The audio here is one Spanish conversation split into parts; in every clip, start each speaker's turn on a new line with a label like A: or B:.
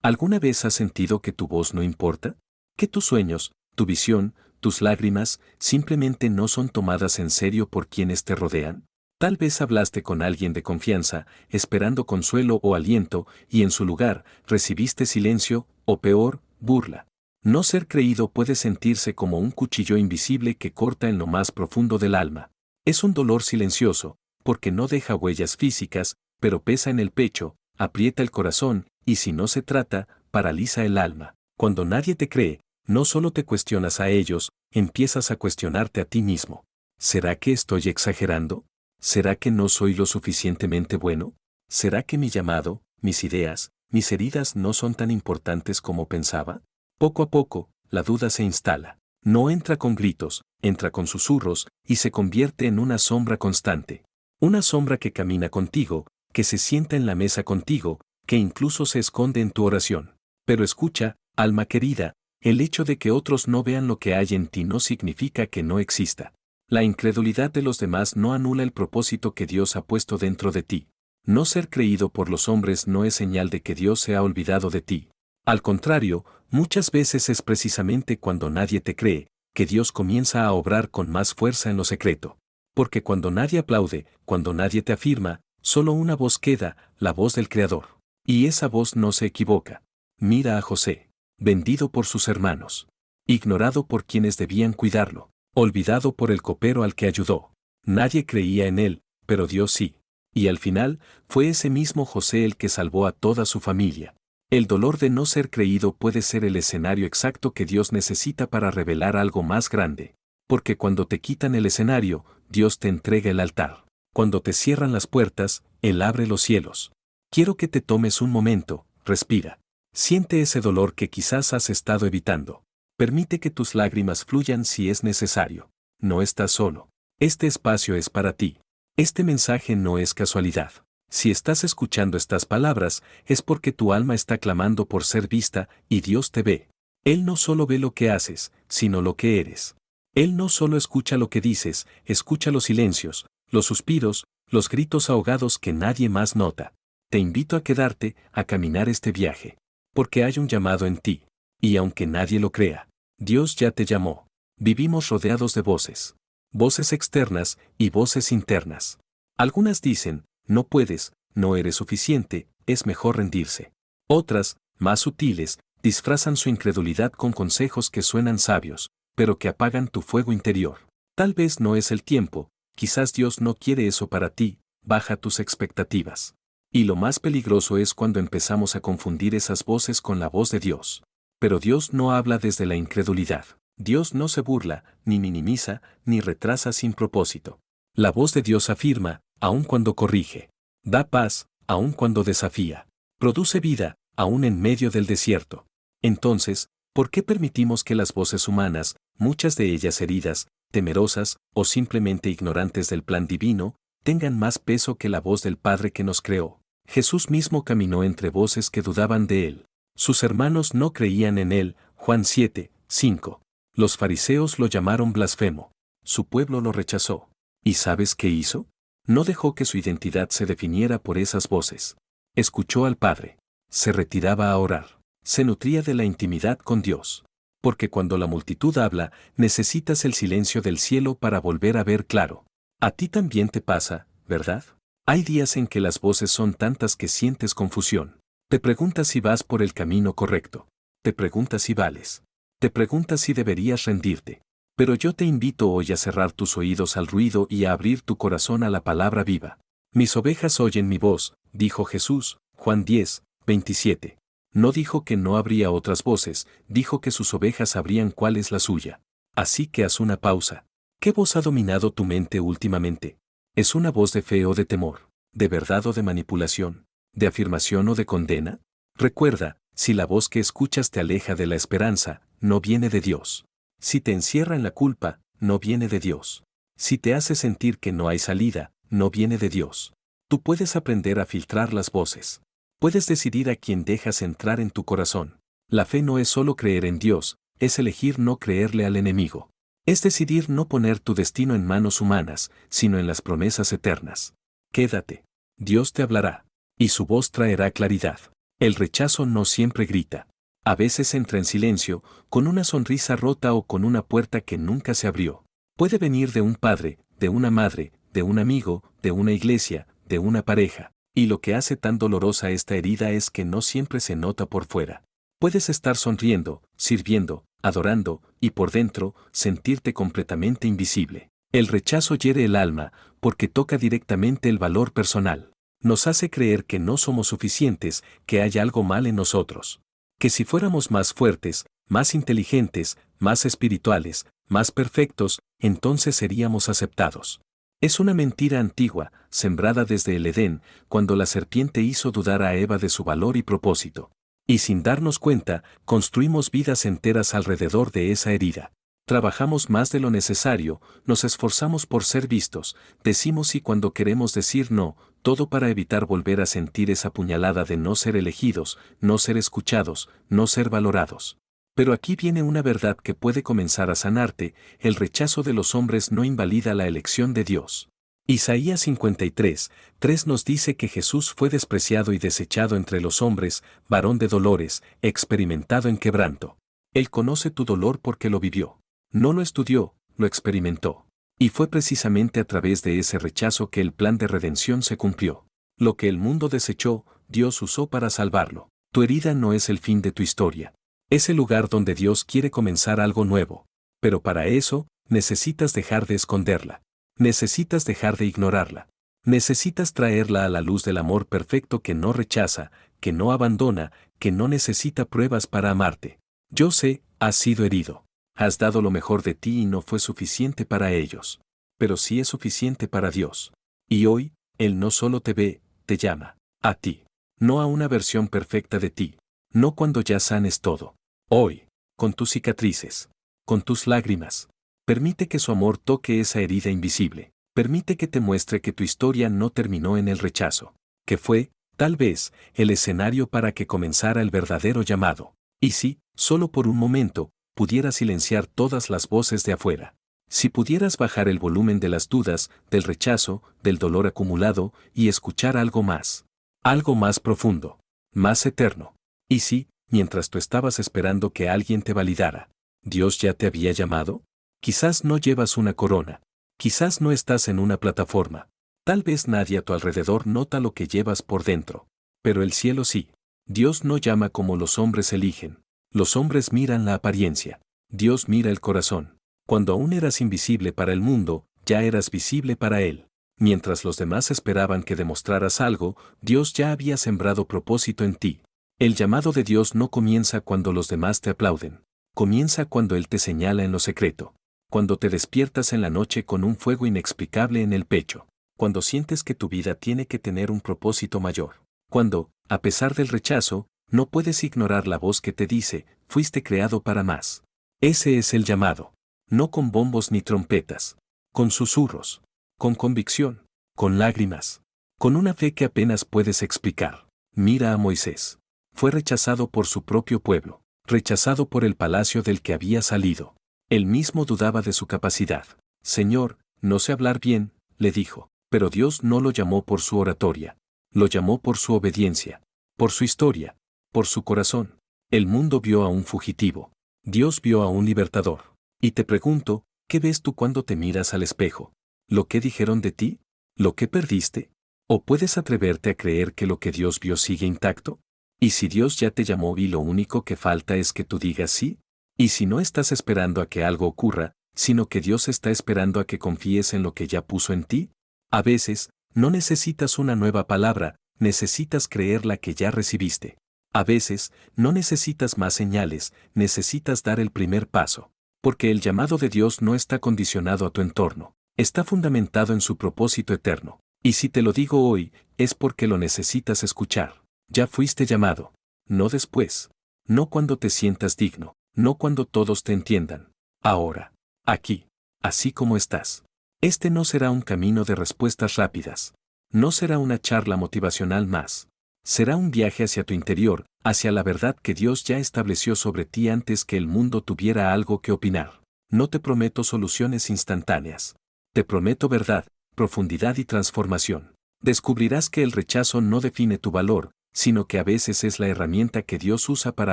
A: ¿Alguna vez has sentido que tu voz no importa? ¿Que tus sueños, tu visión, tus lágrimas, simplemente no son tomadas en serio por quienes te rodean? Tal vez hablaste con alguien de confianza, esperando consuelo o aliento, y en su lugar, recibiste silencio, o peor, burla. No ser creído puede sentirse como un cuchillo invisible que corta en lo más profundo del alma. Es un dolor silencioso, porque no deja huellas físicas, pero pesa en el pecho, aprieta el corazón, y si no se trata, paraliza el alma. Cuando nadie te cree, no solo te cuestionas a ellos, empiezas a cuestionarte a ti mismo. ¿Será que estoy exagerando? ¿Será que no soy lo suficientemente bueno? ¿Será que mi llamado, mis ideas, mis heridas no son tan importantes como pensaba? Poco a poco, la duda se instala. No entra con gritos, entra con susurros, y se convierte en una sombra constante. Una sombra que camina contigo, que se sienta en la mesa contigo, que incluso se esconde en tu oración. Pero escucha, alma querida, el hecho de que otros no vean lo que hay en ti no significa que no exista. La incredulidad de los demás no anula el propósito que Dios ha puesto dentro de ti. No ser creído por los hombres no es señal de que Dios se ha olvidado de ti. Al contrario, muchas veces es precisamente cuando nadie te cree, que Dios comienza a obrar con más fuerza en lo secreto. Porque cuando nadie aplaude, cuando nadie te afirma, solo una voz queda, la voz del Creador. Y esa voz no se equivoca. Mira a José, vendido por sus hermanos, ignorado por quienes debían cuidarlo, olvidado por el copero al que ayudó. Nadie creía en él, pero Dios sí. Y al final, fue ese mismo José el que salvó a toda su familia. El dolor de no ser creído puede ser el escenario exacto que Dios necesita para revelar algo más grande. Porque cuando te quitan el escenario, Dios te entrega el altar. Cuando te cierran las puertas, Él abre los cielos. Quiero que te tomes un momento, respira. Siente ese dolor que quizás has estado evitando. Permite que tus lágrimas fluyan si es necesario. No estás solo. Este espacio es para ti. Este mensaje no es casualidad. Si estás escuchando estas palabras, es porque tu alma está clamando por ser vista, y Dios te ve. Él no solo ve lo que haces, sino lo que eres. Él no solo escucha lo que dices, escucha los silencios, los suspiros, los gritos ahogados que nadie más nota. Te invito a quedarte, a caminar este viaje. Porque hay un llamado en ti. Y aunque nadie lo crea, Dios ya te llamó. Vivimos rodeados de voces. Voces externas y voces internas. Algunas dicen, no puedes, no eres suficiente, es mejor rendirse. Otras, más sutiles, disfrazan su incredulidad con consejos que suenan sabios, pero que apagan tu fuego interior. Tal vez no es el tiempo, quizás Dios no quiere eso para ti, baja tus expectativas. Y lo más peligroso es cuando empezamos a confundir esas voces con la voz de Dios. Pero Dios no habla desde la incredulidad. Dios no se burla, ni minimiza, ni retrasa sin propósito. La voz de Dios afirma, aun cuando corrige. Da paz, aun cuando desafía. Produce vida, aun en medio del desierto. Entonces, ¿por qué permitimos que las voces humanas, muchas de ellas heridas, temerosas o simplemente ignorantes del plan divino, tengan más peso que la voz del Padre que nos creó? Jesús mismo caminó entre voces que dudaban de él. Sus hermanos no creían en él, Juan 7, 5. Los fariseos lo llamaron blasfemo. Su pueblo lo rechazó. ¿Y sabes qué hizo? No dejó que su identidad se definiera por esas voces. Escuchó al Padre. Se retiraba a orar. Se nutría de la intimidad con Dios. Porque cuando la multitud habla, necesitas el silencio del cielo para volver a ver claro. A ti también te pasa, ¿verdad? Hay días en que las voces son tantas que sientes confusión. Te preguntas si vas por el camino correcto. Te preguntas si vales. Te preguntas si deberías rendirte. Pero yo te invito hoy a cerrar tus oídos al ruido y a abrir tu corazón a la palabra viva. Mis ovejas oyen mi voz, dijo Jesús, Juan 10, 27. No dijo que no habría otras voces, dijo que sus ovejas sabrían cuál es la suya. Así que haz una pausa. ¿Qué voz ha dominado tu mente últimamente? ¿Es una voz de fe o de temor? ¿De verdad o de manipulación? ¿De afirmación o de condena? Recuerda, si la voz que escuchas te aleja de la esperanza, no viene de Dios. Si te encierra en la culpa, no viene de Dios. Si te hace sentir que no hay salida, no viene de Dios. Tú puedes aprender a filtrar las voces. Puedes decidir a quién dejas entrar en tu corazón. La fe no es solo creer en Dios, es elegir no creerle al enemigo. Es decidir no poner tu destino en manos humanas, sino en las promesas eternas. Quédate. Dios te hablará. Y su voz traerá claridad. El rechazo no siempre grita. A veces entra en silencio, con una sonrisa rota o con una puerta que nunca se abrió. Puede venir de un padre, de una madre, de un amigo, de una iglesia, de una pareja. Y lo que hace tan dolorosa esta herida es que no siempre se nota por fuera. Puedes estar sonriendo, sirviendo, adorando, y por dentro, sentirte completamente invisible. El rechazo hiere el alma, porque toca directamente el valor personal. Nos hace creer que no somos suficientes, que hay algo mal en nosotros. Que si fuéramos más fuertes, más inteligentes, más espirituales, más perfectos, entonces seríamos aceptados. Es una mentira antigua, sembrada desde el Edén, cuando la serpiente hizo dudar a Eva de su valor y propósito. Y sin darnos cuenta, construimos vidas enteras alrededor de esa herida. Trabajamos más de lo necesario, nos esforzamos por ser vistos, decimos sí cuando queremos decir no, todo para evitar volver a sentir esa puñalada de no ser elegidos, no ser escuchados, no ser valorados. Pero aquí viene una verdad que puede comenzar a sanarte: el rechazo de los hombres no invalida la elección de Dios. Isaías 53:3 nos dice que Jesús fue despreciado y desechado entre los hombres, varón de dolores, experimentado en quebranto. Él conoce tu dolor porque lo vivió. No lo estudió, lo experimentó. Y fue precisamente a través de ese rechazo que el plan de redención se cumplió. Lo que el mundo desechó, Dios usó para salvarlo. Tu herida no es el fin de tu historia. Es el lugar donde Dios quiere comenzar algo nuevo. Pero para eso, necesitas dejar de esconderla. Necesitas dejar de ignorarla. Necesitas traerla a la luz del amor perfecto que no rechaza, que no abandona, que no necesita pruebas para amarte. Yo sé, has sido herido. Has dado lo mejor de ti y no fue suficiente para ellos. Pero sí es suficiente para Dios. Y hoy, Él no solo te ve, te llama. A ti. No a una versión perfecta de ti. No cuando ya sanes todo. Hoy, con tus cicatrices. Con tus lágrimas. Permite que su amor toque esa herida invisible. Permite que te muestre que tu historia no terminó en el rechazo. Que fue, tal vez, el escenario para que comenzara el verdadero llamado. Y si, solo por un momento, pudieras silenciar todas las voces de afuera. Si pudieras bajar el volumen de las dudas, del rechazo, del dolor acumulado, y escuchar algo más. Algo más profundo. Más eterno. Y si, mientras tú estabas esperando que alguien te validara, Dios ya te había llamado. Quizás no llevas una corona. Quizás no estás en una plataforma. Tal vez nadie a tu alrededor nota lo que llevas por dentro. Pero el cielo sí. Dios no llama como los hombres eligen. Los hombres miran la apariencia. Dios mira el corazón. Cuando aún eras invisible para el mundo, ya eras visible para Él. Mientras los demás esperaban que demostraras algo, Dios ya había sembrado propósito en ti. El llamado de Dios no comienza cuando los demás te aplauden. Comienza cuando Él te señala en lo secreto. Cuando te despiertas en la noche con un fuego inexplicable en el pecho. Cuando sientes que tu vida tiene que tener un propósito mayor. Cuando, a pesar del rechazo, no puedes ignorar la voz que te dice, fuiste creado para más. Ese es el llamado. No con bombos ni trompetas. Con susurros. Con convicción. Con lágrimas. Con una fe que apenas puedes explicar. Mira a Moisés. Fue rechazado por su propio pueblo. Rechazado por el palacio del que había salido. Él mismo dudaba de su capacidad. Señor, no sé hablar bien, le dijo. Pero Dios no lo llamó por su oratoria. Lo llamó por su obediencia. Por su historia. Por su corazón. El mundo vio a un fugitivo. Dios vio a un libertador. Y te pregunto, ¿qué ves tú cuando te miras al espejo? ¿Lo que dijeron de ti? ¿Lo que perdiste? ¿O puedes atreverte a creer que lo que Dios vio sigue intacto? ¿Y si Dios ya te llamó y lo único que falta es que tú digas sí? ¿Y si no estás esperando a que algo ocurra, sino que Dios está esperando a que confíes en lo que ya puso en ti? A veces, no necesitas una nueva palabra, necesitas creer la que ya recibiste. A veces, no necesitas más señales, necesitas dar el primer paso. Porque el llamado de Dios no está condicionado a tu entorno, está fundamentado en su propósito eterno. Y si te lo digo hoy, es porque lo necesitas escuchar. Ya fuiste llamado. No después. No cuando te sientas digno. No cuando todos te entiendan. Ahora. Aquí. Así como estás. Este no será un camino de respuestas rápidas. No será una charla motivacional más. Será un viaje hacia tu interior, hacia la verdad que Dios ya estableció sobre ti antes que el mundo tuviera algo que opinar. No te prometo soluciones instantáneas. Te prometo verdad, profundidad y transformación. Descubrirás que el rechazo no define tu valor, sino que a veces es la herramienta que Dios usa para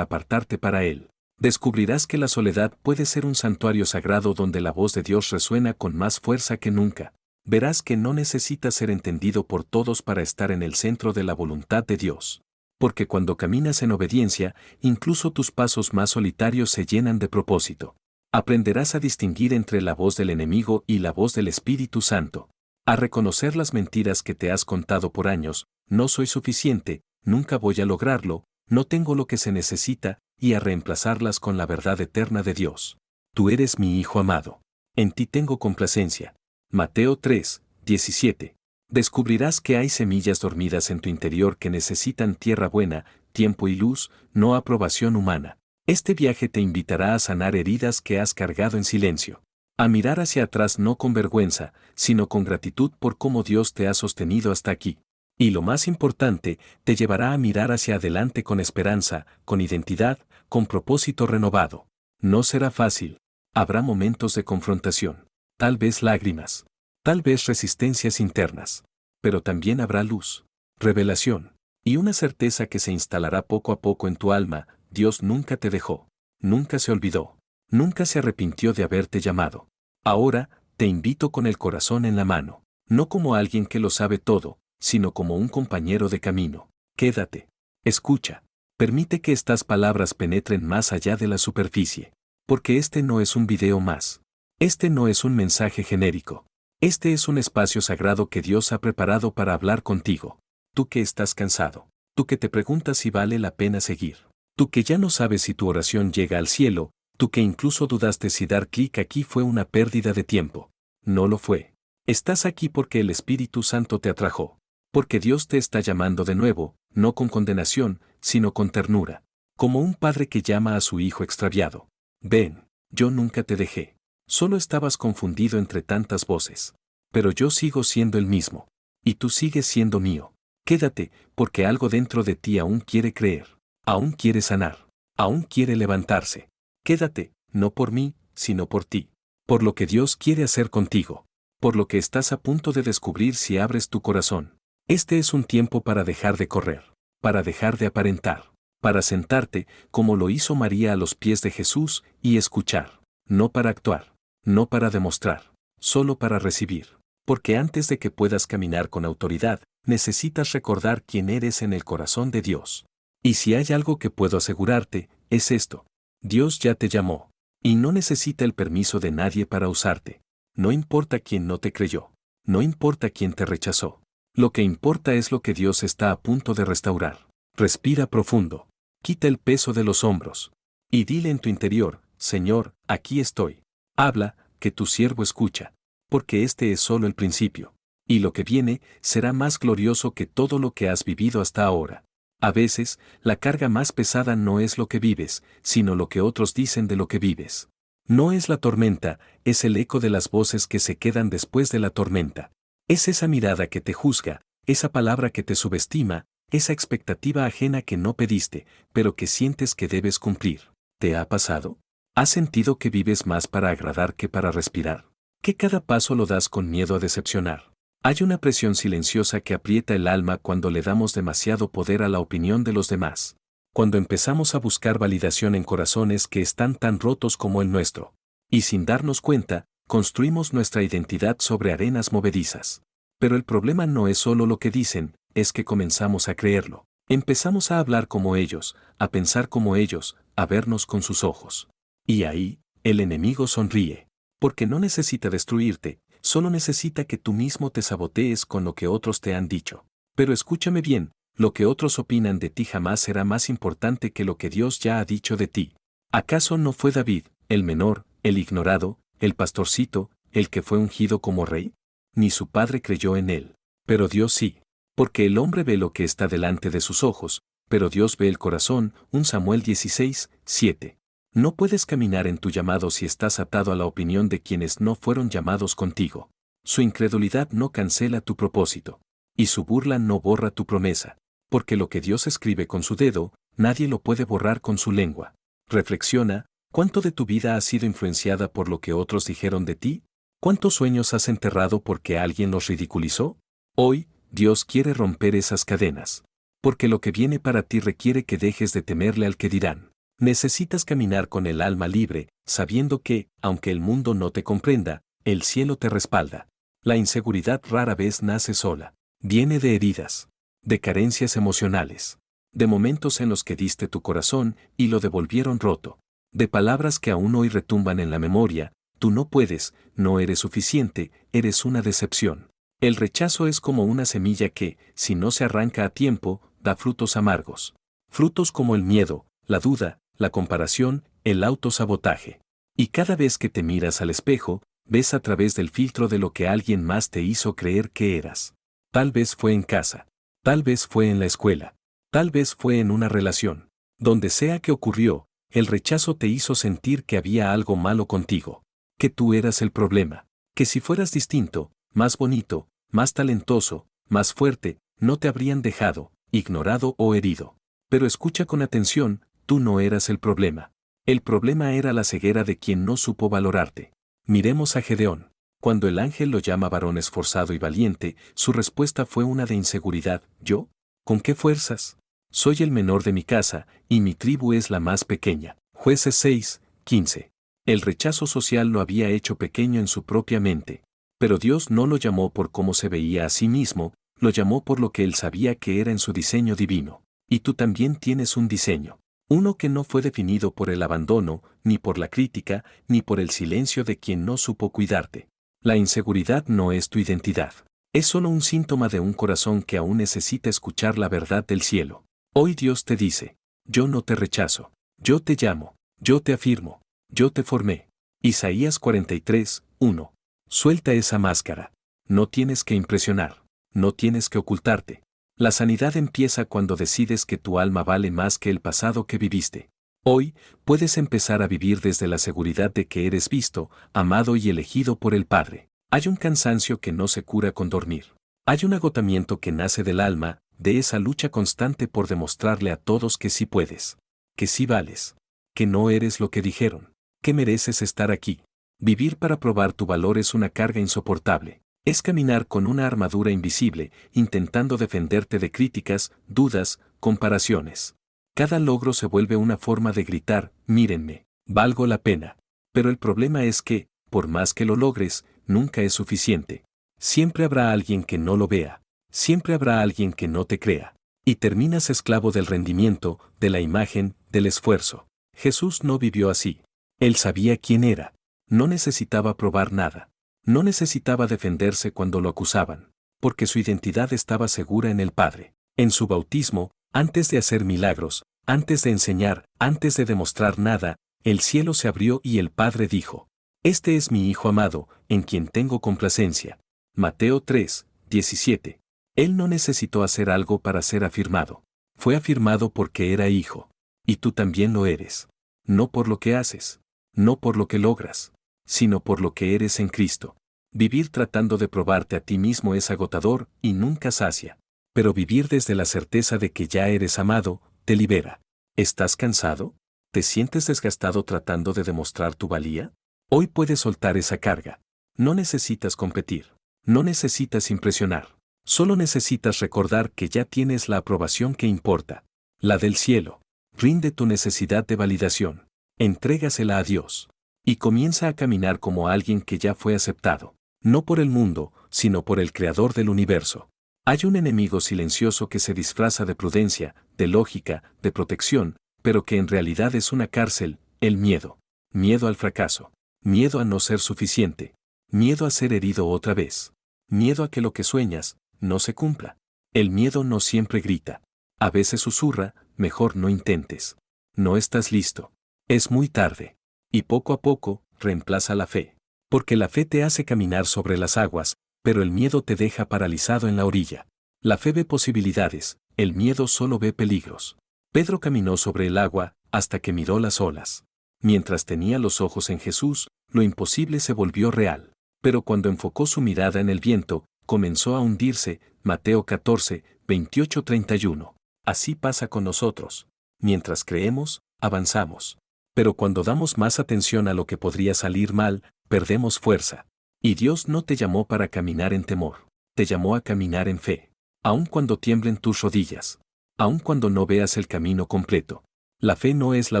A: apartarte para Él. Descubrirás que la soledad puede ser un santuario sagrado donde la voz de Dios resuena con más fuerza que nunca. Verás que no necesitas ser entendido por todos para estar en el centro de la voluntad de Dios. Porque cuando caminas en obediencia, incluso tus pasos más solitarios se llenan de propósito. Aprenderás a distinguir entre la voz del enemigo y la voz del Espíritu Santo. A reconocer las mentiras que te has contado por años: no soy suficiente, nunca voy a lograrlo, no tengo lo que se necesita, y a reemplazarlas con la verdad eterna de Dios. Tú eres mi Hijo amado. En ti tengo complacencia. Mateo 3, 17. Descubrirás que hay semillas dormidas en tu interior que necesitan tierra buena, tiempo y luz, no aprobación humana. Este viaje te invitará a sanar heridas que has cargado en silencio. A mirar hacia atrás no con vergüenza, sino con gratitud por cómo Dios te ha sostenido hasta aquí. Y lo más importante, te llevará a mirar hacia adelante con esperanza, con identidad, con propósito renovado. No será fácil. Habrá momentos de confrontación, tal vez lágrimas, tal vez resistencias internas. Pero también habrá luz, revelación, y una certeza que se instalará poco a poco en tu alma: Dios nunca te dejó, nunca se olvidó, nunca se arrepintió de haberte llamado. Ahora, te invito con el corazón en la mano, no como alguien que lo sabe todo, sino como un compañero de camino. Quédate. Escucha. Permite que estas palabras penetren más allá de la superficie. Porque este no es un video más. Este no es un mensaje genérico. Este es un espacio sagrado que Dios ha preparado para hablar contigo. Tú que estás cansado. Tú que te preguntas si vale la pena seguir. Tú que ya no sabes si tu oración llega al cielo. Tú que incluso dudaste si dar clic aquí fue una pérdida de tiempo. No lo fue. Estás aquí porque el Espíritu Santo te atrajo. Porque Dios te está llamando de nuevo, no con condenación, sino con ternura. Como un padre que llama a su hijo extraviado. Ven, yo nunca te dejé. Solo estabas confundido entre tantas voces. Pero yo sigo siendo el mismo. Y tú sigues siendo mío. Quédate, porque algo dentro de ti aún quiere creer. Aún quiere sanar. Aún quiere levantarse. Quédate, no por mí, sino por ti. Por lo que Dios quiere hacer contigo. Por lo que estás a punto de descubrir si abres tu corazón. Este es un tiempo para dejar de correr, para dejar de aparentar, para sentarte, como lo hizo María a los pies de Jesús, y escuchar. No para actuar, no para demostrar, solo para recibir. Porque antes de que puedas caminar con autoridad, necesitas recordar quién eres en el corazón de Dios. Y si hay algo que puedo asegurarte, es esto: Dios ya te llamó, y no necesita el permiso de nadie para usarte. No importa quién no te creyó, no importa quién te rechazó. Lo que importa es lo que Dios está a punto de restaurar. Respira profundo. Quita el peso de los hombros. Y dile en tu interior: Señor, aquí estoy. Habla, que tu siervo escucha. Porque este es solo el principio. Y lo que viene será más glorioso que todo lo que has vivido hasta ahora. A veces, la carga más pesada no es lo que vives, sino lo que otros dicen de lo que vives. No es la tormenta, es el eco de las voces que se quedan después de la tormenta. Es esa mirada que te juzga, esa palabra que te subestima, esa expectativa ajena que no pediste, pero que sientes que debes cumplir. ¿Te ha pasado? ¿Has sentido que vives más para agradar que para respirar? ¿Que cada paso lo das con miedo a decepcionar? Hay una presión silenciosa que aprieta el alma cuando le damos demasiado poder a la opinión de los demás. Cuando empezamos a buscar validación en corazones que están tan rotos como el nuestro. Y sin darnos cuenta, construimos nuestra identidad sobre arenas movedizas. Pero el problema no es solo lo que dicen, es que comenzamos a creerlo. Empezamos a hablar como ellos, a pensar como ellos, a vernos con sus ojos. Y ahí, el enemigo sonríe. Porque no necesita destruirte, solo necesita que tú mismo te sabotees con lo que otros te han dicho. Pero escúchame bien, lo que otros opinan de ti jamás será más importante que lo que Dios ya ha dicho de ti. ¿Acaso no fue David, el menor, el ignorado, el pastorcito, el que fue ungido como rey? Ni su padre creyó en él. Pero Dios sí. Porque el hombre ve lo que está delante de sus ojos, pero Dios ve el corazón. 1 Samuel 16, 7. No puedes caminar en tu llamado si estás atado a la opinión de quienes no fueron llamados contigo. Su incredulidad no cancela tu propósito. Y su burla no borra tu promesa. Porque lo que Dios escribe con su dedo, nadie lo puede borrar con su lengua. Reflexiona. ¿Cuánto de tu vida ha sido influenciada por lo que otros dijeron de ti? ¿Cuántos sueños has enterrado porque alguien los ridiculizó? Hoy, Dios quiere romper esas cadenas. Porque lo que viene para ti requiere que dejes de temerle al que dirán. Necesitas caminar con el alma libre, sabiendo que, aunque el mundo no te comprenda, el cielo te respalda. La inseguridad rara vez nace sola. Viene de heridas, de carencias emocionales, de momentos en los que diste tu corazón y lo devolvieron roto, de palabras que aún hoy retumban en la memoria: tú no puedes, no eres suficiente, eres una decepción. El rechazo es como una semilla que, si no se arranca a tiempo, da frutos amargos. Frutos como el miedo, la duda, la comparación, el autosabotaje. Y cada vez que te miras al espejo, ves a través del filtro de lo que alguien más te hizo creer que eras. Tal vez fue en casa, tal vez fue en la escuela, tal vez fue en una relación. Donde sea que ocurrió, el rechazo te hizo sentir que había algo malo contigo, que tú eras el problema, que si fueras distinto, más bonito, más talentoso, más fuerte, no te habrían dejado, ignorado o herido. Pero escucha con atención, tú no eras el problema. El problema era la ceguera de quien no supo valorarte. Miremos a Gedeón. Cuando el ángel lo llama varón esforzado y valiente, su respuesta fue una de inseguridad. ¿Yo? ¿Con qué fuerzas? Soy el menor de mi casa, y mi tribu es la más pequeña. Jueces 6:15. El rechazo social lo había hecho pequeño en su propia mente. Pero Dios no lo llamó por cómo se veía a sí mismo, lo llamó por lo que él sabía que era en su diseño divino. Y tú también tienes un diseño. Uno que no fue definido por el abandono, ni por la crítica, ni por el silencio de quien no supo cuidarte. La inseguridad no es tu identidad. Es solo un síntoma de un corazón que aún necesita escuchar la verdad del cielo. Hoy Dios te dice: yo no te rechazo, yo te llamo, yo te afirmo, yo te formé. Isaías 43:1. Suelta esa máscara. No tienes que impresionar, no tienes que ocultarte. La sanidad empieza cuando decides que tu alma vale más que el pasado que viviste. Hoy, puedes empezar a vivir desde la seguridad de que eres visto, amado y elegido por el Padre. Hay un cansancio que no se cura con dormir. Hay un agotamiento que nace del alma, de esa lucha constante por demostrarle a todos que sí puedes, que sí vales, que no eres lo que dijeron, que mereces estar aquí. Vivir para probar tu valor es una carga insoportable. Es caminar con una armadura invisible, intentando defenderte de críticas, dudas, comparaciones. Cada logro se vuelve una forma de gritar: mírenme, valgo la pena. Pero el problema es que, por más que lo logres, nunca es suficiente. Siempre habrá alguien que no lo vea. Siempre habrá alguien que no te crea. Y terminas esclavo del rendimiento, de la imagen, del esfuerzo. Jesús no vivió así. Él sabía quién era. No necesitaba probar nada. No necesitaba defenderse cuando lo acusaban, porque su identidad estaba segura en el Padre. En su bautismo, antes de hacer milagros, antes de enseñar, antes de demostrar nada, el cielo se abrió y el Padre dijo: este es mi Hijo amado, en quien tengo complacencia. Mateo 3:17. Él no necesitó hacer algo para ser afirmado. Fue afirmado porque era hijo. Y tú también lo eres. No por lo que haces, no por lo que logras, sino por lo que eres en Cristo. Vivir tratando de probarte a ti mismo es agotador y nunca sacia. Pero vivir desde la certeza de que ya eres amado, te libera. ¿Estás cansado? ¿Te sientes desgastado tratando de demostrar tu valía? Hoy puedes soltar esa carga. No necesitas competir. No necesitas impresionar. Solo necesitas recordar que ya tienes la aprobación que importa. La del cielo. Rinde tu necesidad de validación. Entrégasela a Dios. Y comienza a caminar como alguien que ya fue aceptado. No por el mundo, sino por el Creador del universo. Hay un enemigo silencioso que se disfraza de prudencia, de lógica, de protección, pero que en realidad es una cárcel: el miedo. Miedo al fracaso. Miedo a no ser suficiente. Miedo a ser herido otra vez. Miedo a que lo que sueñas no se cumpla. El miedo no siempre grita. A veces susurra: mejor no intentes. No estás listo. Es muy tarde. Y poco a poco, reemplaza la fe. Porque la fe te hace caminar sobre las aguas, pero el miedo te deja paralizado en la orilla. La fe ve posibilidades, el miedo solo ve peligros. Pedro caminó sobre el agua hasta que miró las olas. Mientras tenía los ojos en Jesús, lo imposible se volvió real. Pero cuando enfocó su mirada en el viento, comenzó a hundirse. Mateo 14:28-31. Así pasa con nosotros. Mientras creemos, avanzamos. Pero cuando damos más atención a lo que podría salir mal, perdemos fuerza. Y Dios no te llamó para caminar en temor. Te llamó a caminar en fe. Aun cuando tiemblen tus rodillas. aun cuando no veas el camino completo. La fe no es la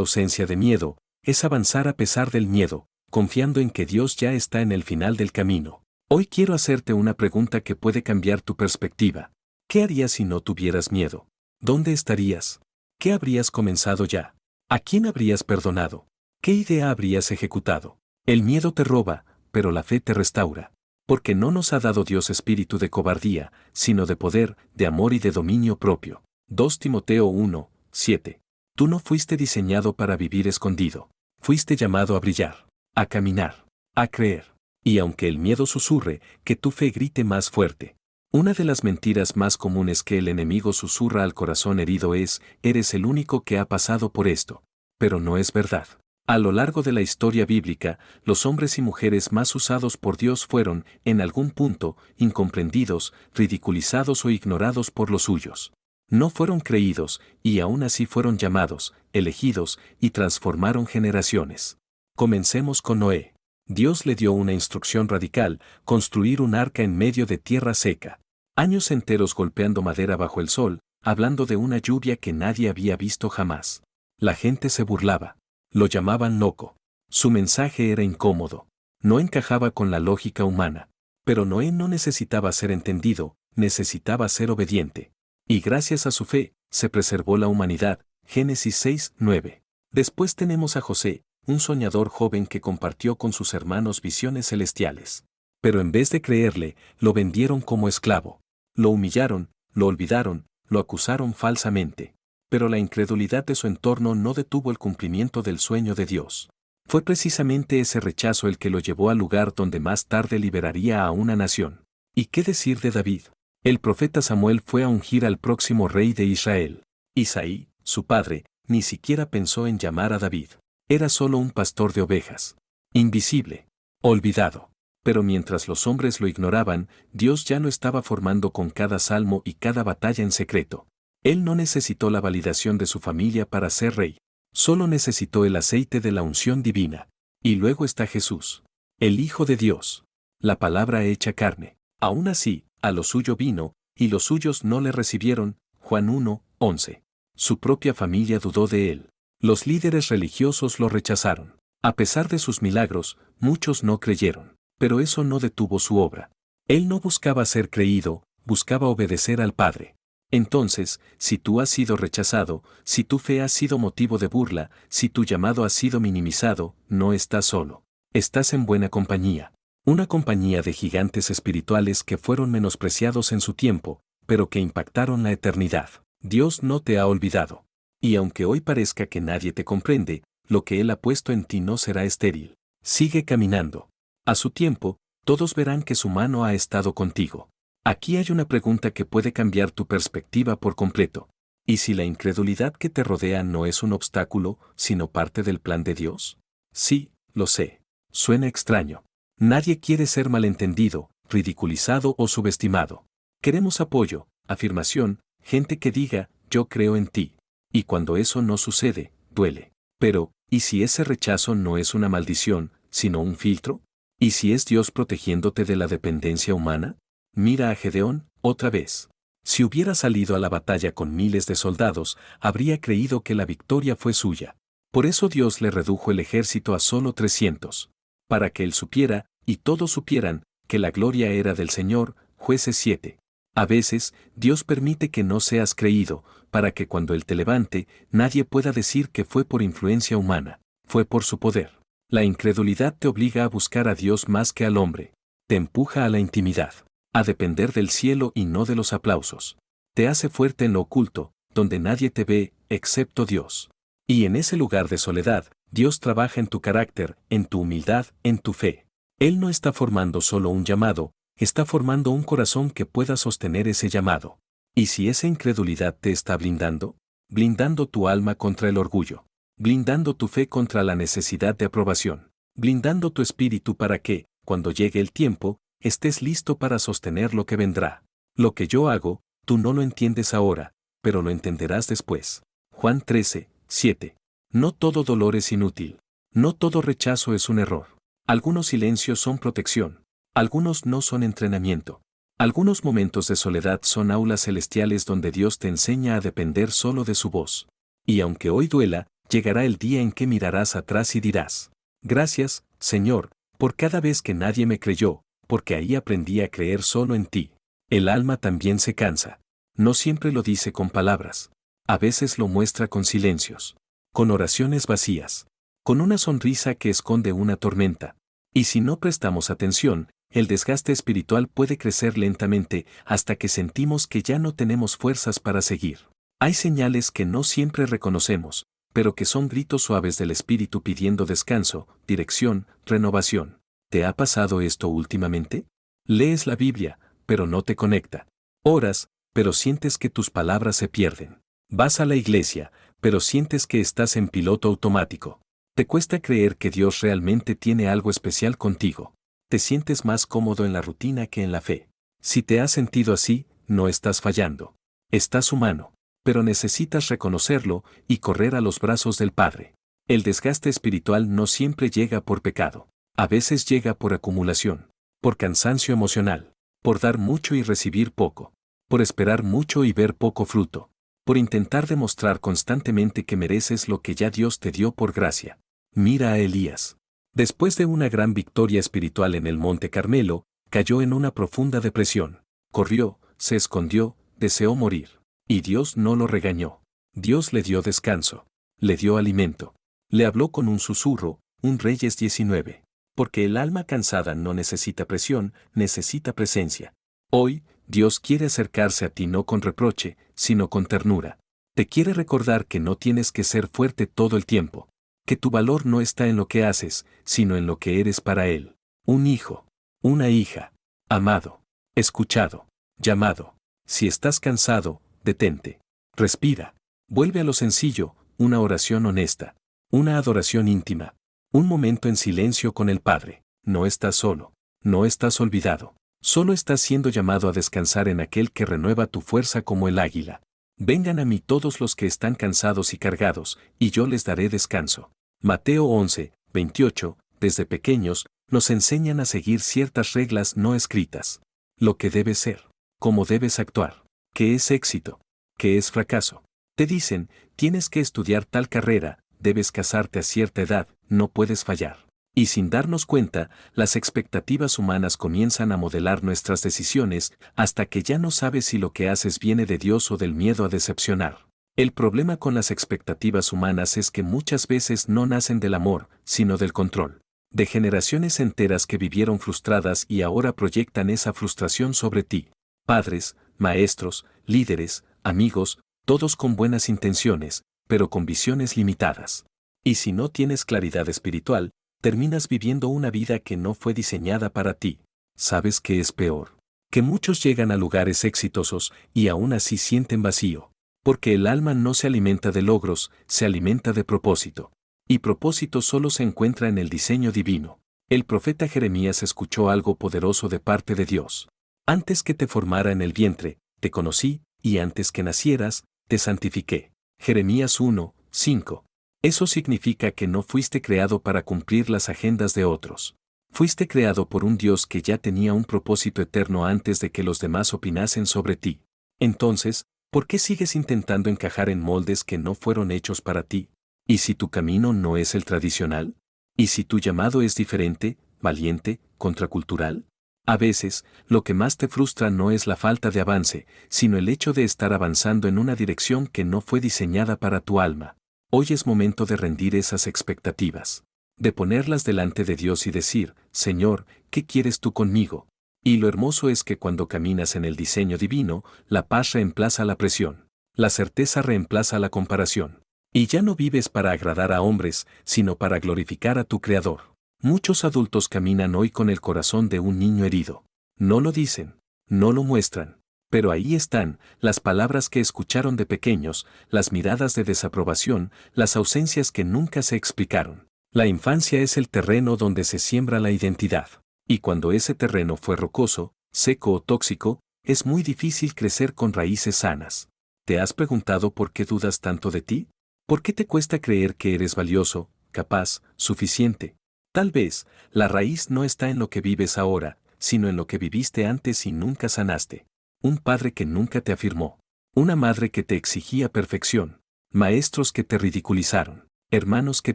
A: ausencia de miedo, es avanzar a pesar del miedo, confiando en que Dios ya está en el final del camino. Hoy quiero hacerte una pregunta que puede cambiar tu perspectiva. ¿Qué harías si no tuvieras miedo? ¿Dónde estarías? ¿Qué habrías comenzado ya? ¿A quién habrías perdonado? ¿Qué idea habrías ejecutado? El miedo te roba, pero la fe te restaura. Porque no nos ha dado Dios espíritu de cobardía, sino de poder, de amor y de dominio propio. 2 Timoteo 1, 7. Tú no fuiste diseñado para vivir escondido. Fuiste llamado a brillar, a caminar, a creer. Y aunque el miedo susurre, que tu fe grite más fuerte. Una de las mentiras más comunes que el enemigo susurra al corazón herido es, eres el único que ha pasado por esto. Pero no es verdad. A lo largo de la historia bíblica, los hombres y mujeres más usados por Dios fueron, en algún punto, incomprendidos, ridiculizados o ignorados por los suyos. No fueron creídos, y aún así fueron llamados, elegidos, y transformaron generaciones. Comencemos con Noé. Dios le dio una instrucción radical, construir un arca en medio de tierra seca. Años enteros golpeando madera bajo el sol, hablando de una lluvia que nadie había visto jamás. La gente se burlaba. Lo llamaban loco. Su mensaje era incómodo. No encajaba con la lógica humana. Pero Noé no necesitaba ser entendido, necesitaba ser obediente. Y gracias a su fe, se preservó la humanidad. Génesis 6, 9. Después tenemos a José, un soñador joven que compartió con sus hermanos visiones celestiales. Pero en vez de creerle, lo vendieron como esclavo. Lo humillaron, lo olvidaron, lo acusaron falsamente. Pero la incredulidad de su entorno no detuvo el cumplimiento del sueño de Dios. Fue precisamente ese rechazo el que lo llevó al lugar donde más tarde liberaría a una nación. ¿Y qué decir de David? El profeta Samuel fue a ungir al próximo rey de Israel. Isaí, su padre, ni siquiera pensó en llamar a David. Era solo un pastor de ovejas. Invisible. Olvidado. Pero mientras los hombres lo ignoraban, Dios ya lo estaba formando con cada salmo y cada batalla en secreto. Él no necesitó la validación de su familia para ser rey. Solo necesitó el aceite de la unción divina. Y luego está Jesús, el Hijo de Dios, la palabra hecha carne. Aún así, a lo suyo vino, y los suyos no le recibieron. Juan 1, 11. Su propia familia dudó de él. Los líderes religiosos lo rechazaron. A pesar de sus milagros, muchos no creyeron. Pero eso no detuvo su obra. Él no buscaba ser creído, buscaba obedecer al Padre. Entonces, si tú has sido rechazado, si tu fe ha sido motivo de burla, si tu llamado ha sido minimizado, no estás solo. Estás en buena compañía. Una compañía de gigantes espirituales que fueron menospreciados en su tiempo, pero que impactaron la eternidad. Dios no te ha olvidado. Y aunque hoy parezca que nadie te comprende, lo que Él ha puesto en ti no será estéril. Sigue caminando. A su tiempo, todos verán que su mano ha estado contigo. Aquí hay una pregunta que puede cambiar tu perspectiva por completo. ¿Y si la incredulidad que te rodea no es un obstáculo, sino parte del plan de Dios? Sí, lo sé. Suena extraño. Nadie quiere ser malentendido, ridiculizado o subestimado. Queremos apoyo, afirmación, gente que diga, yo creo en ti. Y cuando eso no sucede, duele. Pero, ¿y si ese rechazo no es una maldición, sino un filtro? ¿Y si es Dios protegiéndote de la dependencia humana? Mira a Gedeón, otra vez. Si hubiera salido a la batalla con miles de soldados, habría creído que la victoria fue suya. Por eso Dios le redujo el ejército a solo 300. Para que él supiera, y todos supieran, que la gloria era del Señor. Jueces 7. A veces, Dios permite que no seas creído, para que cuando Él te levante, nadie pueda decir que fue por influencia humana, fue por su poder. La incredulidad te obliga a buscar a Dios más que al hombre. Te empuja a la intimidad, a depender del cielo y no de los aplausos. Te hace fuerte en lo oculto, donde nadie te ve, excepto Dios. Y en ese lugar de soledad, Dios trabaja en tu carácter, en tu humildad, en tu fe. Él no está formando solo un llamado, está formando un corazón que pueda sostener ese llamado. ¿Y si esa incredulidad te está blindando? Blindando tu alma contra el orgullo. Blindando tu fe contra la necesidad de aprobación. Blindando tu espíritu para que, cuando llegue el tiempo, estés listo para sostener lo que vendrá. Lo que yo hago, tú no lo entiendes ahora, pero lo entenderás después. Juan 13, 7. No todo dolor es inútil. No todo rechazo es un error. Algunos silencios son protección. Algunos no son entrenamiento. Algunos momentos de soledad son aulas celestiales donde Dios te enseña a depender solo de su voz. Y aunque hoy duela, llegará el día en que mirarás atrás y dirás: gracias, Señor, por cada vez que nadie me creyó, porque ahí aprendí a creer solo en ti. El alma también se cansa. No siempre lo dice con palabras. A veces lo muestra con silencios, con oraciones vacías, con una sonrisa que esconde una tormenta. Y si no prestamos atención, el desgaste espiritual puede crecer lentamente hasta que sentimos que ya no tenemos fuerzas para seguir. Hay señales que no siempre reconocemos, pero que son gritos suaves del espíritu pidiendo descanso, dirección, renovación. ¿Te ha pasado esto últimamente? Lees la Biblia, pero no te conecta. Oras, pero sientes que tus palabras se pierden. Vas a la iglesia, pero sientes que estás en piloto automático. Te cuesta creer que Dios realmente tiene algo especial contigo. Te sientes más cómodo en la rutina que en la fe. Si te has sentido así, no estás fallando. Estás humano, pero necesitas reconocerlo y correr a los brazos del Padre. El desgaste espiritual no siempre llega por pecado. A veces llega por acumulación, por cansancio emocional, por dar mucho y recibir poco, por esperar mucho y ver poco fruto, por intentar demostrar constantemente que mereces lo que ya Dios te dio por gracia. Mira a Elías. Después de una gran victoria espiritual en el Monte Carmelo, cayó en una profunda depresión. Corrió, se escondió, deseó morir. Y Dios no lo regañó. Dios le dio descanso. Le dio alimento. Le habló con un susurro, un Reyes 19. Porque el alma cansada no necesita presión, necesita presencia. Hoy, Dios quiere acercarse a ti no con reproche, sino con ternura. Te quiere recordar que no tienes que ser fuerte todo el tiempo. Que tu valor no está en lo que haces, sino en lo que eres para Él. Un hijo, una hija, amado, escuchado, llamado. Si estás cansado, detente. Respira. Vuelve a lo sencillo, una oración honesta, una adoración íntima, un momento en silencio con el Padre. No estás solo, no estás olvidado. Solo estás siendo llamado a descansar en aquel que renueva tu fuerza como el águila. Vengan a mí todos los que están cansados y cargados, y yo les daré descanso. Mateo 11, 28, desde pequeños, nos enseñan a seguir ciertas reglas no escritas. Lo que debes ser, cómo debes actuar, qué es éxito, qué es fracaso. Te dicen, tienes que estudiar tal carrera, debes casarte a cierta edad, no puedes fallar. Y sin darnos cuenta, las expectativas humanas comienzan a modelar nuestras decisiones hasta que ya no sabes si lo que haces viene de Dios o del miedo a decepcionar. El problema con las expectativas humanas es que muchas veces no nacen del amor, sino del control. De generaciones enteras que vivieron frustradas y ahora proyectan esa frustración sobre ti. Padres, maestros, líderes, amigos, todos con buenas intenciones, pero con visiones limitadas. Y si no tienes claridad espiritual, terminas viviendo una vida que no fue diseñada para ti. ¿Sabes qué es peor? Que muchos llegan a lugares exitosos y aún así sienten vacío. Porque el alma no se alimenta de logros, se alimenta de propósito. Y propósito solo se encuentra en el diseño divino. El profeta Jeremías escuchó algo poderoso de parte de Dios. Antes que te formara en el vientre, te conocí, y antes que nacieras, te santifiqué. Jeremías 1, 5. Eso significa que no fuiste creado para cumplir las agendas de otros. Fuiste creado por un Dios que ya tenía un propósito eterno antes de que los demás opinasen sobre ti. Entonces, ¿por qué sigues intentando encajar en moldes que no fueron hechos para ti? ¿Y si tu camino no es el tradicional? ¿Y si tu llamado es diferente, valiente, contracultural? A veces, lo que más te frustra no es la falta de avance, sino el hecho de estar avanzando en una dirección que no fue diseñada para tu alma. Hoy es momento de rendir esas expectativas, de ponerlas delante de Dios y decir, Señor, ¿qué quieres tú conmigo? Y lo hermoso es que cuando caminas en el diseño divino, la paz reemplaza la presión, la certeza reemplaza la comparación. Y ya no vives para agradar a hombres, sino para glorificar a tu Creador. Muchos adultos caminan hoy con el corazón de un niño herido. No lo dicen, no lo muestran. Pero ahí están, las palabras que escucharon de pequeños, las miradas de desaprobación, las ausencias que nunca se explicaron. La infancia es el terreno donde se siembra la identidad. Y cuando ese terreno fue rocoso, seco o tóxico, es muy difícil crecer con raíces sanas. ¿Te has preguntado por qué dudas tanto de ti? ¿Por qué te cuesta creer que eres valioso, capaz, suficiente? Tal vez, la raíz no está en lo que vives ahora, sino en lo que viviste antes y nunca sanaste. Un padre que nunca te afirmó. Una madre que te exigía perfección. Maestros que te ridiculizaron. Hermanos que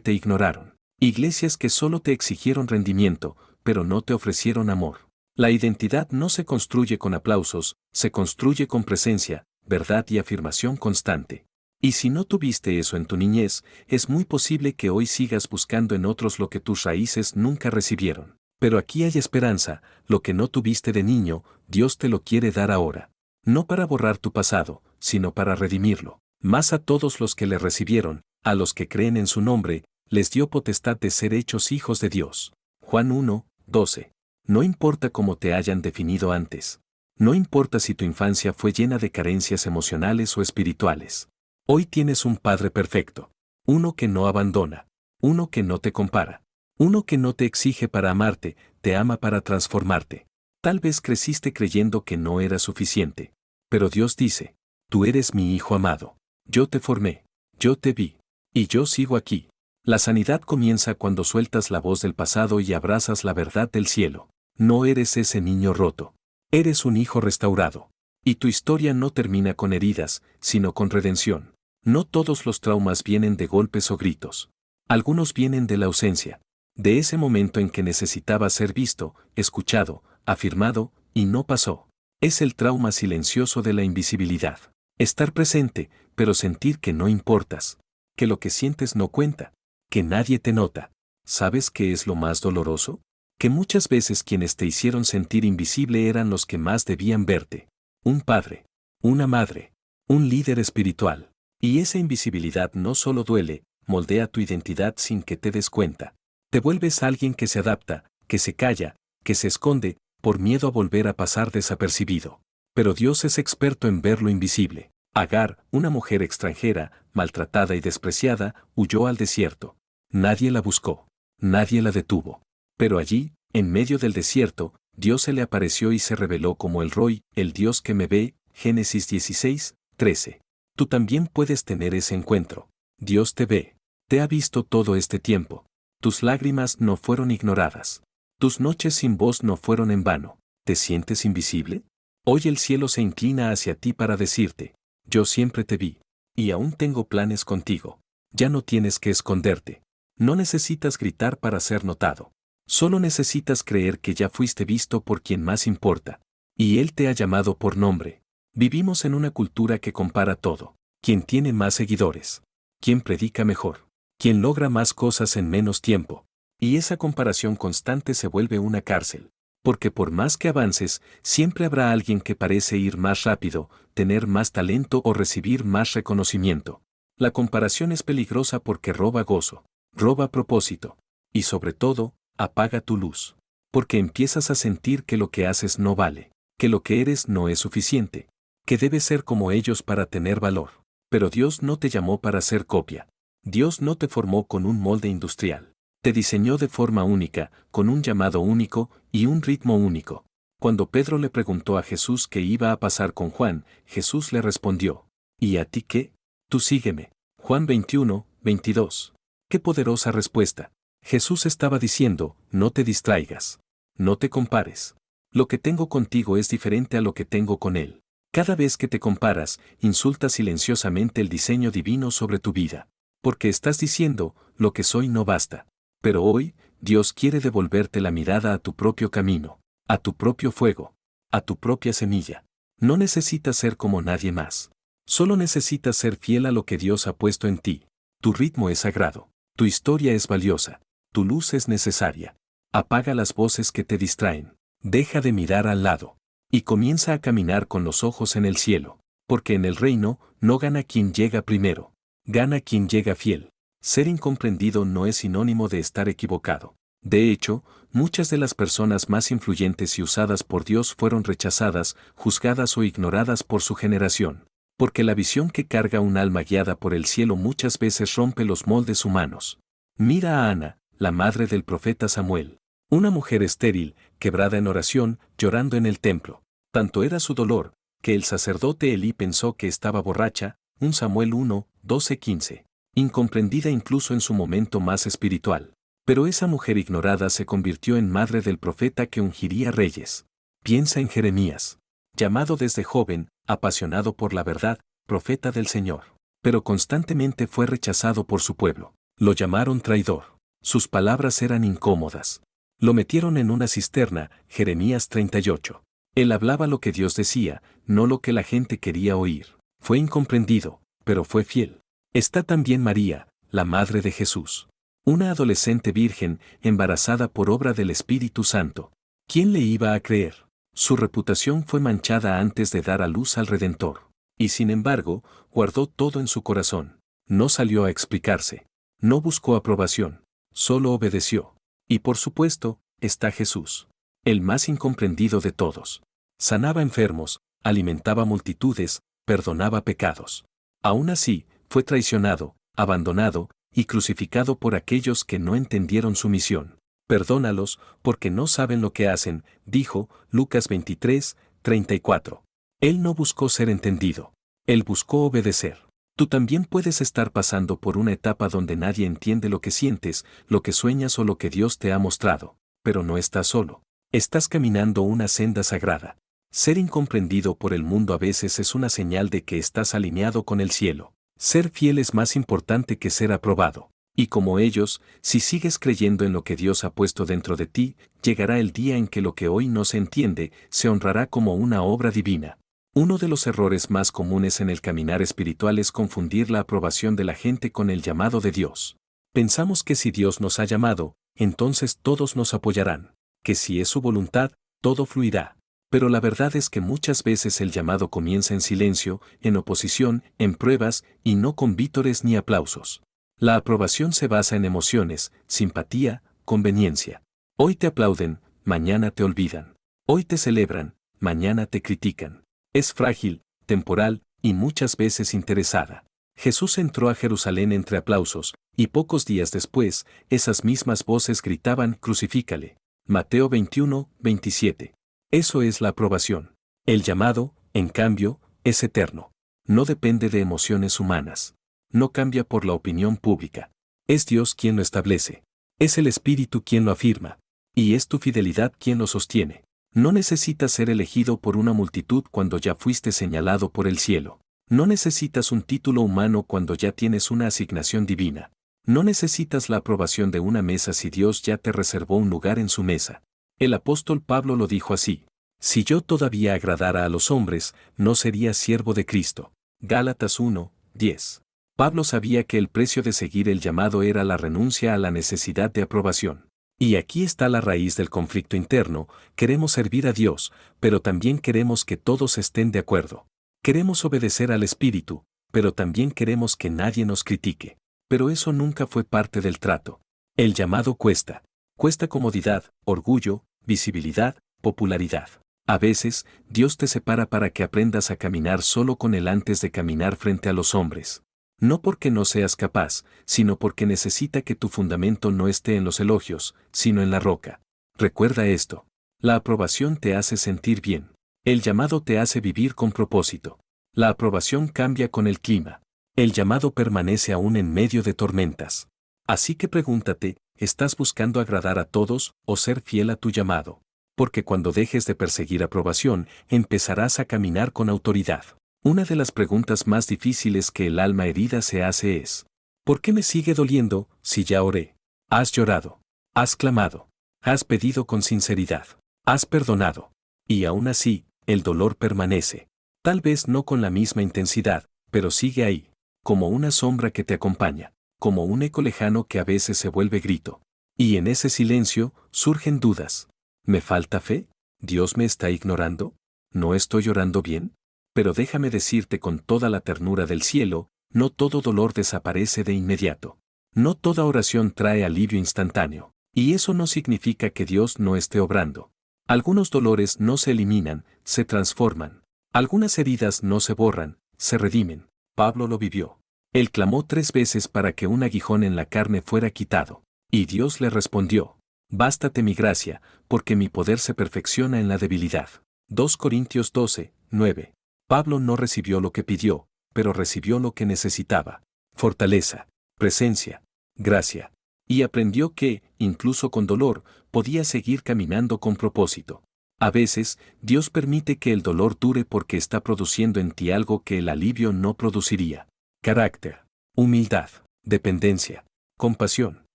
A: te ignoraron. Iglesias que solo te exigieron rendimiento, pero no te ofrecieron amor. La identidad no se construye con aplausos, se construye con presencia, verdad y afirmación constante. Y si no tuviste eso en tu niñez, es muy posible que hoy sigas buscando en otros lo que tus raíces nunca recibieron. Pero aquí hay esperanza, lo que no tuviste de niño, Dios te lo quiere dar ahora. No para borrar tu pasado, sino para redimirlo. Más a todos los que le recibieron, a los que creen en su nombre, les dio potestad de ser hechos hijos de Dios. Juan 1, 12. No importa cómo te hayan definido antes. No importa si tu infancia fue llena de carencias emocionales o espirituales. Hoy tienes un Padre perfecto. Uno que no abandona. Uno que no te compara. Uno que no te exige para amarte, te ama para transformarte. Tal vez creciste creyendo que no era suficiente. Pero Dios dice, tú eres mi hijo amado. Yo te formé. Yo te vi. Y yo sigo aquí. La sanidad comienza cuando sueltas la voz del pasado y abrazas la verdad del cielo. No eres ese niño roto. Eres un hijo restaurado. Y tu historia no termina con heridas, sino con redención. No todos los traumas vienen de golpes o gritos. Algunos vienen de la ausencia. De ese momento en que necesitabas ser visto, escuchado, afirmado, y no pasó. Es el trauma silencioso de la invisibilidad. Estar presente, pero sentir que no importas. Que lo que sientes no cuenta. Que nadie te nota. ¿Sabes qué es lo más doloroso? Que muchas veces quienes te hicieron sentir invisible eran los que más debían verte. Un padre. Una madre. Un líder espiritual. Y esa invisibilidad no solo duele, moldea tu identidad sin que te des cuenta. Te vuelves alguien que se adapta, que se calla, que se esconde, por miedo a volver a pasar desapercibido. Pero Dios es experto en ver lo invisible. Agar, una mujer extranjera, maltratada y despreciada, huyó al desierto. Nadie la buscó. Nadie la detuvo. Pero allí, en medio del desierto, Dios se le apareció y se reveló como el Roy, el Dios que me ve, Génesis 16, 13. Tú también puedes tener ese encuentro. Dios te ve. Te ha visto todo este tiempo. Tus lágrimas no fueron ignoradas. Tus noches sin voz no fueron en vano. ¿Te sientes invisible? Hoy el cielo se inclina hacia ti para decirte, yo siempre te vi. Y aún tengo planes contigo. Ya no tienes que esconderte. No necesitas gritar para ser notado. Solo necesitas creer que ya fuiste visto por quien más importa. Y Él te ha llamado por nombre. Vivimos en una cultura que compara todo. ¿Quién tiene más seguidores? ¿Quién predica mejor? ¿Quién logra más cosas en menos tiempo? Y esa comparación constante se vuelve una cárcel. Porque por más que avances, siempre habrá alguien que parece ir más rápido, tener más talento o recibir más reconocimiento. La comparación es peligrosa porque roba gozo, roba propósito. Y sobre todo, apaga tu luz. Porque empiezas a sentir que lo que haces no vale, que lo que eres no es suficiente, que debes ser como ellos para tener valor. Pero Dios no te llamó para ser copia. Dios no te formó con un molde industrial. Te diseñó de forma única, con un llamado único y un ritmo único. Cuando Pedro le preguntó a Jesús qué iba a pasar con Juan, Jesús le respondió, ¿y a ti qué? Tú sígueme. Juan 21, 22. ¡Qué poderosa respuesta! Jesús estaba diciendo, no te distraigas. No te compares. Lo que tengo contigo es diferente a lo que tengo con él. Cada vez que te comparas, insultas silenciosamente el diseño divino sobre tu vida. Porque estás diciendo, lo que soy no basta. Pero hoy, Dios quiere devolverte la mirada a tu propio camino, a tu propio fuego, a tu propia semilla. No necesitas ser como nadie más. Solo necesitas ser fiel a lo que Dios ha puesto en ti. Tu ritmo es sagrado. Tu historia es valiosa. Tu luz es necesaria. Apaga las voces que te distraen. Deja de mirar al lado. Y comienza a caminar con los ojos en el cielo. Porque en el reino, no gana quien llega primero. Gana quien llega fiel. Ser incomprendido no es sinónimo de estar equivocado. De hecho, muchas de las personas más influyentes y usadas por Dios fueron rechazadas, juzgadas o ignoradas por su generación. Porque la visión que carga un alma guiada por el cielo muchas veces rompe los moldes humanos. Mira a Ana, la madre del profeta Samuel. Una mujer estéril, quebrada en oración, llorando en el templo. Tanto era su dolor, que el sacerdote Elí pensó que estaba borracha, 1 Samuel 1, 12-15. Incomprendida incluso en su momento más espiritual. Pero esa mujer ignorada se convirtió en madre del profeta que ungiría reyes. Piensa en Jeremías, llamado desde joven, apasionado por la verdad, profeta del Señor. Pero constantemente fue rechazado por su pueblo. Lo llamaron traidor. Sus palabras eran incómodas. Lo metieron en una cisterna, Jeremías 38. Él hablaba lo que Dios decía, no lo que la gente quería oír. Fue incomprendido, pero fue fiel. Está también María, la madre de Jesús. Una adolescente virgen, embarazada por obra del Espíritu Santo. ¿Quién le iba a creer? Su reputación fue manchada antes de dar a luz al Redentor. Y sin embargo, guardó todo en su corazón. No salió a explicarse. No buscó aprobación. Solo obedeció. Y por supuesto, está Jesús. El más incomprendido de todos. Sanaba enfermos, alimentaba multitudes, perdonaba pecados. Aún así, fue traicionado, abandonado y crucificado por aquellos que no entendieron su misión. Perdónalos, porque no saben lo que hacen, dijo Lucas 23, 34. Él no buscó ser entendido. Él buscó obedecer. Tú también puedes estar pasando por una etapa donde nadie entiende lo que sientes, lo que sueñas o lo que Dios te ha mostrado, pero no estás solo. Estás caminando una senda sagrada. Ser incomprendido por el mundo a veces es una señal de que estás alineado con el cielo. Ser fiel es más importante que ser aprobado. Y como ellos, si sigues creyendo en lo que Dios ha puesto dentro de ti, llegará el día en que lo que hoy no se entiende, se honrará como una obra divina. Uno de los errores más comunes en el caminar espiritual es confundir la aprobación de la gente con el llamado de Dios. Pensamos que si Dios nos ha llamado, entonces todos nos apoyarán, que si es su voluntad, todo fluirá. Pero la verdad es que muchas veces el llamado comienza en silencio, en oposición, en pruebas, y no con vítores ni aplausos. La aprobación se basa en emociones, simpatía, conveniencia. Hoy te aplauden, mañana te olvidan. Hoy te celebran, mañana te critican. Es frágil, temporal, y muchas veces interesada. Jesús entró a Jerusalén entre aplausos, y pocos días después, esas mismas voces gritaban, crucifícale. Mateo 21, 27. Eso es la aprobación. El llamado, en cambio, es eterno. No depende de emociones humanas. No cambia por la opinión pública. Es Dios quien lo establece. Es el Espíritu quien lo afirma. Y es tu fidelidad quien lo sostiene. No necesitas ser elegido por una multitud cuando ya fuiste señalado por el cielo. No necesitas un título humano cuando ya tienes una asignación divina. No necesitas la aprobación de una mesa si Dios ya te reservó un lugar en su mesa. El apóstol Pablo lo dijo así: si yo todavía agradara a los hombres, no sería siervo de Cristo. Gálatas 1, 10. Pablo sabía que el precio de seguir el llamado era la renuncia a la necesidad de aprobación. Y aquí está la raíz del conflicto interno: queremos servir a Dios, pero también queremos que todos estén de acuerdo. Queremos obedecer al Espíritu, pero también queremos que nadie nos critique. Pero eso nunca fue parte del trato. El llamado cuesta. Cuesta comodidad, orgullo, visibilidad, popularidad. A veces, Dios te separa para que aprendas a caminar solo con Él antes de caminar frente a los hombres. No porque no seas capaz, sino porque necesita que tu fundamento no esté en los elogios, sino en la roca. Recuerda esto. La aprobación te hace sentir bien. El llamado te hace vivir con propósito. La aprobación cambia con el clima. El llamado permanece aún en medio de tormentas. Así que pregúntate, ¿estás buscando agradar a todos o ser fiel a tu llamado? Porque cuando dejes de perseguir aprobación, empezarás a caminar con autoridad. Una de las preguntas más difíciles que el alma herida se hace es: ¿por qué me sigue doliendo si ya oré? Has llorado, has clamado, has pedido con sinceridad, has perdonado. Y aún así, el dolor permanece. Tal vez no con la misma intensidad, pero sigue ahí, como una sombra que te acompaña, como un eco lejano que a veces se vuelve grito. Y en ese silencio surgen dudas. ¿Me falta fe? ¿Dios me está ignorando? ¿No estoy orando bien? Pero déjame decirte con toda la ternura del cielo, no todo dolor desaparece de inmediato. No toda oración trae alivio instantáneo. Y eso no significa que Dios no esté obrando. Algunos dolores no se eliminan, se transforman. Algunas heridas no se borran, se redimen. Pablo lo vivió. Él clamó 3 veces para que un aguijón en la carne fuera quitado. Y Dios le respondió: bástate mi gracia, porque mi poder se perfecciona en la debilidad. 2 Corintios 12, 9. Pablo no recibió lo que pidió, pero recibió lo que necesitaba: fortaleza, presencia, gracia. Y aprendió que, incluso con dolor, podía seguir caminando con propósito. A veces, Dios permite que el dolor dure porque está produciendo en ti algo que el alivio no produciría. Carácter, humildad, dependencia, compasión.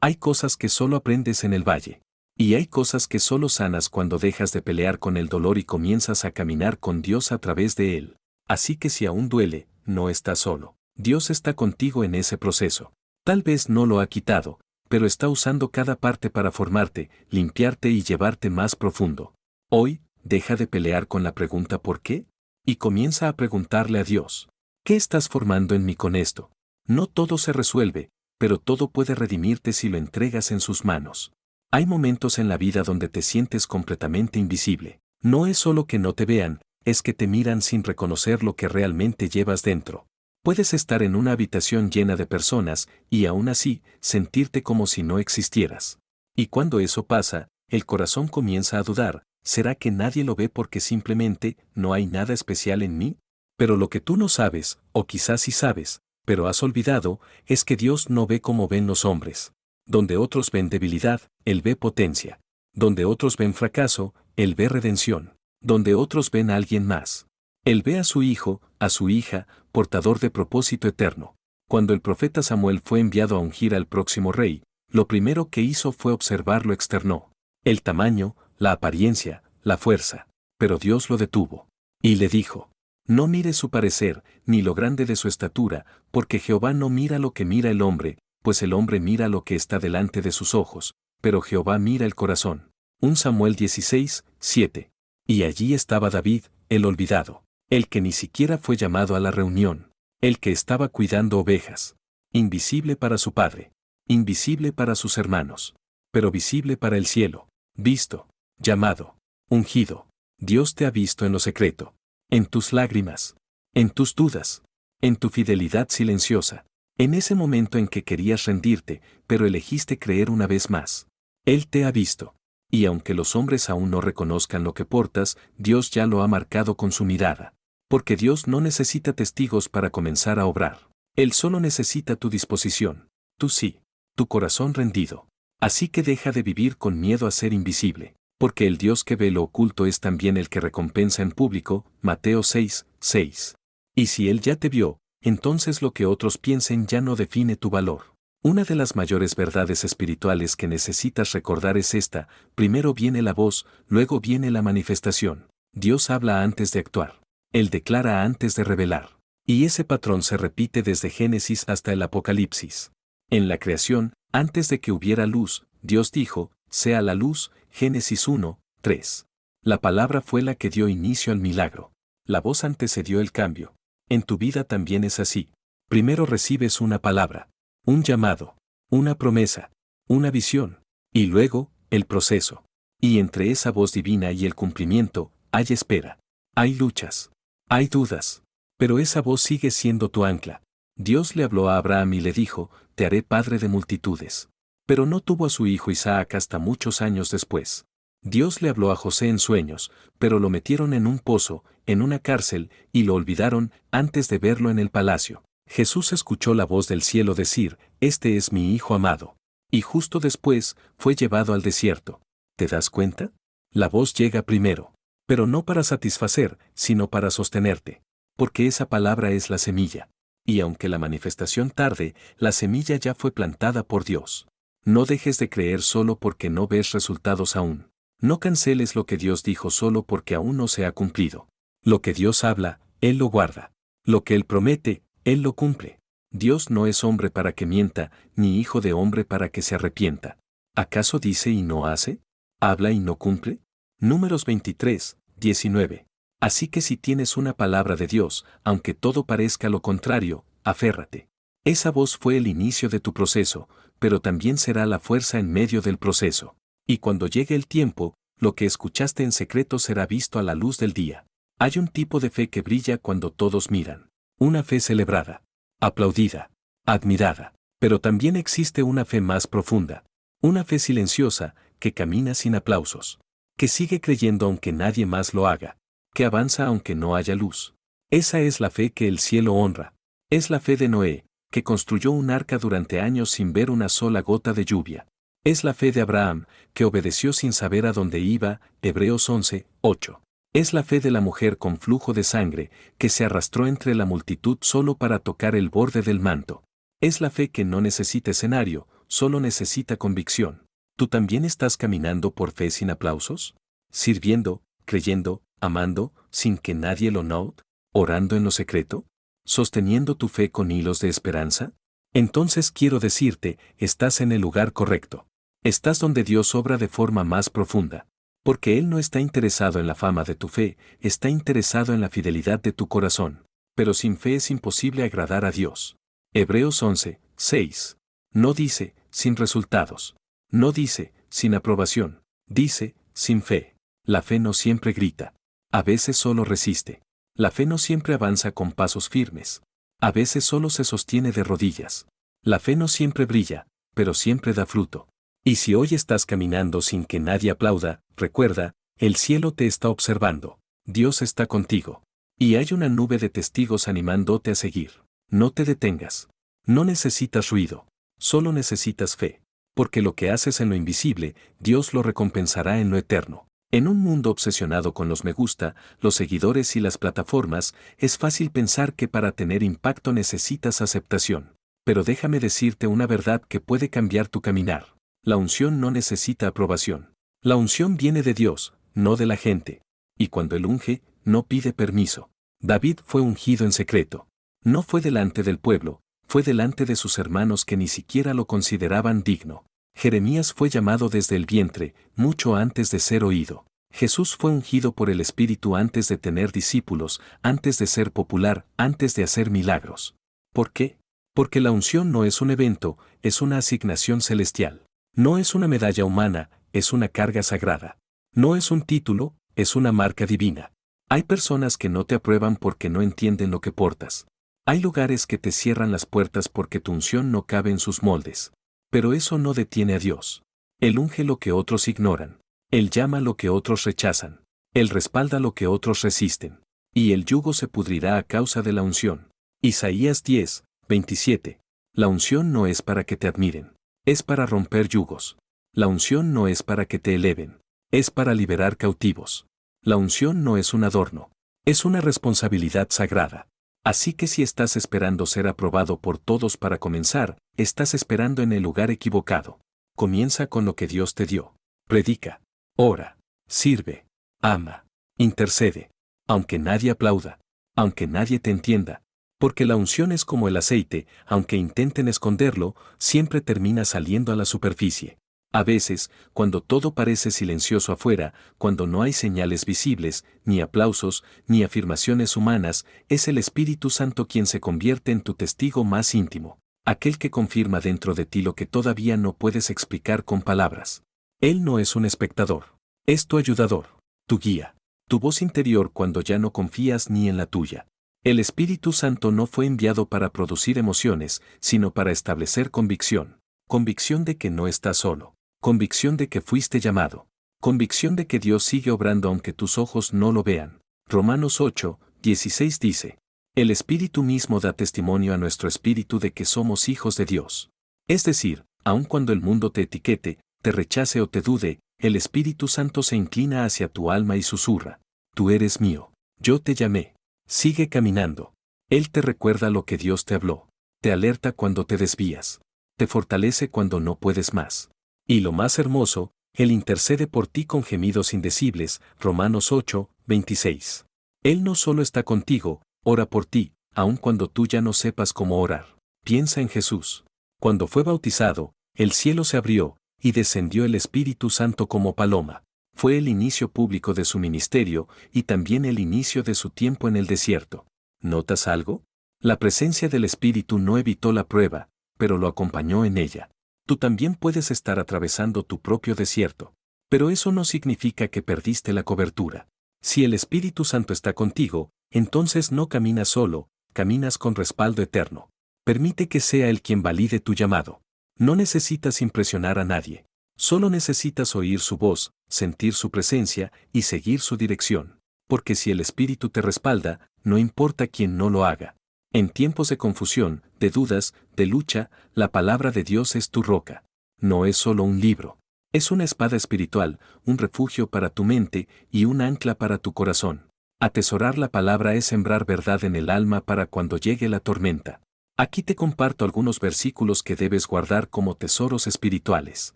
A: Hay cosas que solo aprendes en el valle. Y hay cosas que solo sanas cuando dejas de pelear con el dolor y comienzas a caminar con Dios a través de él. Así que si aún duele, no estás solo. Dios está contigo en ese proceso. Tal vez no lo ha quitado, pero está usando cada parte para formarte, limpiarte y llevarte más profundo. Hoy, deja de pelear con la pregunta ¿por qué? Y comienza a preguntarle a Dios, ¿qué estás formando en mí con esto? No todo se resuelve, pero todo puede redimirte si lo entregas en sus manos. Hay momentos en la vida donde te sientes completamente invisible. No es solo que no te vean, es que te miran sin reconocer lo que realmente llevas dentro. Puedes estar en una habitación llena de personas y aún así sentirte como si no existieras. Y cuando eso pasa, el corazón comienza a dudar, ¿será que nadie lo ve porque simplemente no hay nada especial en mí? Pero lo que tú no sabes, o quizás sí sabes, pero has olvidado, es que Dios no ve como ven los hombres. Donde otros ven debilidad, Él ve potencia. Donde otros ven fracaso, Él ve redención. Donde otros ven a alguien más. Él ve a su hijo, a su hija, portador de propósito eterno. Cuando el profeta Samuel fue enviado a ungir al próximo rey, lo primero que hizo fue observar lo externo. El tamaño, la apariencia, la fuerza. Pero Dios lo detuvo. Y le dijo, no mires su parecer, ni lo grande de su estatura, porque Jehová no mira lo que mira el hombre, pues el hombre mira lo que está delante de sus ojos, pero Jehová mira el corazón. 1 Samuel 16, 7. Y allí estaba David, el olvidado, el que ni siquiera fue llamado a la reunión, el que estaba cuidando ovejas, invisible para su padre, invisible para sus hermanos, pero visible para el cielo, visto, llamado, ungido. Dios te ha visto en lo secreto, en tus lágrimas, en tus dudas, en tu fidelidad silenciosa. En ese momento en que querías rendirte, pero elegiste creer una vez más. Él te ha visto. Y aunque los hombres aún no reconozcan lo que portas, Dios ya lo ha marcado con su mirada. Porque Dios no necesita testigos para comenzar a obrar. Él solo necesita tu disposición. Tú sí. Tu corazón rendido. Así que deja de vivir con miedo a ser invisible. Porque el Dios que ve lo oculto es también el que recompensa en público. Mateo 6, 6. Y si Él ya te vio, entonces lo que otros piensen ya no define tu valor. Una de las mayores verdades espirituales que necesitas recordar es esta: primero viene la voz, luego viene la manifestación. Dios habla antes de actuar. Él declara antes de revelar. Y ese patrón se repite desde Génesis hasta el Apocalipsis. En la creación, antes de que hubiera luz, Dios dijo, sea la luz, Génesis 1, 3. La palabra fue la que dio inicio al milagro. La voz antecedió el cambio. En tu vida también es así. Primero recibes una palabra, un llamado, una promesa, una visión, y luego, el proceso. Y entre esa voz divina y el cumplimiento, hay espera. Hay luchas. Hay dudas. Pero esa voz sigue siendo tu ancla. Dios le habló a Abraham y le dijo, te haré padre de multitudes. Pero no tuvo a su hijo Isaac hasta muchos años después. Dios le habló a José en sueños, pero lo metieron en un pozo, en una cárcel, y lo olvidaron antes de verlo en el palacio. Jesús escuchó la voz del cielo decir, este es mi Hijo amado. Y justo después, fue llevado al desierto. ¿Te das cuenta? La voz llega primero. Pero no para satisfacer, sino para sostenerte. Porque esa palabra es la semilla. Y aunque la manifestación tarde, la semilla ya fue plantada por Dios. No dejes de creer solo porque no ves resultados aún. No canceles lo que Dios dijo solo porque aún no se ha cumplido. Lo que Dios habla, Él lo guarda. Lo que Él promete, Él lo cumple. Dios no es hombre para que mienta, ni hijo de hombre para que se arrepienta. ¿Acaso dice y no hace? ¿Habla y no cumple? Números 23, 19. Así que si tienes una palabra de Dios, aunque todo parezca lo contrario, aférrate. Esa voz fue el inicio de tu proceso, pero también será la fuerza en medio del proceso. Y cuando llegue el tiempo, lo que escuchaste en secreto será visto a la luz del día. Hay un tipo de fe que brilla cuando todos miran. Una fe celebrada, aplaudida, admirada. Pero también existe una fe más profunda. Una fe silenciosa, que camina sin aplausos. Que sigue creyendo aunque nadie más lo haga. Que avanza aunque no haya luz. Esa es la fe que el cielo honra. Es la fe de Noé, que construyó un arca durante años sin ver una sola gota de lluvia. Es la fe de Abraham, que obedeció sin saber a dónde iba, Hebreos 11, 8. Es la fe de la mujer con flujo de sangre, que se arrastró entre la multitud solo para tocar el borde del manto. Es la fe que no necesita escenario, solo necesita convicción. ¿Tú también estás caminando por fe sin aplausos? ¿Sirviendo, creyendo, amando, sin que nadie lo note? ¿Orando en lo secreto? ¿Sosteniendo tu fe con hilos de esperanza? Entonces quiero decirte, estás en el lugar correcto. Estás donde Dios obra de forma más profunda. Porque Él no está interesado en la fama de tu fe, está interesado en la fidelidad de tu corazón. Pero sin fe es imposible agradar a Dios. Hebreos 11, 6. No dice, sin resultados. No dice, sin aprobación. Dice, sin fe. La fe no siempre grita. A veces solo resiste. La fe no siempre avanza con pasos firmes. A veces solo se sostiene de rodillas. La fe no siempre brilla, pero siempre da fruto. Y si hoy estás caminando sin que nadie aplauda, recuerda, el cielo te está observando. Dios está contigo. Y hay una nube de testigos animándote a seguir. No te detengas. No necesitas ruido. Solo necesitas fe. Porque lo que haces en lo invisible, Dios lo recompensará en lo eterno. En un mundo obsesionado con los me gusta, los seguidores y las plataformas, es fácil pensar que para tener impacto necesitas aceptación. Pero déjame decirte una verdad que puede cambiar tu caminar. La unción no necesita aprobación. La unción viene de Dios, no de la gente. Y cuando Él unge, no pide permiso. David fue ungido en secreto. No fue delante del pueblo, fue delante de sus hermanos que ni siquiera lo consideraban digno. Jeremías fue llamado desde el vientre, mucho antes de ser oído. Jesús fue ungido por el Espíritu antes de tener discípulos, antes de ser popular, antes de hacer milagros. ¿Por qué? Porque la unción no es un evento, es una asignación celestial. No es una medalla humana, es una carga sagrada. No es un título, es una marca divina. Hay personas que no te aprueban porque no entienden lo que portas. Hay lugares que te cierran las puertas porque tu unción no cabe en sus moldes. Pero eso no detiene a Dios. Él unge lo que otros ignoran. Él llama lo que otros rechazan. Él respalda lo que otros resisten. Y el yugo se pudrirá a causa de la unción. Isaías 10, 27. La unción no es para que te admiren. Es para romper yugos. La unción no es para que te eleven. Es para liberar cautivos. La unción no es un adorno. Es una responsabilidad sagrada. Así que si estás esperando ser aprobado por todos para comenzar, estás esperando en el lugar equivocado. Comienza con lo que Dios te dio. Predica, ora, sirve, ama, intercede. Aunque nadie aplauda, aunque nadie te entienda. Porque la unción es como el aceite, aunque intenten esconderlo, siempre termina saliendo a la superficie. A veces, cuando todo parece silencioso afuera, cuando no hay señales visibles, ni aplausos, ni afirmaciones humanas, es el Espíritu Santo quien se convierte en tu testigo más íntimo, aquel que confirma dentro de ti lo que todavía no puedes explicar con palabras. Él no es un espectador, es tu ayudador, tu guía, tu voz interior cuando ya no confías ni en la tuya. El Espíritu Santo no fue enviado para producir emociones, sino para establecer convicción. Convicción de que no estás solo. Convicción de que fuiste llamado. Convicción de que Dios sigue obrando aunque tus ojos no lo vean. Romanos 8, 16 dice: el Espíritu mismo da testimonio a nuestro espíritu de que somos hijos de Dios. Es decir, aun cuando el mundo te etiquete, te rechace o te dude, el Espíritu Santo se inclina hacia tu alma y susurra: tú eres mío. Yo te llamé. Sigue caminando. Él te recuerda lo que Dios te habló. Te alerta cuando te desvías. Te fortalece cuando no puedes más. Y lo más hermoso, Él intercede por ti con gemidos indecibles, Romanos 8, 26. Él no solo está contigo, ora por ti, aun cuando tú ya no sepas cómo orar. Piensa en Jesús. Cuando fue bautizado, el cielo se abrió, y descendió el Espíritu Santo como paloma. Fue el inicio público de su ministerio, y también el inicio de su tiempo en el desierto. ¿Notas algo? La presencia del Espíritu no evitó la prueba, pero lo acompañó en ella. Tú también puedes estar atravesando tu propio desierto. Pero eso no significa que perdiste la cobertura. Si el Espíritu Santo está contigo, entonces no caminas solo, caminas con respaldo eterno. Permite que sea Él quien valide tu llamado. No necesitas impresionar a nadie. Solo necesitas oír su voz, sentir su presencia y seguir su dirección. Porque si el Espíritu te respalda, no importa quién no lo haga. En tiempos de confusión, de dudas, de lucha, la palabra de Dios es tu roca. No es solo un libro. Es una espada espiritual, un refugio para tu mente y un ancla para tu corazón. Atesorar la palabra es sembrar verdad en el alma para cuando llegue la tormenta. Aquí te comparto algunos versículos que debes guardar como tesoros espirituales.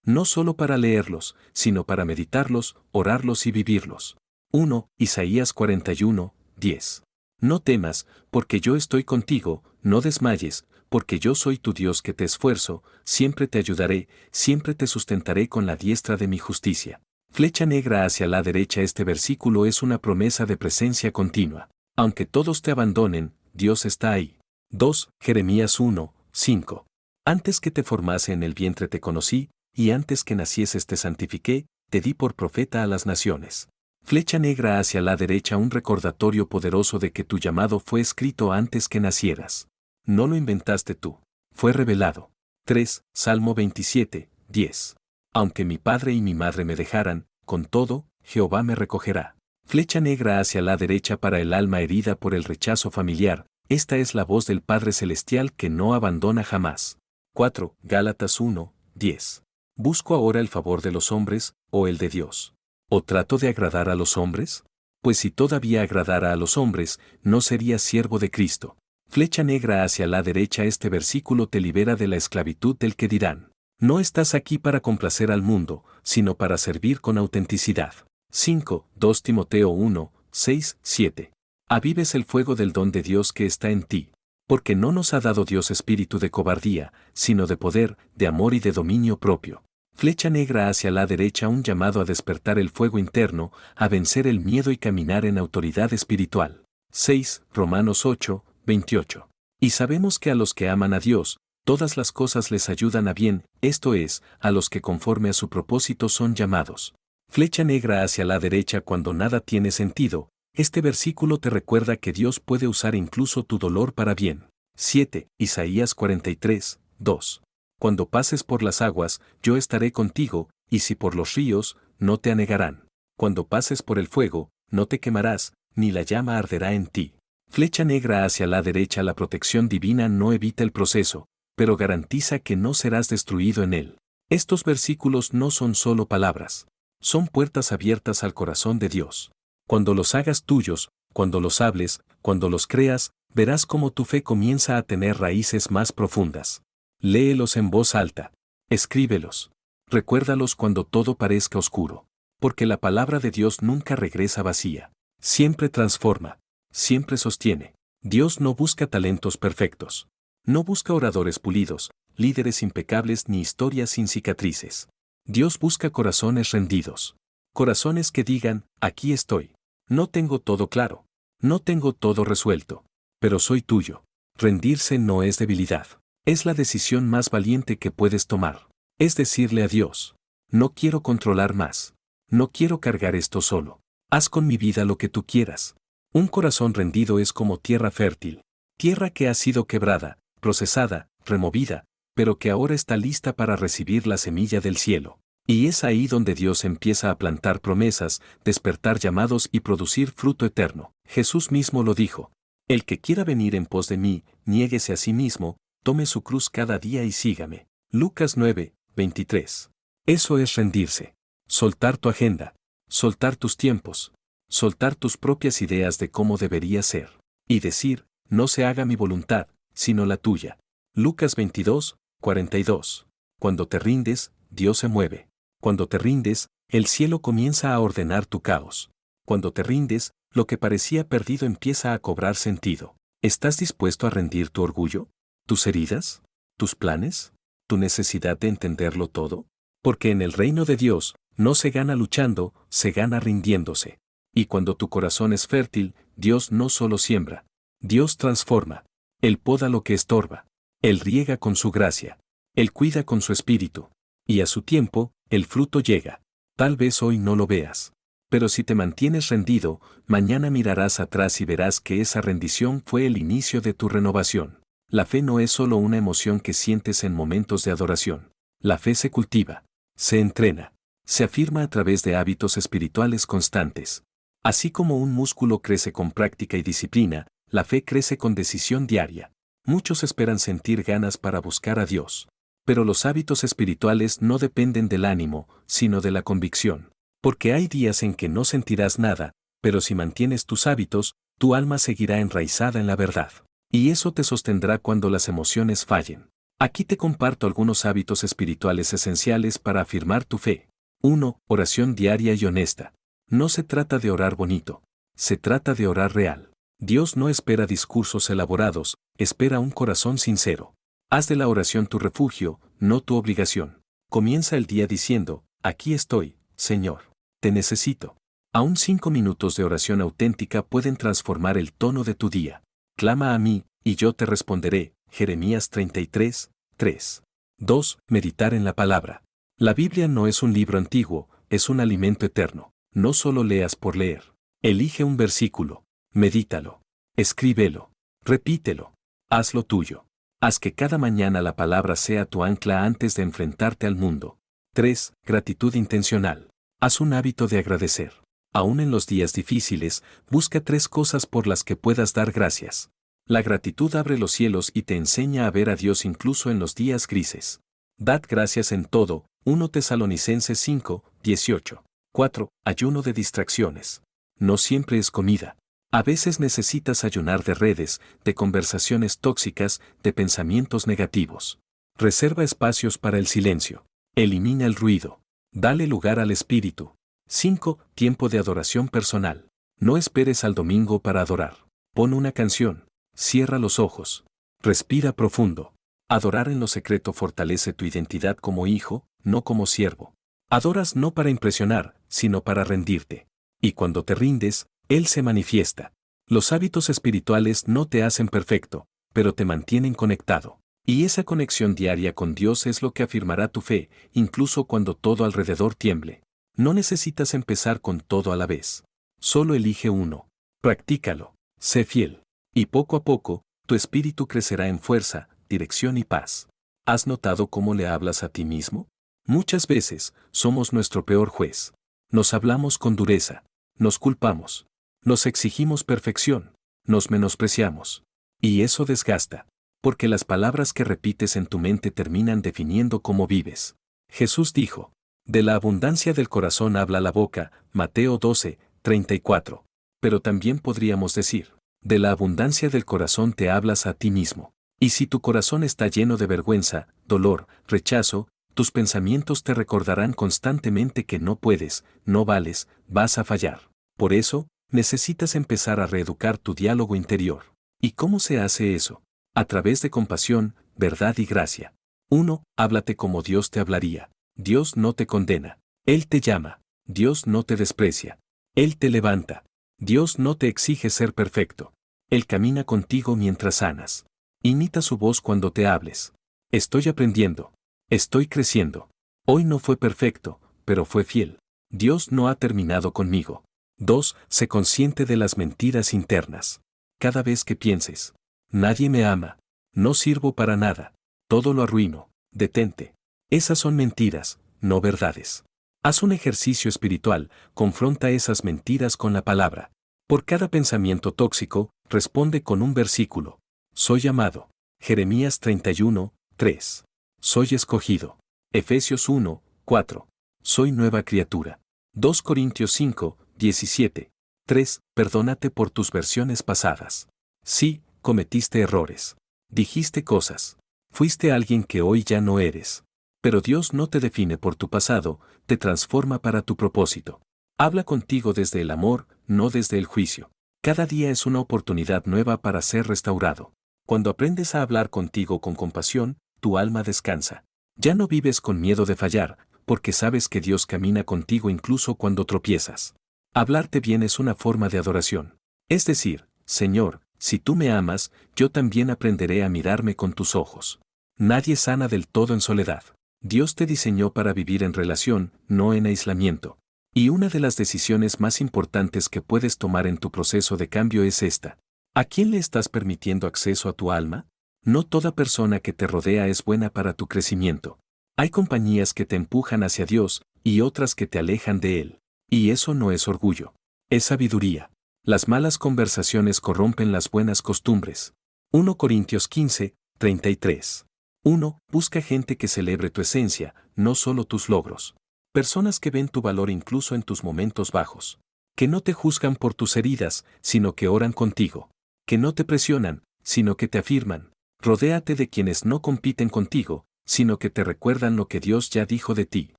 A: No solo para leerlos, sino para meditarlos, orarlos y vivirlos. 1. Isaías 41, 10. No temas, porque yo estoy contigo, no desmayes, porque yo soy tu Dios que te esfuerzo, siempre te ayudaré, siempre te sustentaré con la diestra de mi justicia. Flecha negra hacia la derecha. Este versículo es una promesa de presencia continua. Aunque todos te abandonen, Dios está ahí. 2. Jeremías 1, 5. Antes que te formase en el vientre te conocí, y antes que nacieses te santifiqué, te di por profeta a las naciones. Flecha negra hacia la derecha. Un recordatorio poderoso de que tu llamado fue escrito antes que nacieras. No lo inventaste tú. Fue revelado. 3. Salmo 27, 10. Aunque mi padre y mi madre me dejaran, con todo, Jehová me recogerá. Flecha negra hacia la derecha para el alma herida por el rechazo familiar. Esta es la voz del Padre Celestial que no abandona jamás. 4. Gálatas 1, 10. ¿Busco ahora el favor de los hombres, o el de Dios? ¿O trato de agradar a los hombres? Pues si todavía agradara a los hombres, no sería siervo de Cristo. Flecha negra hacia la derecha. Este versículo te libera de la esclavitud del que dirán. No estás aquí para complacer al mundo, sino para servir con autenticidad. 5. 2 Timoteo 1, 6, 7. Avives el fuego del don de Dios que está en ti. Porque no nos ha dado Dios espíritu de cobardía, sino de poder, de amor y de dominio propio. Flecha negra hacia la derecha. Un llamado a despertar el fuego interno, a vencer el miedo y caminar en autoridad espiritual. 6. Romanos 8, 28. Y sabemos que a los que aman a Dios, todas las cosas les ayudan a bien, esto es, a los que conforme a su propósito son llamados. Flecha negra hacia la derecha. Cuando nada tiene sentido, este versículo te recuerda que Dios puede usar incluso tu dolor para bien. 7. Isaías 43, 2. Cuando pases por las aguas, yo estaré contigo, y si por los ríos, no te anegarán. Cuando pases por el fuego, no te quemarás, ni la llama arderá en ti. Flecha negra hacia la derecha. La protección divina no evita el proceso, pero garantiza que no serás destruido en él. Estos versículos no son solo palabras. Son puertas abiertas al corazón de Dios. Cuando los hagas tuyos, cuando los hables, cuando los creas, verás cómo tu fe comienza a tener raíces más profundas. Léelos en voz alta. Escríbelos. Recuérdalos cuando todo parezca oscuro. Porque la palabra de Dios nunca regresa vacía. Siempre transforma. Siempre sostiene. Dios no busca talentos perfectos. No busca oradores pulidos, líderes impecables ni historias sin cicatrices. Dios busca corazones rendidos. Corazones que digan, aquí estoy. No tengo todo claro. No tengo todo resuelto. Pero soy tuyo. Rendirse no es debilidad. Es la decisión más valiente que puedes tomar. Es decirle a Dios, no quiero controlar más. No quiero cargar esto solo. Haz con mi vida lo que tú quieras. Un corazón rendido es como tierra fértil. Tierra que ha sido quebrada, procesada, removida, pero que ahora está lista para recibir la semilla del cielo. Y es ahí donde Dios empieza a plantar promesas, despertar llamados y producir fruto eterno. Jesús mismo lo dijo. El que quiera venir en pos de mí, niéguese a sí mismo, tome su cruz cada día y sígame. Lucas 9, 23. Eso es rendirse. Soltar tu agenda. Soltar tus tiempos. Soltar tus propias ideas de cómo debería ser. Y decir, no se haga mi voluntad, sino la tuya. Lucas 22, 42. Cuando te rindes, Dios se mueve. Cuando te rindes, el cielo comienza a ordenar tu caos. Cuando te rindes, lo que parecía perdido empieza a cobrar sentido. ¿Estás dispuesto a rendir tu orgullo? ¿Tus heridas? ¿Tus planes? ¿Tu necesidad de entenderlo todo? Porque en el reino de Dios, no se gana luchando, se gana rindiéndose. Y cuando tu corazón es fértil, Dios no solo siembra. Dios transforma. Él poda lo que estorba. Él riega con su gracia. Él cuida con su espíritu. Y a su tiempo, el fruto llega. Tal vez hoy no lo veas. Pero si te mantienes rendido, mañana mirarás atrás y verás que esa rendición fue el inicio de tu renovación. La fe no es solo una emoción que sientes en momentos de adoración. La fe se cultiva, se entrena, se afirma a través de hábitos espirituales constantes. Así como un músculo crece con práctica y disciplina, la fe crece con decisión diaria. Muchos esperan sentir ganas para buscar a Dios. Pero los hábitos espirituales no dependen del ánimo, sino de la convicción. Porque hay días en que no sentirás nada, pero si mantienes tus hábitos, tu alma seguirá enraizada en la verdad. Y eso te sostendrá cuando las emociones fallen. Aquí te comparto algunos hábitos espirituales esenciales para afirmar tu fe. 1. Oración diaria y honesta. No se trata de orar bonito. Se trata de orar real. Dios no espera discursos elaborados, espera un corazón sincero. Haz de la oración tu refugio, no tu obligación. Comienza el día diciendo, aquí estoy, Señor. Te necesito. Aún 5 minutos de oración auténtica pueden transformar el tono de tu día. Clama a mí, y yo te responderé. Jeremías 33, 3. 2. Meditar en la palabra. La Biblia no es un libro antiguo, es un alimento eterno. No solo leas por leer. Elige un versículo. Medítalo. Escríbelo. Repítelo. Hazlo tuyo. Haz que cada mañana la palabra sea tu ancla antes de enfrentarte al mundo. 3. Gratitud intencional. Haz un hábito de agradecer. Aún en los días difíciles, busca 3 cosas por las que puedas dar gracias. La gratitud abre los cielos y te enseña a ver a Dios incluso en los días grises. Dad gracias en todo. 1 Tesalonicenses 5, 18. 4. Ayuno de distracciones. No siempre es comida. A veces necesitas ayunar de redes, de conversaciones tóxicas, de pensamientos negativos. Reserva espacios para el silencio. Elimina el ruido. Dale lugar al espíritu. 5. Tiempo de adoración personal. No esperes al domingo para adorar. Pon una canción. Cierra los ojos. Respira profundo. Adorar en lo secreto fortalece tu identidad como hijo, no como siervo. Adoras no para impresionar, sino para rendirte. Y cuando te rindes, Él se manifiesta. Los hábitos espirituales no te hacen perfecto, pero te mantienen conectado. Y esa conexión diaria con Dios es lo que afirmará tu fe, incluso cuando todo alrededor tiemble. No necesitas empezar con todo a la vez. Solo elige uno. Practícalo. Sé fiel. Y poco a poco, tu espíritu crecerá en fuerza, dirección y paz. ¿Has notado cómo le hablas a ti mismo? Muchas veces, somos nuestro peor juez. Nos hablamos con dureza. Nos culpamos. Nos exigimos perfección. Nos menospreciamos. Y eso desgasta. Porque las palabras que repites en tu mente terminan definiendo cómo vives. Jesús dijo, de la abundancia del corazón habla la boca, Mateo 12, 34. Pero también podríamos decir, de la abundancia del corazón te hablas a ti mismo. Y si tu corazón está lleno de vergüenza, dolor, rechazo, tus pensamientos te recordarán constantemente que no puedes, no vales, vas a fallar. Por eso, necesitas empezar a reeducar tu diálogo interior. ¿Y cómo se hace eso? A través de compasión, verdad y gracia. 1. Háblate como Dios te hablaría. Dios no te condena. Él te llama. Dios no te desprecia. Él te levanta. Dios no te exige ser perfecto. Él camina contigo mientras sanas. Imita su voz cuando te hables. Estoy aprendiendo. Estoy creciendo. Hoy no fue perfecto, pero fue fiel. Dios no ha terminado conmigo. 2. Sé consciente de las mentiras internas. Cada vez que pienses, nadie me ama, no sirvo para nada, todo lo arruino, detente. Esas son mentiras, no verdades. Haz un ejercicio espiritual, confronta esas mentiras con la palabra. Por cada pensamiento tóxico, responde con un versículo. Soy amado. Jeremías 31, 3. Soy escogido. Efesios 1, 4. Soy nueva criatura. 2 Corintios 5, 17. 3. Perdónate por tus versiones pasadas. Sí, cometiste errores. Dijiste cosas. Fuiste alguien que hoy ya no eres. Pero Dios no te define por tu pasado, te transforma para tu propósito. Habla contigo desde el amor, no desde el juicio. Cada día es una oportunidad nueva para ser restaurado. Cuando aprendes a hablar contigo con compasión, tu alma descansa. Ya no vives con miedo de fallar, porque sabes que Dios camina contigo incluso cuando tropiezas. Hablarte bien es una forma de adoración. Es decir, Señor, si tú me amas, yo también aprenderé a mirarme con tus ojos. Nadie sana del todo en soledad. Dios te diseñó para vivir en relación, no en aislamiento. Y una de las decisiones más importantes que puedes tomar en tu proceso de cambio es esta. ¿A quién le estás permitiendo acceso a tu alma? No toda persona que te rodea es buena para tu crecimiento. Hay compañías que te empujan hacia Dios y otras que te alejan de Él. Y eso no es orgullo. Es sabiduría. Las malas conversaciones corrompen las buenas costumbres. 1 Corintios 15, 33. 1. Busca gente que celebre tu esencia, no solo tus logros. Personas que ven tu valor incluso en tus momentos bajos. Que no te juzgan por tus heridas, sino que oran contigo. Que no te presionan, sino que te afirman. Rodéate de quienes no compiten contigo, sino que te recuerdan lo que Dios ya dijo de ti.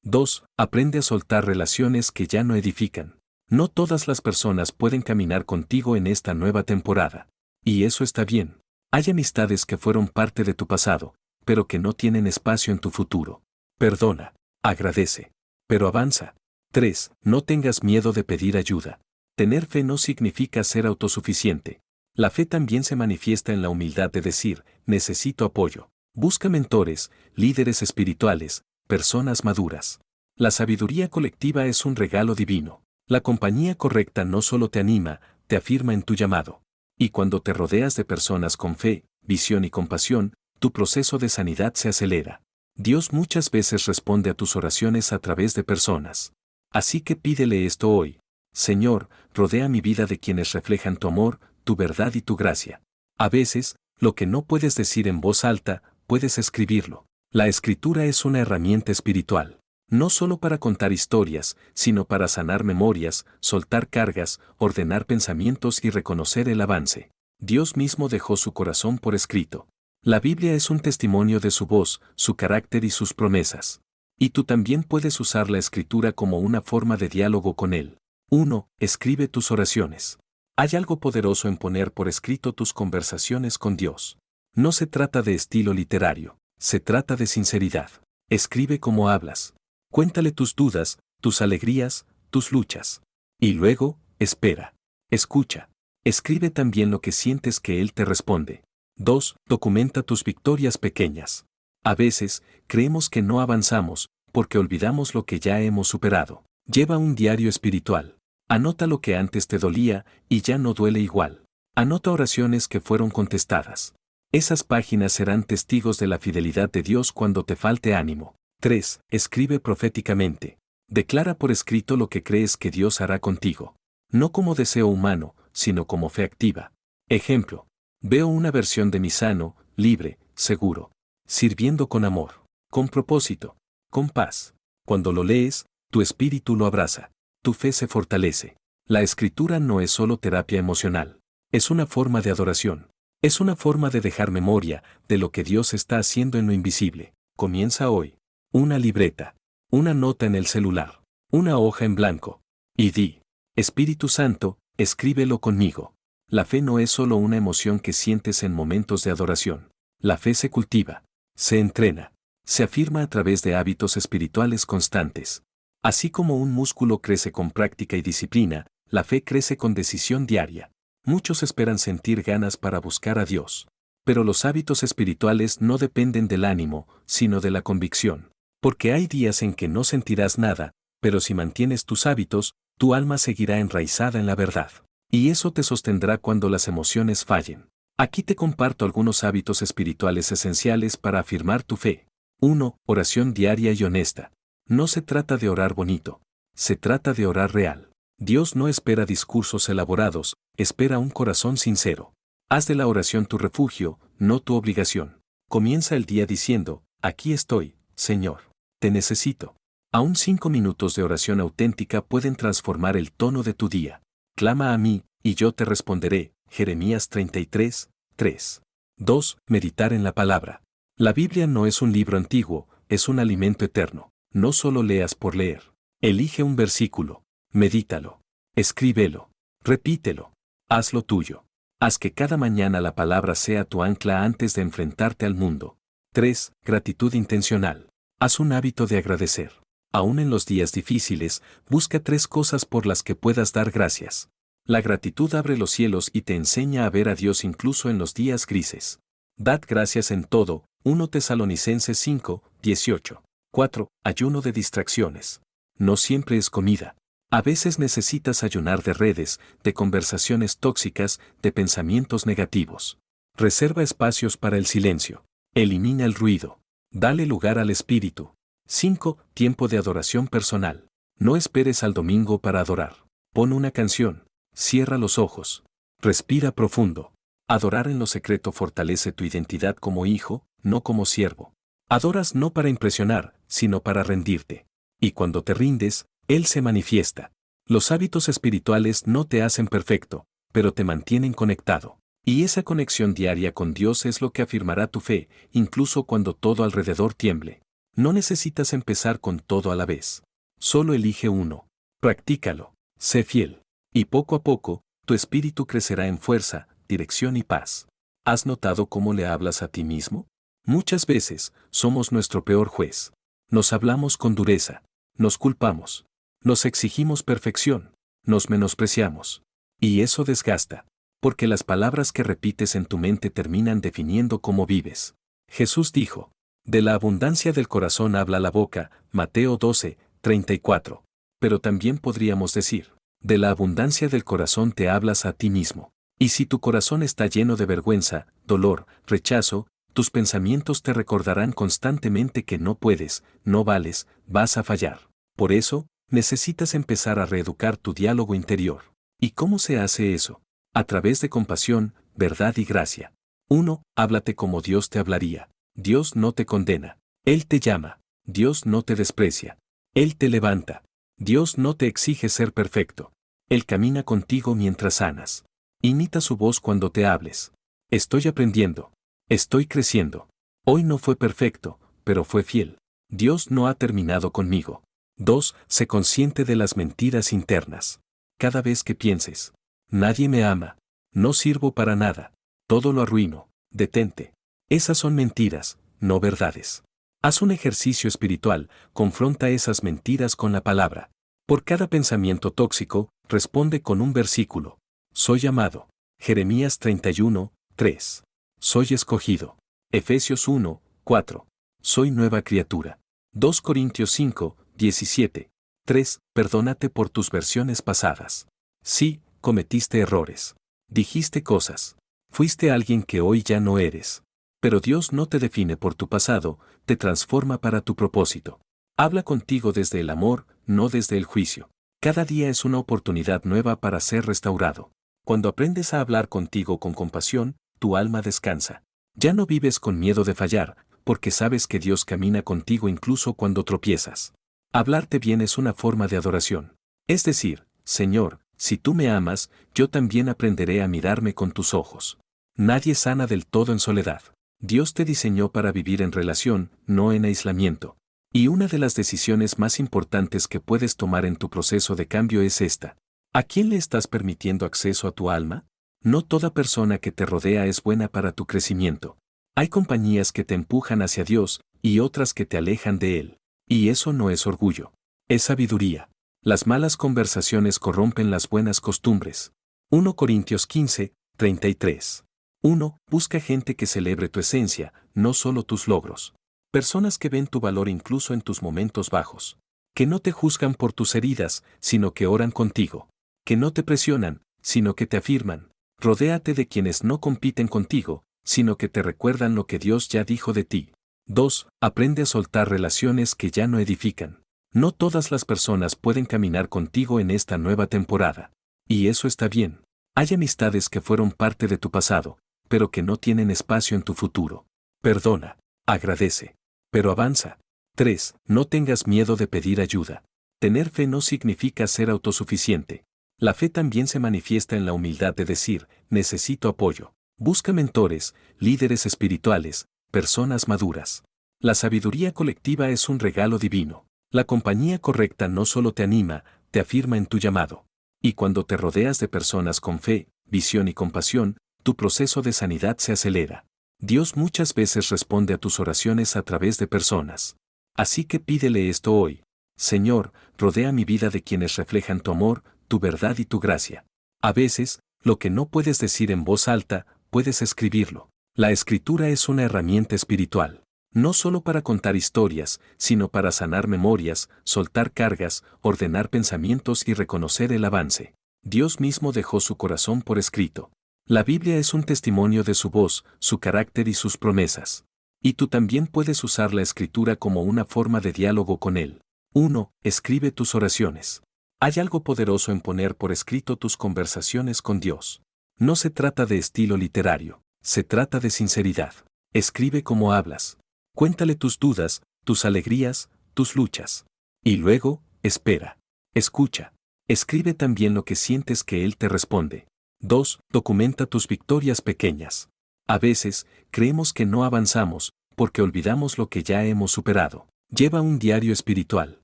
A: 2. Aprende a soltar relaciones que ya no edifican. No todas las personas pueden caminar contigo en esta nueva temporada. Y eso está bien. Hay amistades que fueron parte de tu pasado, pero que no tienen espacio en tu futuro. Perdona, agradece, pero avanza. 3. No tengas miedo de pedir ayuda. Tener fe no significa ser autosuficiente. La fe también se manifiesta en la humildad de decir, necesito apoyo. Busca mentores, líderes espirituales, personas maduras. La sabiduría colectiva es un regalo divino. La compañía correcta no solo te anima, te afirma en tu llamado. Y cuando te rodeas de personas con fe, visión y compasión, tu proceso de sanidad se acelera. Dios muchas veces responde a tus oraciones a través de personas. Así que pídele esto hoy. Señor, rodea mi vida de quienes reflejan tu amor, tu verdad y tu gracia. A veces, lo que no puedes decir en voz alta, puedes escribirlo. La escritura es una herramienta espiritual. No solo para contar historias, sino para sanar memorias, soltar cargas, ordenar pensamientos y reconocer el avance. Dios mismo dejó su corazón por escrito. La Biblia es un testimonio de su voz, su carácter y sus promesas. Y tú también puedes usar la escritura como una forma de diálogo con Él. 1. Escribe tus oraciones. Hay algo poderoso en poner por escrito tus conversaciones con Dios. No se trata de estilo literario, se trata de sinceridad. Escribe como hablas. Cuéntale tus dudas, tus alegrías, tus luchas. Y luego, espera. Escucha. Escribe también lo que sientes que Él te responde. 2. Documenta tus victorias pequeñas. A veces, creemos que no avanzamos, porque olvidamos lo que ya hemos superado. Lleva un diario espiritual. Anota lo que antes te dolía, y ya no duele igual. Anota oraciones que fueron contestadas. Esas páginas serán testigos de la fidelidad de Dios cuando te falte ánimo. 3. Escribe proféticamente. Declara por escrito lo que crees que Dios hará contigo. No como deseo humano, sino como fe activa. Ejemplo. Veo una versión de mí sano, libre, seguro. Sirviendo con amor. Con propósito. Con paz. Cuando lo lees, tu espíritu lo abraza. Tu fe se fortalece. La escritura no es solo terapia emocional. Es una forma de adoración. Es una forma de dejar memoria de lo que Dios está haciendo en lo invisible. Comienza hoy. Una libreta. Una nota en el celular. Una hoja en blanco. Y di, Espíritu Santo, escríbelo conmigo. La fe no es solo una emoción que sientes en momentos de adoración. La fe se cultiva. Se entrena. Se afirma a través de hábitos espirituales constantes. Así como un músculo crece con práctica y disciplina, la fe crece con decisión diaria. Muchos esperan sentir ganas para buscar a Dios. Pero los hábitos espirituales no dependen del ánimo, sino de la convicción. Porque hay días en que no sentirás nada, pero si mantienes tus hábitos, tu alma seguirá enraizada en la verdad. Y eso te sostendrá cuando las emociones fallen. Aquí te comparto algunos hábitos espirituales esenciales para afirmar tu fe. 1. Oración diaria y honesta. No se trata de orar bonito. Se trata de orar real. Dios no espera discursos elaborados, espera un corazón sincero. Haz de la oración tu refugio, no tu obligación. Comienza el día diciendo, aquí estoy, Señor. Te necesito. Aún 5 minutos de oración auténtica pueden transformar el tono de tu día. Clama a mí, y yo te responderé. Jeremías 33, 3. 2. Meditar en la palabra. La Biblia no es un libro antiguo, es un alimento eterno. No solo leas por leer. Elige un versículo. Medítalo. Escríbelo. Repítelo. Hazlo tuyo. Haz que cada mañana la palabra sea tu ancla antes de enfrentarte al mundo. 3. Gratitud intencional. Haz un hábito de agradecer. Aún en los días difíciles, busca 3 cosas por las que puedas dar gracias. La gratitud abre los cielos y te enseña a ver a Dios incluso en los días grises. Dad gracias en todo. 1 Tesalonicenses 5, 18. 4. Ayuno de distracciones. No siempre es comida. A veces necesitas ayunar de redes, de conversaciones tóxicas, de pensamientos negativos. Reserva espacios para el silencio. Elimina el ruido. Dale lugar al espíritu. 5. Tiempo de adoración personal. No esperes al domingo para adorar. Pon una canción. Cierra los ojos. Respira profundo. Adorar en lo secreto fortalece tu identidad como hijo, no como siervo. Adoras no para impresionar, sino para rendirte. Y cuando te rindes, Él se manifiesta. Los hábitos espirituales no te hacen perfecto, pero te mantienen conectado. Y esa conexión diaria con Dios es lo que afirmará tu fe, incluso cuando todo alrededor tiemble. No necesitas empezar con todo a la vez. Solo elige uno. Practícalo. Sé fiel. Y poco a poco, tu espíritu crecerá en fuerza, dirección y paz. ¿Has notado cómo le hablas a ti mismo? Muchas veces, somos nuestro peor juez. Nos hablamos con dureza. Nos culpamos. Nos exigimos perfección. Nos menospreciamos. Y eso desgasta. Porque las palabras que repites en tu mente terminan definiendo cómo vives. Jesús dijo, de la abundancia del corazón habla la boca, Mateo 12, 34. Pero también podríamos decir, de la abundancia del corazón te hablas a ti mismo. Y si tu corazón está lleno de vergüenza, dolor, rechazo, tus pensamientos te recordarán constantemente que no puedes, no vales, vas a fallar. Por eso, necesitas empezar a reeducar tu diálogo interior. ¿Y cómo se hace eso? A través de compasión, verdad y gracia. 1. Háblate como Dios te hablaría. Dios no te condena. Él te llama. Dios no te desprecia. Él te levanta. Dios no te exige ser perfecto. Él camina contigo mientras sanas. Imita su voz cuando te hables. Estoy aprendiendo. Estoy creciendo. Hoy no fue perfecto, pero fue fiel. Dios no ha terminado conmigo. 2. Sé consciente de las mentiras internas. Cada vez que pienses, nadie me ama, no sirvo para nada, todo lo arruino, detente. Esas son mentiras, no verdades. Haz un ejercicio espiritual, confronta esas mentiras con la palabra. Por cada pensamiento tóxico, responde con un versículo. Soy amado. Jeremías 31, 3. Soy escogido. Efesios 1, 4. Soy nueva criatura. 2 Corintios 5, 17. 3. Perdónate por tus versiones pasadas. Sí, cometiste errores. Dijiste cosas. Fuiste alguien que hoy ya no eres. Pero Dios no te define por tu pasado, te transforma para tu propósito. Habla contigo desde el amor, no desde el juicio. Cada día es una oportunidad nueva para ser restaurado. Cuando aprendes a hablar contigo con compasión, tu alma descansa. Ya no vives con miedo de fallar, porque sabes que Dios camina contigo incluso cuando tropiezas. Hablarte bien es una forma de adoración. Es decir, Señor, si tú me amas, yo también aprenderé a mirarme con tus ojos. Nadie sana del todo en soledad. Dios te diseñó para vivir en relación, no en aislamiento. Y una de las decisiones más importantes que puedes tomar en tu proceso de cambio es esta. ¿A quién le estás permitiendo acceso a tu alma? No toda persona que te rodea es buena para tu crecimiento. Hay compañías que te empujan hacia Dios y otras que te alejan de Él. Y eso no es orgullo. Es sabiduría. Las malas conversaciones corrompen las buenas costumbres. 1 Corintios 15, 33. 1. Busca gente que celebre tu esencia, no solo tus logros. Personas que ven tu valor incluso en tus momentos bajos. Que no te juzgan por tus heridas, sino que oran contigo. Que no te presionan, sino que te afirman. Rodéate de quienes no compiten contigo, sino que te recuerdan lo que Dios ya dijo de ti. 2. Aprende a soltar relaciones que ya no edifican. No todas las personas pueden caminar contigo en esta nueva temporada. Y eso está bien. Hay amistades que fueron parte de tu pasado, pero que no tienen espacio en tu futuro. Perdona, agradece, pero avanza. 3. No tengas miedo de pedir ayuda. Tener fe no significa ser autosuficiente. La fe también se manifiesta en la humildad de decir, necesito apoyo. Busca mentores, líderes espirituales, personas maduras. La sabiduría colectiva es un regalo divino. La compañía correcta no solo te anima, te afirma en tu llamado. Y cuando te rodeas de personas con fe, visión y compasión, tu proceso de sanidad se acelera. Dios muchas veces responde a tus oraciones a través de personas. Así que pídele esto hoy. Señor, rodea mi vida de quienes reflejan tu amor, tu verdad y tu gracia. A veces, lo que no puedes decir en voz alta, puedes escribirlo. La escritura es una herramienta espiritual. No solo para contar historias, sino para sanar memorias, soltar cargas, ordenar pensamientos y reconocer el avance. Dios mismo dejó su corazón por escrito. La Biblia es un testimonio de su voz, su carácter y sus promesas. Y tú también puedes usar la escritura como una forma de diálogo con Él. 1. Escribe tus oraciones. Hay algo poderoso en poner por escrito tus conversaciones con Dios. No se trata de estilo literario, se trata de sinceridad. Escribe como hablas. Cuéntale tus dudas, tus alegrías, tus luchas. Y luego, espera. Escucha. Escribe también lo que sientes que Él te responde. 2. Documenta tus victorias pequeñas. A veces, creemos que no avanzamos, porque olvidamos lo que ya hemos superado. Lleva un diario espiritual.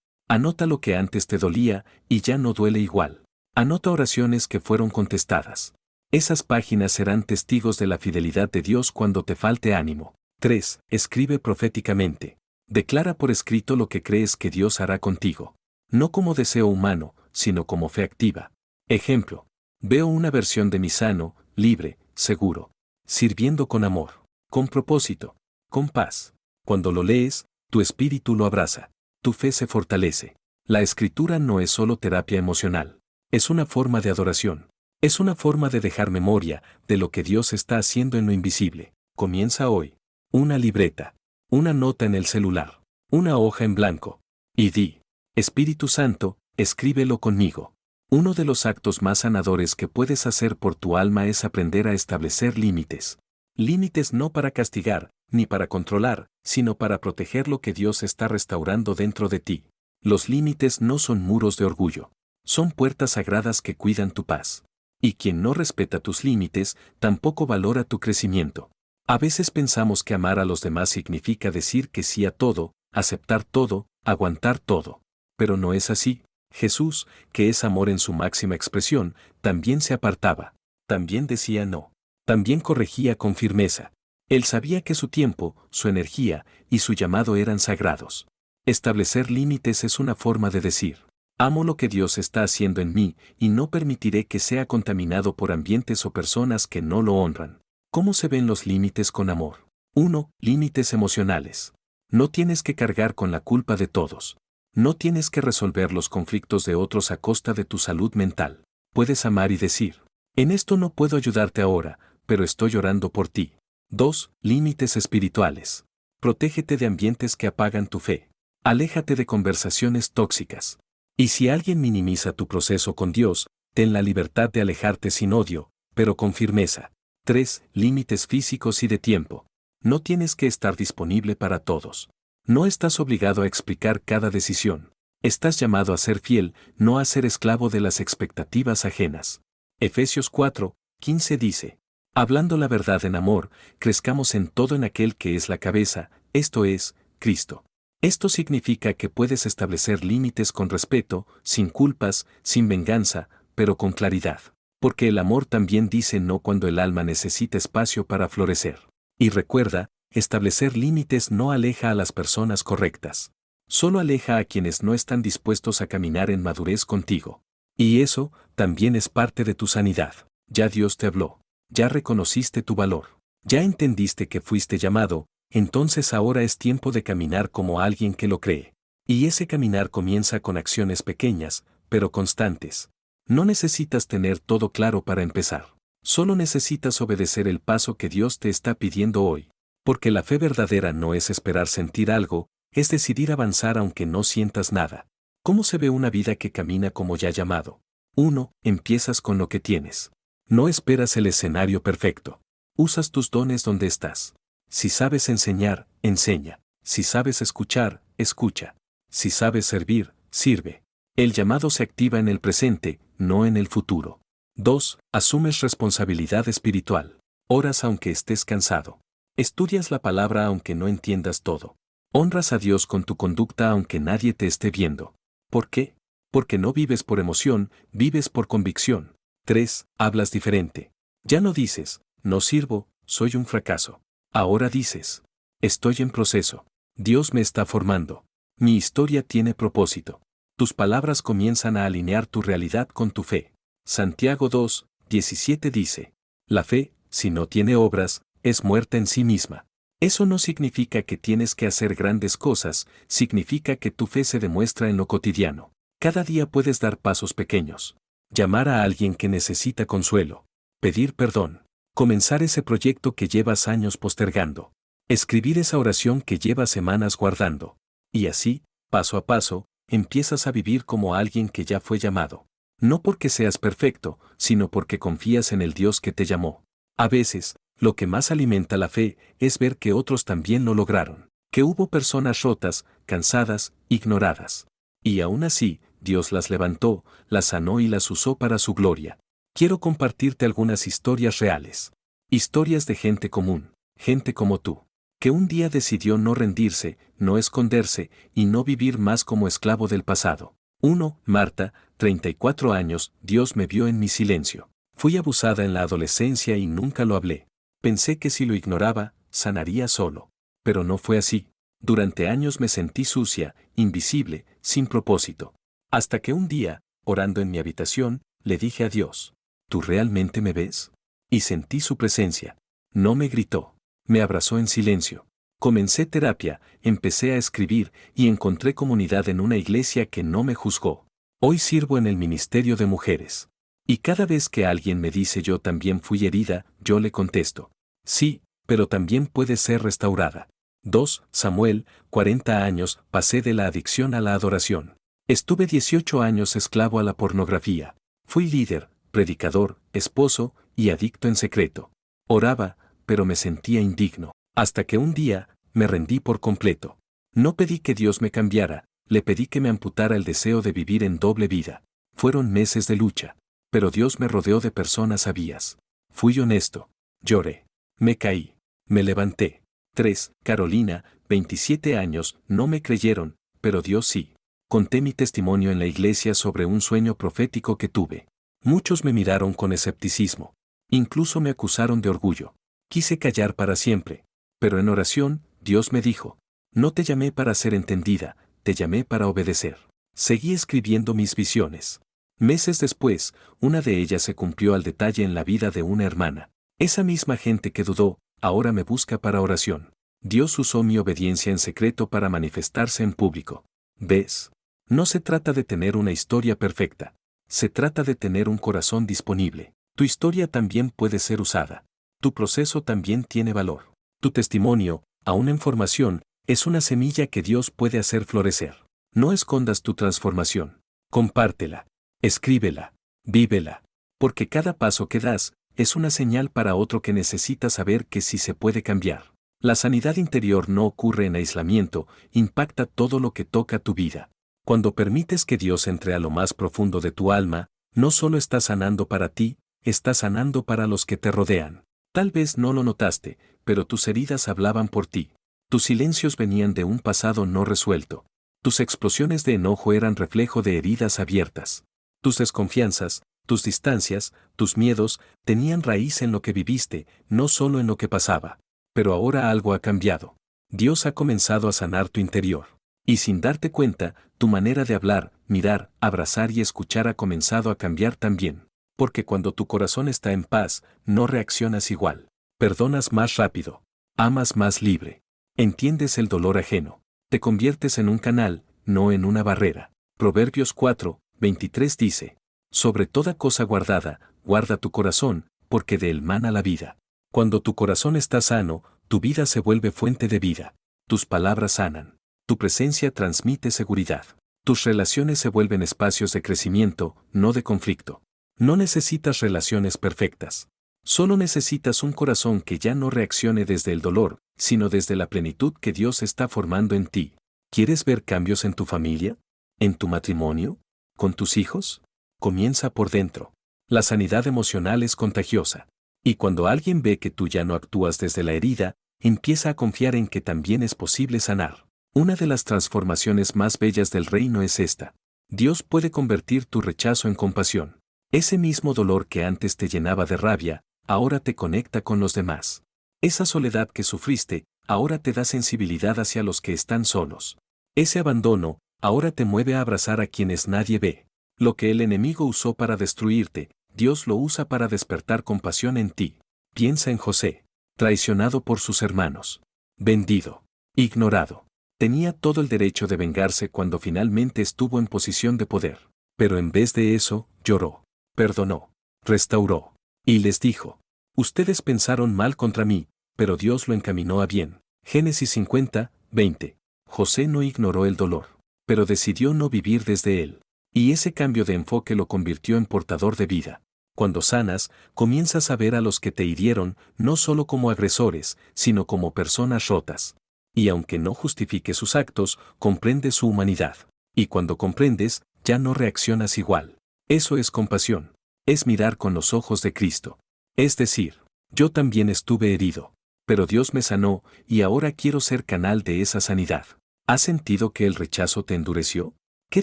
A: Anota lo que antes te dolía y ya no duele igual. Anota oraciones que fueron contestadas. Esas páginas serán testigos de la fidelidad de Dios cuando te falte ánimo. 3. Escribe proféticamente. Declara por escrito lo que crees que Dios hará contigo. No como deseo humano, sino como fe activa. Ejemplo. Veo una versión de mí sano, libre, seguro. Sirviendo con amor. Con propósito. Con paz. Cuando lo lees, tu espíritu lo abraza. Tu fe se fortalece. La escritura no es solo terapia emocional. Es una forma de adoración. Es una forma de dejar memoria de lo que Dios está haciendo en lo invisible. Comienza hoy. Una libreta. Una nota en el celular. Una hoja en blanco. Y di: Espíritu Santo, escríbelo conmigo. Uno de los actos más sanadores que puedes hacer por tu alma es aprender a establecer límites. Límites no para castigar, ni para controlar, sino para proteger lo que Dios está restaurando dentro de ti. Los límites no son muros de orgullo. Son puertas sagradas que cuidan tu paz. Y quien no respeta tus límites, tampoco valora tu crecimiento. A veces pensamos que amar a los demás significa decir que sí a todo, aceptar todo, aguantar todo. Pero no es así. Jesús, que es amor en su máxima expresión, también se apartaba. También decía no. También corregía con firmeza. Él sabía que su tiempo, su energía y su llamado eran sagrados. Establecer límites es una forma de decir: amo lo que Dios está haciendo en mí y no permitiré que sea contaminado por ambientes o personas que no lo honran. ¿Cómo se ven los límites con amor? 1. Límites emocionales. No tienes que cargar con la culpa de todos. No tienes que resolver los conflictos de otros a costa de tu salud mental. Puedes amar y decir: en esto no puedo ayudarte ahora, pero estoy orando por ti. 2. Límites espirituales. Protégete de ambientes que apagan tu fe. Aléjate de conversaciones tóxicas. Y si alguien minimiza tu proceso con Dios, ten la libertad de alejarte sin odio, pero con firmeza. 3. Límites físicos y de tiempo. No tienes que estar disponible para todos. No estás obligado a explicar cada decisión. Estás llamado a ser fiel, no a ser esclavo de las expectativas ajenas. Efesios 4:15 dice: hablando la verdad en amor, crezcamos en todo en aquel que es la cabeza, esto es, Cristo. Esto significa que puedes establecer límites con respeto, sin culpas, sin venganza, pero con claridad. Porque el amor también dice no cuando el alma necesita espacio para florecer. Y recuerda, establecer límites no aleja a las personas correctas. Solo aleja a quienes no están dispuestos a caminar en madurez contigo. Y eso también es parte de tu sanidad. Ya Dios te habló. Ya reconociste tu valor. Ya entendiste que fuiste llamado. Entonces ahora es tiempo de caminar como alguien que lo cree. Y ese caminar comienza con acciones pequeñas, pero constantes. No necesitas tener todo claro para empezar. Solo necesitas obedecer el paso que Dios te está pidiendo hoy. Porque la fe verdadera no es esperar sentir algo, es decidir avanzar aunque no sientas nada. ¿Cómo se ve una vida que camina como ya llamado? 1. Empiezas con lo que tienes. No esperas el escenario perfecto. Usas tus dones donde estás. Si sabes enseñar, enseña. Si sabes escuchar, escucha. Si sabes servir, sirve. El llamado se activa en el presente, no en el futuro. 2. Asumes responsabilidad espiritual. Oras aunque estés cansado. Estudias la palabra aunque no entiendas todo. Honras a Dios con tu conducta aunque nadie te esté viendo. ¿Por qué? Porque no vives por emoción, vives por convicción. 3. Hablas diferente. Ya no dices: no sirvo, soy un fracaso. Ahora dices: estoy en proceso. Dios me está formando. Mi historia tiene propósito. Tus palabras comienzan a alinear tu realidad con tu fe. Santiago 2:17 dice: la fe, si no tiene obras, es muerta en sí misma. Eso no significa que tienes que hacer grandes cosas, significa que tu fe se demuestra en lo cotidiano. Cada día puedes dar pasos pequeños. Llamar a alguien que necesita consuelo. Pedir perdón. Comenzar ese proyecto que llevas años postergando. Escribir esa oración que llevas semanas guardando. Y así, paso a paso, empiezas a vivir como alguien que ya fue llamado. No porque seas perfecto, sino porque confías en el Dios que te llamó. A veces, lo que más alimenta la fe es ver que otros también lo lograron, que hubo personas rotas, cansadas, ignoradas. Y aún así, Dios las levantó, las sanó y las usó para su gloria. Quiero compartirte algunas historias reales. Historias de gente común, gente como tú, que un día decidió no rendirse, no esconderse y no vivir más como esclavo del pasado. 1. Marta, 34 años, Dios me vio en mi silencio. Fui abusada en la adolescencia y nunca lo hablé. Pensé que si lo ignoraba, sanaría solo. Pero no fue así. Durante años me sentí sucia, invisible, sin propósito. Hasta que un día, orando en mi habitación, le dije a Dios, ¿tú realmente me ves? Y sentí su presencia. No me gritó. Me abrazó en silencio. Comencé terapia, empecé a escribir y encontré comunidad en una iglesia que no me juzgó. Hoy sirvo en el ministerio de mujeres. Y cada vez que alguien me dice yo también fui herida, yo le contesto, sí, pero también puede ser restaurada. 2. Samuel, 40 años, pasé de la adicción a la adoración. Estuve 18 años esclavo a la pornografía. Fui líder, predicador, esposo y adicto en secreto. Oraba, pero me sentía indigno. Hasta que un día, me rendí por completo. No pedí que Dios me cambiara, le pedí que me amputara el deseo de vivir en doble vida. Fueron meses de lucha. Pero Dios me rodeó de personas sabias. Fui honesto. Lloré. Me caí. Me levanté. 3. Carolina, 27 años, no me creyeron, pero Dios sí. Conté mi testimonio en la iglesia sobre un sueño profético que tuve. Muchos me miraron con escepticismo. Incluso me acusaron de orgullo. Quise callar para siempre. Pero en oración, Dios me dijo, no te llamé para ser entendida, te llamé para obedecer. Seguí escribiendo mis visiones. Meses después, una de ellas se cumplió al detalle en la vida de una hermana. Esa misma gente que dudó, ahora me busca para oración. Dios usó mi obediencia en secreto para manifestarse en público. ¿Ves? No se trata de tener una historia perfecta. Se trata de tener un corazón disponible. Tu historia también puede ser usada. Tu proceso también tiene valor. Tu testimonio, aún en formación, es una semilla que Dios puede hacer florecer. No escondas tu transformación. Compártela. Escríbela. Vívela. Porque cada paso que das es una señal para otro que necesita saber que sí se puede cambiar. La sanidad interior no ocurre en aislamiento, impacta todo lo que toca tu vida. Cuando permites que Dios entre a lo más profundo de tu alma, no solo estás sanando para ti, estás sanando para los que te rodean. Tal vez no lo notaste, pero tus heridas hablaban por ti. Tus silencios venían de un pasado no resuelto. Tus explosiones de enojo eran reflejo de heridas abiertas. Tus desconfianzas, tus distancias, tus miedos, tenían raíz en lo que viviste, no solo en lo que pasaba. Pero ahora algo ha cambiado. Dios ha comenzado a sanar tu interior. Y sin darte cuenta, tu manera de hablar, mirar, abrazar y escuchar ha comenzado a cambiar también. Porque cuando tu corazón está en paz, no reaccionas igual. Perdonas más rápido. Amas más libre. Entiendes el dolor ajeno. Te conviertes en un canal, no en una barrera. Proverbios 4, 23 dice, sobre toda cosa guardada, guarda tu corazón, porque de él mana la vida. Cuando tu corazón está sano, tu vida se vuelve fuente de vida. Tus palabras sanan. Tu presencia transmite seguridad. Tus relaciones se vuelven espacios de crecimiento, no de conflicto. No necesitas relaciones perfectas. Solo necesitas un corazón que ya no reaccione desde el dolor, sino desde la plenitud que Dios está formando en ti. ¿Quieres ver cambios en tu familia? ¿En tu matrimonio? ¿Con tus hijos? Comienza por dentro. La sanidad emocional es contagiosa. Y cuando alguien ve que tú ya no actúas desde la herida, empieza a confiar en que también es posible sanar. Una de las transformaciones más bellas del reino es esta. Dios puede convertir tu rechazo en compasión. Ese mismo dolor que antes te llenaba de rabia, ahora te conecta con los demás. Esa soledad que sufriste, ahora te da sensibilidad hacia los que están solos. Ese abandono, ahora te mueve a abrazar a quienes nadie ve. Lo que el enemigo usó para destruirte, Dios lo usa para despertar compasión en ti. Piensa en José, traicionado por sus hermanos, vendido, ignorado. Tenía todo el derecho de vengarse cuando finalmente estuvo en posición de poder. Pero en vez de eso, lloró, perdonó, restauró. Y les dijo, ustedes pensaron mal contra mí, pero Dios lo encaminó a bien. Génesis 50, 20. José no ignoró el dolor, pero decidió no vivir desde él. Y ese cambio de enfoque lo convirtió en portador de vida. Cuando sanas, comienzas a ver a los que te hirieron no solo como agresores, sino como personas rotas. Y aunque no justifique sus actos, comprendes su humanidad. Y cuando comprendes, ya no reaccionas igual. Eso es compasión. Es mirar con los ojos de Cristo. Es decir, yo también estuve herido, pero Dios me sanó y ahora quiero ser canal de esa sanidad. ¿Has sentido que el rechazo te endureció? ¿Qué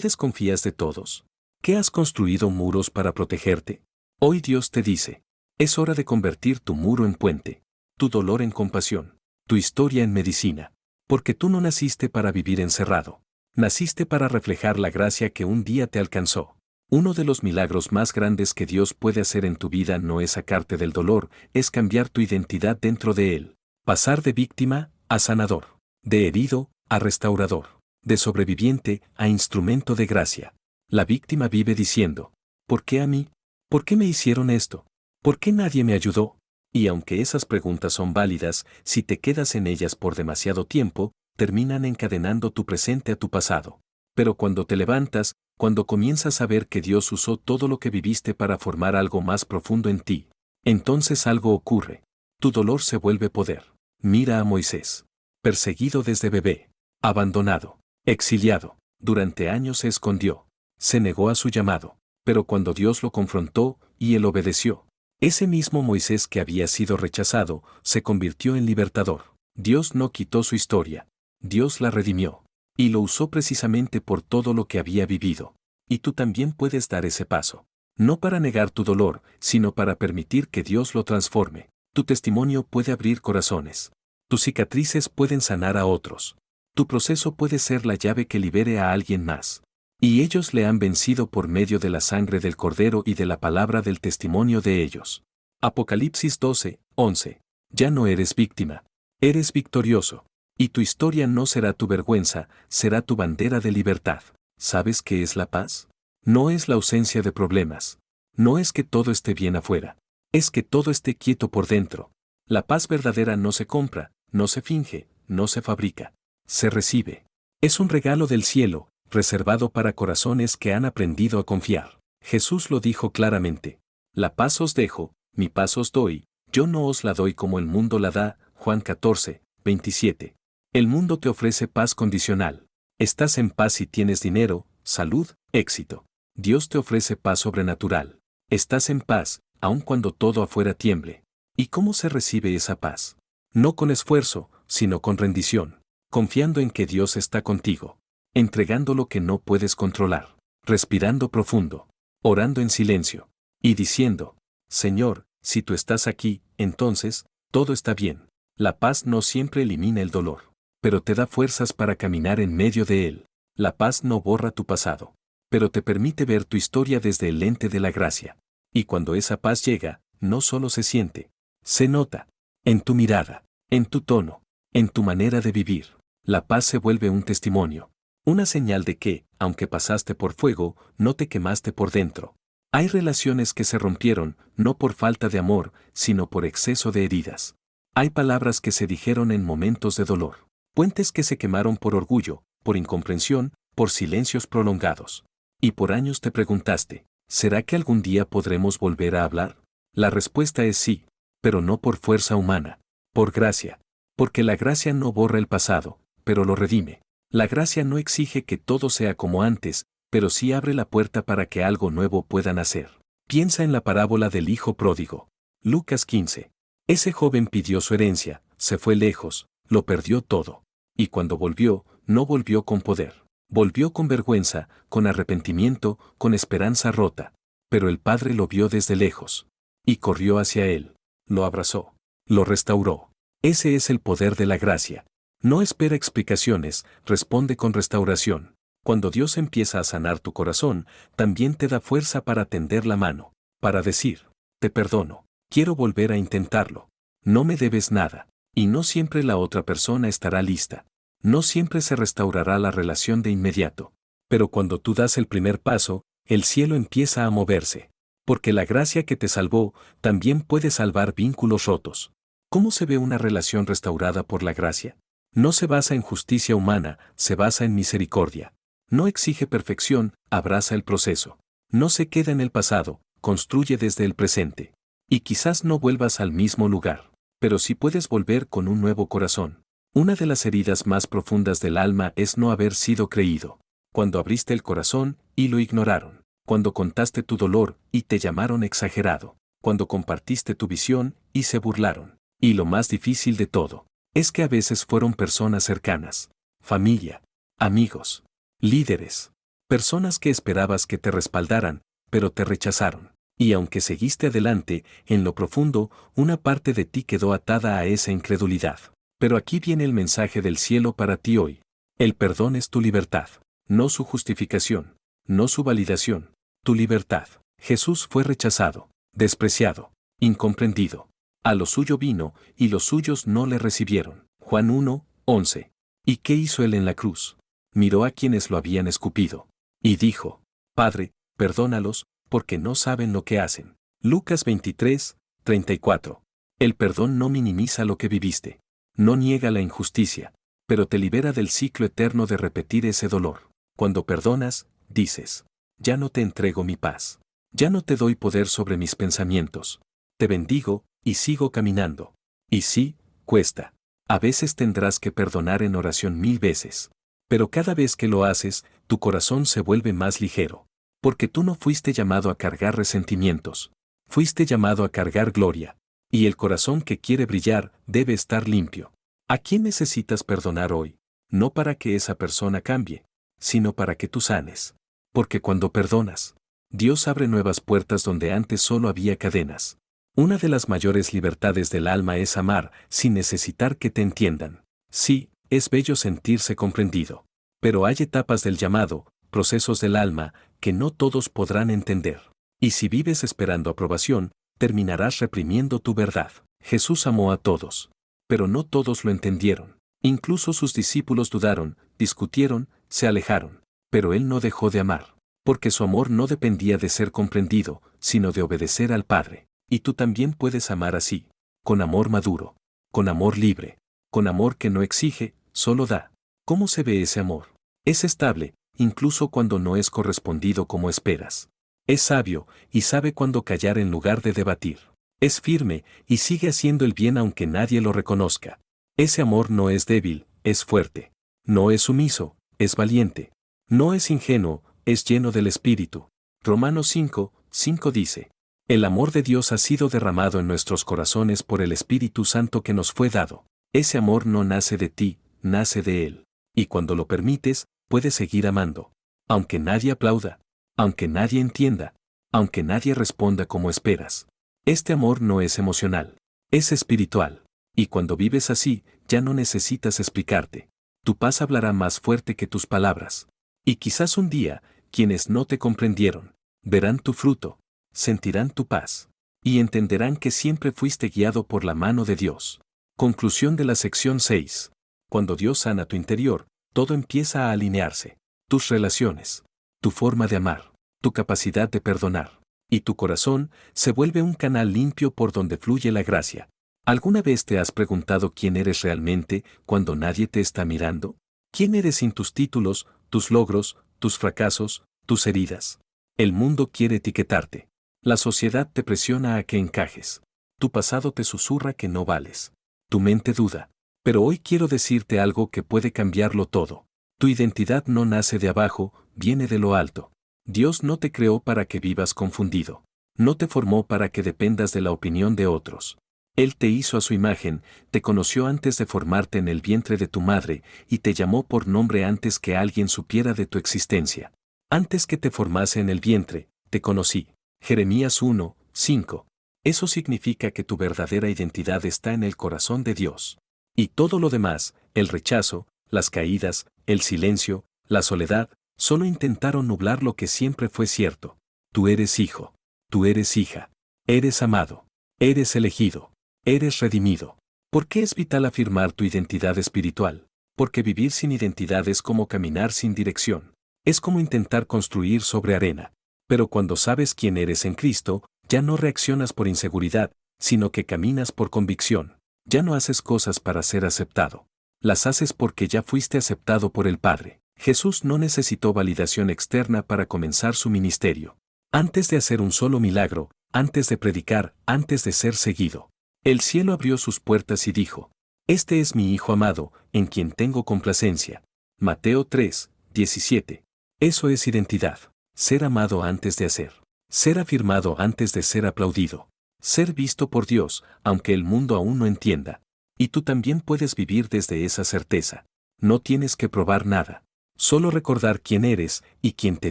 A: desconfías de todos? ¿Qué has construido muros para protegerte? Hoy Dios te dice, es hora de convertir tu muro en puente, tu dolor en compasión, tu historia en medicina, porque tú no naciste para vivir encerrado, naciste para reflejar la gracia que un día te alcanzó. Uno de los milagros más grandes que Dios puede hacer en tu vida no es sacarte del dolor, es cambiar tu identidad dentro de él, pasar de víctima a sanador, de herido a restaurador, de sobreviviente a instrumento de gracia. La víctima vive diciendo, ¿por qué a mí? ¿Por qué me hicieron esto? ¿Por qué nadie me ayudó? Y aunque esas preguntas son válidas, si te quedas en ellas por demasiado tiempo, terminan encadenando tu presente a tu pasado. Pero cuando te levantas, cuando comienzas a ver que Dios usó todo lo que viviste para formar algo más profundo en ti, entonces algo ocurre. Tu dolor se vuelve poder. Mira a Moisés. Perseguido desde bebé. Abandonado. Exiliado. Durante años se escondió. Se negó a su llamado. Pero cuando Dios lo confrontó, y él obedeció, ese mismo Moisés que había sido rechazado, se convirtió en libertador. Dios no quitó su historia. Dios la redimió. Y lo usó precisamente por todo lo que había vivido. Y tú también puedes dar ese paso. No para negar tu dolor, sino para permitir que Dios lo transforme. Tu testimonio puede abrir corazones. Tus cicatrices pueden sanar a otros. Tu proceso puede ser la llave que libere a alguien más. Y ellos le han vencido por medio de la sangre del Cordero y de la palabra del testimonio de ellos. Apocalipsis 12:11. Ya no eres víctima. Eres victorioso. Y tu historia no será tu vergüenza, será tu bandera de libertad. ¿Sabes qué es la paz? No es la ausencia de problemas. No es que todo esté bien afuera. Es que todo esté quieto por dentro. La paz verdadera no se compra, no se finge, no se fabrica. Se recibe. Es un regalo del cielo, reservado para corazones que han aprendido a confiar. Jesús lo dijo claramente. La paz os dejo, mi paz os doy, yo no os la doy como el mundo la da. Juan 14:27. El mundo te ofrece paz condicional. Estás en paz si tienes dinero, salud, éxito. Dios te ofrece paz sobrenatural. Estás en paz, aun cuando todo afuera tiemble. ¿Y cómo se recibe esa paz? No con esfuerzo, sino con rendición, confiando en que Dios está contigo, entregando lo que no puedes controlar, respirando profundo, orando en silencio, y diciendo, Señor, si tú estás aquí, entonces, todo está bien. La paz no siempre elimina el dolor, pero te da fuerzas para caminar en medio de él. La paz no borra tu pasado, pero te permite ver tu historia desde el lente de la gracia. Y cuando esa paz llega, no solo se siente, se nota, en tu mirada, en tu tono, en tu manera de vivir. La paz se vuelve un testimonio, una señal de que, aunque pasaste por fuego, no te quemaste por dentro. Hay relaciones que se rompieron, no por falta de amor, sino por exceso de heridas. Hay palabras que se dijeron en momentos de dolor. Puentes que se quemaron por orgullo, por incomprensión, por silencios prolongados. Y por años te preguntaste, ¿será que algún día podremos volver a hablar? La respuesta es sí, pero no por fuerza humana, por gracia. Porque la gracia no borra el pasado, pero lo redime. La gracia no exige que todo sea como antes, pero sí abre la puerta para que algo nuevo pueda nacer. Piensa en la parábola del hijo pródigo. Lucas 15. Ese joven pidió su herencia, se fue lejos, lo perdió todo. Y cuando volvió, no volvió con poder. Volvió con vergüenza, con arrepentimiento, con esperanza rota. Pero el padre lo vio desde lejos. Y corrió hacia él. Lo abrazó. Lo restauró. Ese es el poder de la gracia. No espera explicaciones, responde con restauración. Cuando Dios empieza a sanar tu corazón, también te da fuerza para tender la mano, para decir, te perdono, quiero volver a intentarlo. No me debes nada. Y no siempre la otra persona estará lista. No siempre se restaurará la relación de inmediato. Pero cuando tú das el primer paso, el cielo empieza a moverse. Porque la gracia que te salvó, también puede salvar vínculos rotos. ¿Cómo se ve una relación restaurada por la gracia? No se basa en justicia humana, se basa en misericordia. No exige perfección, abraza el proceso. No se queda en el pasado, construye desde el presente. Y quizás no vuelvas al mismo lugar, pero sí puedes volver con un nuevo corazón. Una de las heridas más profundas del alma es no haber sido creído. Cuando abriste el corazón y lo ignoraron. Cuando contaste tu dolor y te llamaron exagerado. Cuando compartiste tu visión y se burlaron. Y lo más difícil de todo, es que a veces fueron personas cercanas, familia, amigos, líderes, personas que esperabas que te respaldaran, pero te rechazaron. Y aunque seguiste adelante, en lo profundo, una parte de ti quedó atada a esa incredulidad. Pero aquí viene el mensaje del cielo para ti hoy. El perdón es tu libertad, no su justificación, no su validación, tu libertad. Jesús fue rechazado, despreciado, incomprendido. A lo suyo vino, y los suyos no le recibieron. Juan 1, 11. ¿Y qué hizo él en la cruz? Miró a quienes lo habían escupido. Y dijo, Padre, perdónalos, porque no saben lo que hacen. Lucas 23, 34. El perdón no minimiza lo que viviste. No niega la injusticia, pero te libera del ciclo eterno de repetir ese dolor. Cuando perdonas, dices, ya no te entrego mi paz. Ya no te doy poder sobre mis pensamientos. Te bendigo, y sigo caminando. Y sí, cuesta. A veces tendrás que perdonar en oración 1000 veces. Pero cada vez que lo haces, tu corazón se vuelve más ligero. Porque tú no fuiste llamado a cargar resentimientos. Fuiste llamado a cargar gloria. Y el corazón que quiere brillar debe estar limpio. ¿A quién necesitas perdonar hoy? No para que esa persona cambie, sino para que tú sanes. Porque cuando perdonas, Dios abre nuevas puertas donde antes solo había cadenas. Una de las mayores libertades del alma es amar sin necesitar que te entiendan. Sí, es bello sentirse comprendido. Pero hay etapas del llamado, procesos del alma, que no todos podrán entender. Y si vives esperando aprobación, terminarás reprimiendo tu verdad. Jesús amó a todos. Pero no todos lo entendieron. Incluso sus discípulos dudaron, discutieron, se alejaron. Pero él no dejó de amar. Porque su amor no dependía de ser comprendido, sino de obedecer al Padre. Y tú también puedes amar así. Con amor maduro. Con amor libre. Con amor que no exige, solo da. ¿Cómo se ve ese amor? Es estable, incluso cuando no es correspondido como esperas. Es sabio, y sabe cuándo callar en lugar de debatir. Es firme, y sigue haciendo el bien aunque nadie lo reconozca. Ese amor no es débil, es fuerte. No es sumiso, es valiente. No es ingenuo, es lleno del Espíritu. Romanos 5, 5 dice, el amor de Dios ha sido derramado en nuestros corazones por el Espíritu Santo que nos fue dado. Ese amor no nace de ti, nace de Él. Y cuando lo permites, puedes seguir amando. Aunque nadie aplauda, aunque nadie entienda, aunque nadie responda como esperas. Este amor no es emocional, es espiritual. Y cuando vives así, ya no necesitas explicarte. Tu paz hablará más fuerte que tus palabras. Y quizás un día, quienes no te comprendieron, verán tu fruto, sentirán tu paz, y entenderán que siempre fuiste guiado por la mano de Dios. Conclusión de la sección 6. Cuando Dios sana tu interior, todo empieza a alinearse. Tus relaciones, tu forma de amar, tu capacidad de perdonar, y tu corazón se vuelve un canal limpio por donde fluye la gracia. ¿Alguna vez te has preguntado quién eres realmente cuando nadie te está mirando? ¿Quién eres sin tus títulos, tus logros, tus fracasos, tus heridas? El mundo quiere etiquetarte. La sociedad te presiona a que encajes. Tu pasado te susurra que no vales. Tu mente duda. Pero hoy quiero decirte algo que puede cambiarlo todo. Tu identidad no nace de abajo, viene de lo alto. Dios no te creó para que vivas confundido. No te formó para que dependas de la opinión de otros. Él te hizo a su imagen, te conoció antes de formarte en el vientre de tu madre, y te llamó por nombre antes que alguien supiera de tu existencia. Antes que te formase en el vientre, te conocí. Jeremías 1, 5. Eso significa que tu verdadera identidad está en el corazón de Dios. Y todo lo demás, el rechazo, las caídas, el silencio, la soledad, solo intentaron nublar lo que siempre fue cierto. Tú eres hijo. Tú eres hija. Eres amado. Eres elegido. Eres redimido. ¿Por qué es vital afirmar tu identidad espiritual? Porque vivir sin identidad es como caminar sin dirección. Es como intentar construir sobre arena. Pero cuando sabes quién eres en Cristo, ya no reaccionas por inseguridad, sino que caminas por convicción. Ya no haces cosas para ser aceptado. Las haces porque ya fuiste aceptado por el Padre. Jesús no necesitó validación externa para comenzar su ministerio. Antes de hacer un solo milagro, antes de predicar, antes de ser seguido, el cielo abrió sus puertas y dijo: Este es mi Hijo amado, en quien tengo complacencia. Mateo 3, 17. Eso es identidad. Ser amado antes de hacer. Ser afirmado antes de ser aplaudido. Ser visto por Dios, aunque el mundo aún no entienda. Y tú también puedes vivir desde esa certeza. No tienes que probar nada. Solo recordar quién eres y quién te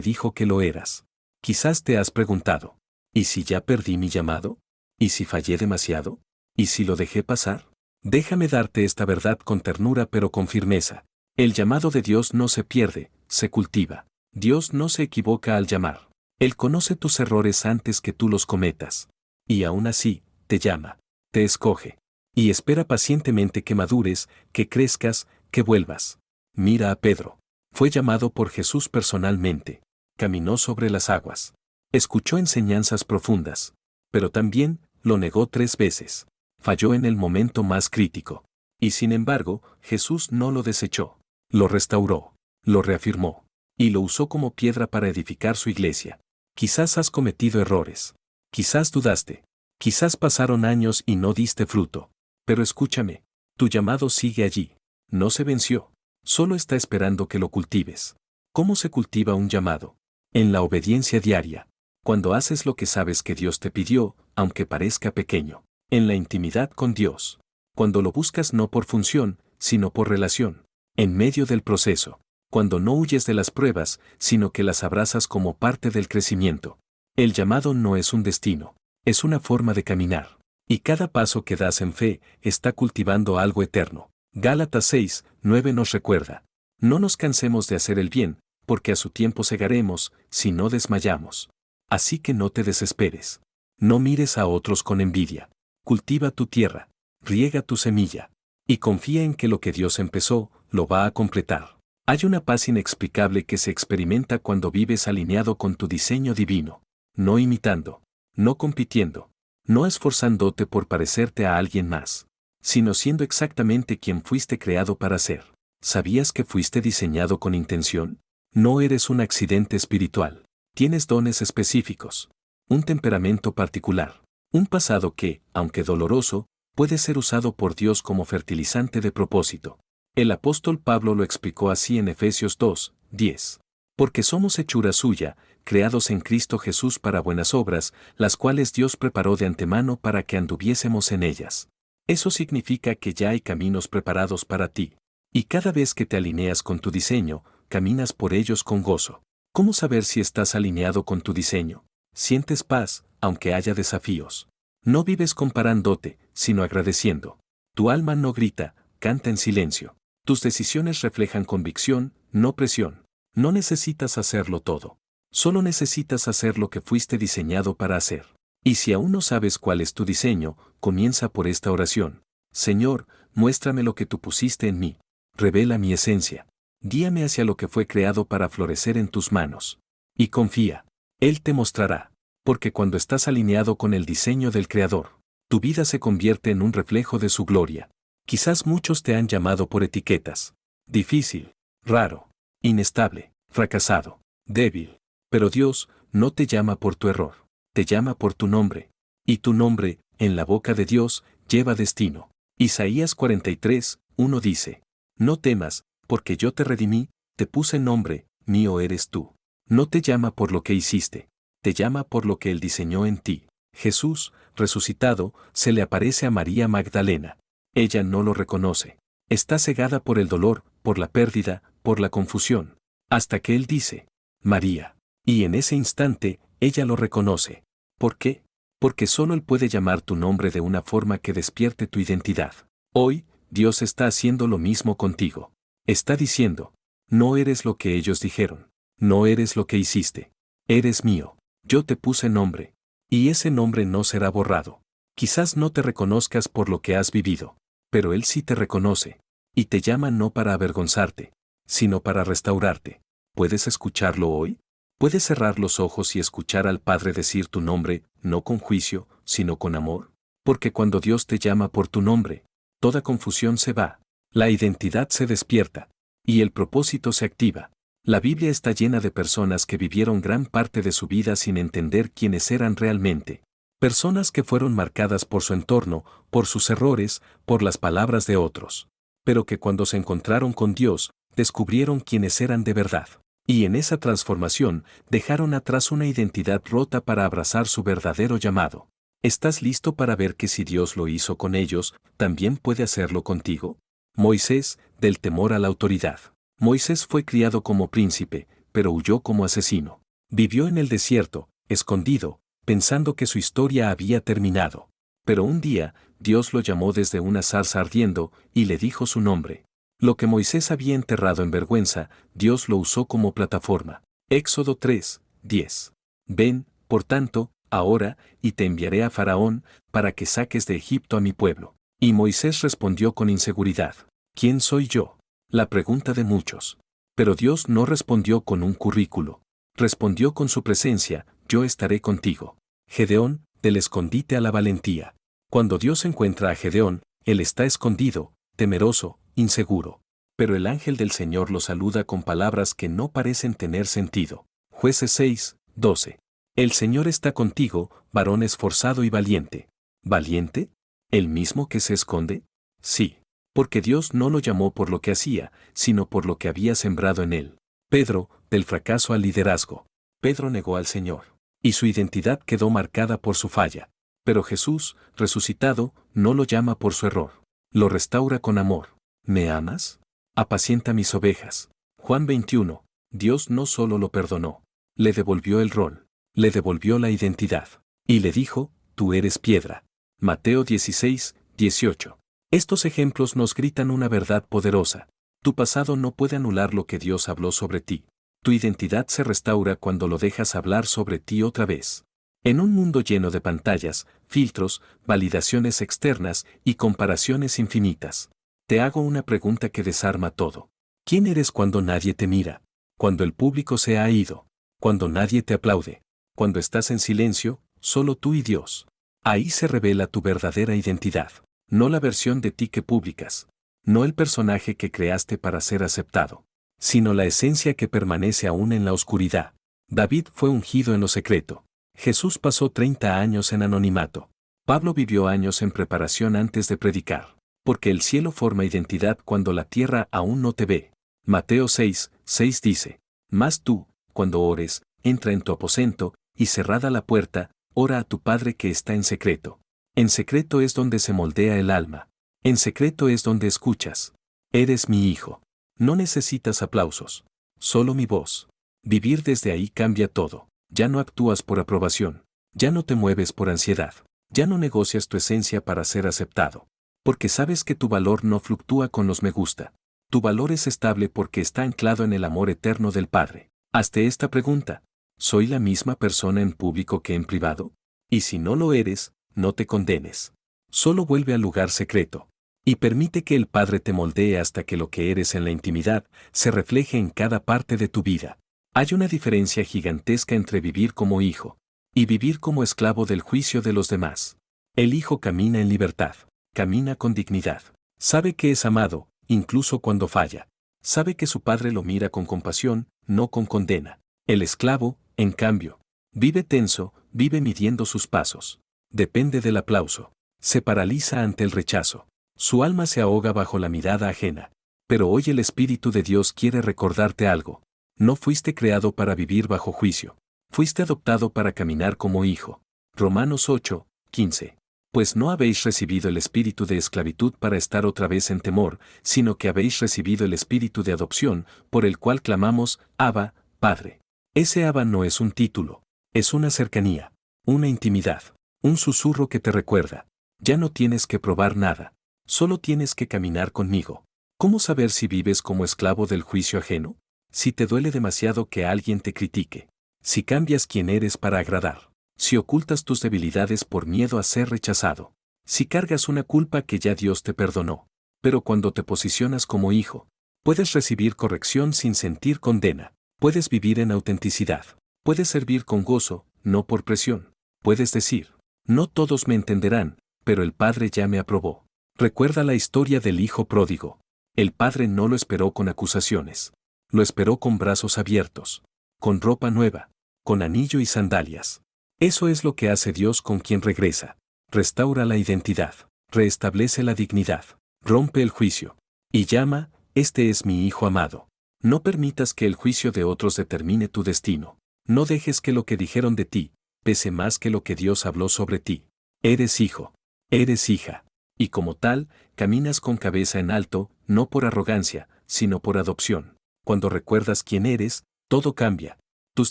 A: dijo que lo eras. Quizás te has preguntado: ¿y si ya perdí mi llamado? ¿Y si fallé demasiado? ¿Y si lo dejé pasar? Déjame darte esta verdad con ternura pero con firmeza. El llamado de Dios no se pierde, se cultiva. Dios no se equivoca al llamar. Él conoce tus errores antes que tú los cometas. Y aún así, te llama, te escoge. Y espera pacientemente que madures, que crezcas, que vuelvas. Mira a Pedro. Fue llamado por Jesús personalmente. Caminó sobre las aguas. Escuchó enseñanzas profundas. Pero también lo negó 3 veces. Falló en el momento más crítico. Y sin embargo, Jesús no lo desechó. Lo restauró. Lo reafirmó. Y lo usó como piedra para edificar su iglesia. Quizás has cometido errores. Quizás dudaste. Quizás pasaron años y no diste fruto. Pero escúchame. Tu llamado sigue allí. No se venció. Solo está esperando que lo cultives. ¿Cómo se cultiva un llamado? En la obediencia diaria. Cuando haces lo que sabes que Dios te pidió, aunque parezca pequeño. En la intimidad con Dios. Cuando lo buscas no por función, sino por relación. En medio del proceso. Cuando no huyes de las pruebas, sino que las abrazas como parte del crecimiento. El llamado no es un destino, es una forma de caminar. Y cada paso que das en fe está cultivando algo eterno. Gálatas 6, 9 nos recuerda: no nos cansemos de hacer el bien, porque a su tiempo segaremos, si no desmayamos. Así que no te desesperes. No mires a otros con envidia. Cultiva tu tierra, riega tu semilla, y confía en que lo que Dios empezó, lo va a completar. Hay una paz inexplicable que se experimenta cuando vives alineado con tu diseño divino, no imitando, no compitiendo, no esforzándote por parecerte a alguien más, sino siendo exactamente quien fuiste creado para ser. ¿Sabías que fuiste diseñado con intención? No eres un accidente espiritual. Tienes dones específicos, un temperamento particular, un pasado que, aunque doloroso, puede ser usado por Dios como fertilizante de propósito. El apóstol Pablo lo explicó así en Efesios 2, 10. Porque somos hechura suya, creados en Cristo Jesús para buenas obras, las cuales Dios preparó de antemano para que anduviésemos en ellas. Eso significa que ya hay caminos preparados para ti. Y cada vez que te alineas con tu diseño, caminas por ellos con gozo. ¿Cómo saber si estás alineado con tu diseño? Sientes paz, aunque haya desafíos. No vives comparándote, sino agradeciendo. Tu alma no grita, canta en silencio. Tus decisiones reflejan convicción, no presión. No necesitas hacerlo todo. Solo necesitas hacer lo que fuiste diseñado para hacer. Y si aún no sabes cuál es tu diseño, comienza por esta oración. Señor, muéstrame lo que tú pusiste en mí. Revela mi esencia. Guíame hacia lo que fue creado para florecer en tus manos. Y confía. Él te mostrará. Porque cuando estás alineado con el diseño del Creador, tu vida se convierte en un reflejo de su gloria. Quizás muchos te han llamado por etiquetas. Difícil, raro, inestable, fracasado, débil. Pero Dios no te llama por tu error, te llama por tu nombre. Y tu nombre, en la boca de Dios, lleva destino. Isaías 43, 1 dice: no temas, porque yo te redimí, te puse nombre, mío eres tú. No te llama por lo que hiciste, te llama por lo que Él diseñó en ti. Jesús, resucitado, se le aparece a María Magdalena. Ella no lo reconoce. Está cegada por el dolor, por la pérdida, por la confusión. Hasta que Él dice: María. Y en ese instante, ella lo reconoce. ¿Por qué? Porque solo Él puede llamar tu nombre de una forma que despierte tu identidad. Hoy, Dios está haciendo lo mismo contigo. Está diciendo: no eres lo que ellos dijeron. No eres lo que hiciste. Eres mío. Yo te puse nombre. Y ese nombre no será borrado. Quizás no te reconozcas por lo que has vivido. Pero Él sí te reconoce. Y te llama no para avergonzarte, sino para restaurarte. ¿Puedes escucharlo hoy? ¿Puedes cerrar los ojos y escuchar al Padre decir tu nombre, no con juicio, sino con amor? Porque cuando Dios te llama por tu nombre, toda confusión se va. La identidad se despierta. Y el propósito se activa. La Biblia está llena de personas que vivieron gran parte de su vida sin entender quiénes eran realmente. Personas que fueron marcadas por su entorno, por sus errores, por las palabras de otros. Pero que cuando se encontraron con Dios, descubrieron quiénes eran de verdad. Y en esa transformación, dejaron atrás una identidad rota para abrazar su verdadero llamado. ¿Estás listo para ver que si Dios lo hizo con ellos, también puede hacerlo contigo? Moisés, del temor a la autoridad. Moisés fue criado como príncipe, pero huyó como asesino. Vivió en el desierto, escondido, pensando que su historia había terminado. Pero un día, Dios lo llamó desde una zarza ardiendo, y le dijo su nombre. Lo que Moisés había enterrado en vergüenza, Dios lo usó como plataforma. Éxodo 3, 10. Ven, por tanto, ahora, y te enviaré a Faraón, para que saques de Egipto a mi pueblo. Y Moisés respondió con inseguridad. ¿Quién soy yo? La pregunta de muchos. Pero Dios no respondió con un currículo. Respondió con su presencia, yo estaré contigo. Gedeón, del escondite a la valentía. Cuando Dios encuentra a Gedeón, él está escondido, temeroso, inseguro. Pero el ángel del Señor lo saluda con palabras que no parecen tener sentido. Jueces 6, 12. El Señor está contigo, varón esforzado y valiente. ¿Valiente? ¿El mismo que se esconde? Sí. Porque Dios no lo llamó por lo que hacía, sino por lo que había sembrado en él. Pedro, del fracaso al liderazgo. Pedro negó al Señor. Y su identidad quedó marcada por su falla. Pero Jesús, resucitado, no lo llama por su error. Lo restaura con amor. ¿Me amas? Apacienta mis ovejas. Juan 21. Dios no solo lo perdonó. Le devolvió el rol. Le devolvió la identidad. Y le dijo, tú eres piedra. Mateo 16, 18. Estos ejemplos nos gritan una verdad poderosa. Tu pasado no puede anular lo que Dios habló sobre ti. Tu identidad se restaura cuando lo dejas hablar sobre ti otra vez. En un mundo lleno de pantallas, filtros, validaciones externas y comparaciones infinitas, te hago una pregunta que desarma todo. ¿Quién eres cuando nadie te mira? Cuando el público se ha ido. Cuando nadie te aplaude. Cuando estás en silencio, solo tú y Dios. Ahí se revela tu verdadera identidad. No la versión de ti que publicas, no el personaje que creaste para ser aceptado, sino la esencia que permanece aún en la oscuridad. David fue ungido en lo secreto. Jesús pasó 30 años en anonimato. Pablo vivió años en preparación antes de predicar, porque el cielo forma identidad cuando la tierra aún no te ve. Mateo 6, 6 dice, mas tú, cuando ores, entra en tu aposento, y cerrada la puerta, ora a tu Padre que está en secreto. En secreto es donde se moldea el alma. En secreto es donde escuchas. Eres mi hijo. No necesitas aplausos. Solo mi voz. Vivir desde ahí cambia todo. Ya no actúas por aprobación. Ya no te mueves por ansiedad. Ya no negocias tu esencia para ser aceptado. Porque sabes que tu valor no fluctúa con los me gusta. Tu valor es estable porque está anclado en el amor eterno del Padre. Hazte esta pregunta. ¿Soy la misma persona en público que en privado? Y si no lo eres, no te condenes. Solo vuelve al lugar secreto. Y permite que el Padre te moldee hasta que lo que eres en la intimidad se refleje en cada parte de tu vida. Hay una diferencia gigantesca entre vivir como hijo y vivir como esclavo del juicio de los demás. El hijo camina en libertad, camina con dignidad. Sabe que es amado, incluso cuando falla. Sabe que su padre lo mira con compasión, no con condena. El esclavo, en cambio, vive tenso, vive midiendo sus pasos. Depende del aplauso. Se paraliza ante el rechazo. Su alma se ahoga bajo la mirada ajena. Pero hoy el Espíritu de Dios quiere recordarte algo. No fuiste creado para vivir bajo juicio. Fuiste adoptado para caminar como hijo. Romanos 8, 15. Pues no habéis recibido el espíritu de esclavitud para estar otra vez en temor, sino que habéis recibido el espíritu de adopción, por el cual clamamos, Abba, Padre. Ese Abba no es un título, es una cercanía, una intimidad. Un susurro que te recuerda, ya no tienes que probar nada, solo tienes que caminar conmigo. ¿Cómo saber si vives como esclavo del juicio ajeno? Si te duele demasiado que alguien te critique. Si cambias quién eres para agradar. Si ocultas tus debilidades por miedo a ser rechazado. Si cargas una culpa que ya Dios te perdonó. Pero cuando te posicionas como hijo, puedes recibir corrección sin sentir condena. Puedes vivir en autenticidad. Puedes servir con gozo, no por presión. Puedes decir, no todos me entenderán, pero el Padre ya me aprobó. Recuerda la historia del hijo pródigo. El padre no lo esperó con acusaciones. Lo esperó con brazos abiertos, con ropa nueva, con anillo y sandalias. Eso es lo que hace Dios con quien regresa. Restaura la identidad, reestablece la dignidad, rompe el juicio. Y llama, este es mi hijo amado. No permitas que el juicio de otros determine tu destino. No dejes que lo que dijeron de ti pese más que lo que Dios habló sobre ti. Eres hijo, eres hija. Y como tal, caminas con cabeza en alto, no por arrogancia, sino por adopción. Cuando recuerdas quién eres, todo cambia. Tus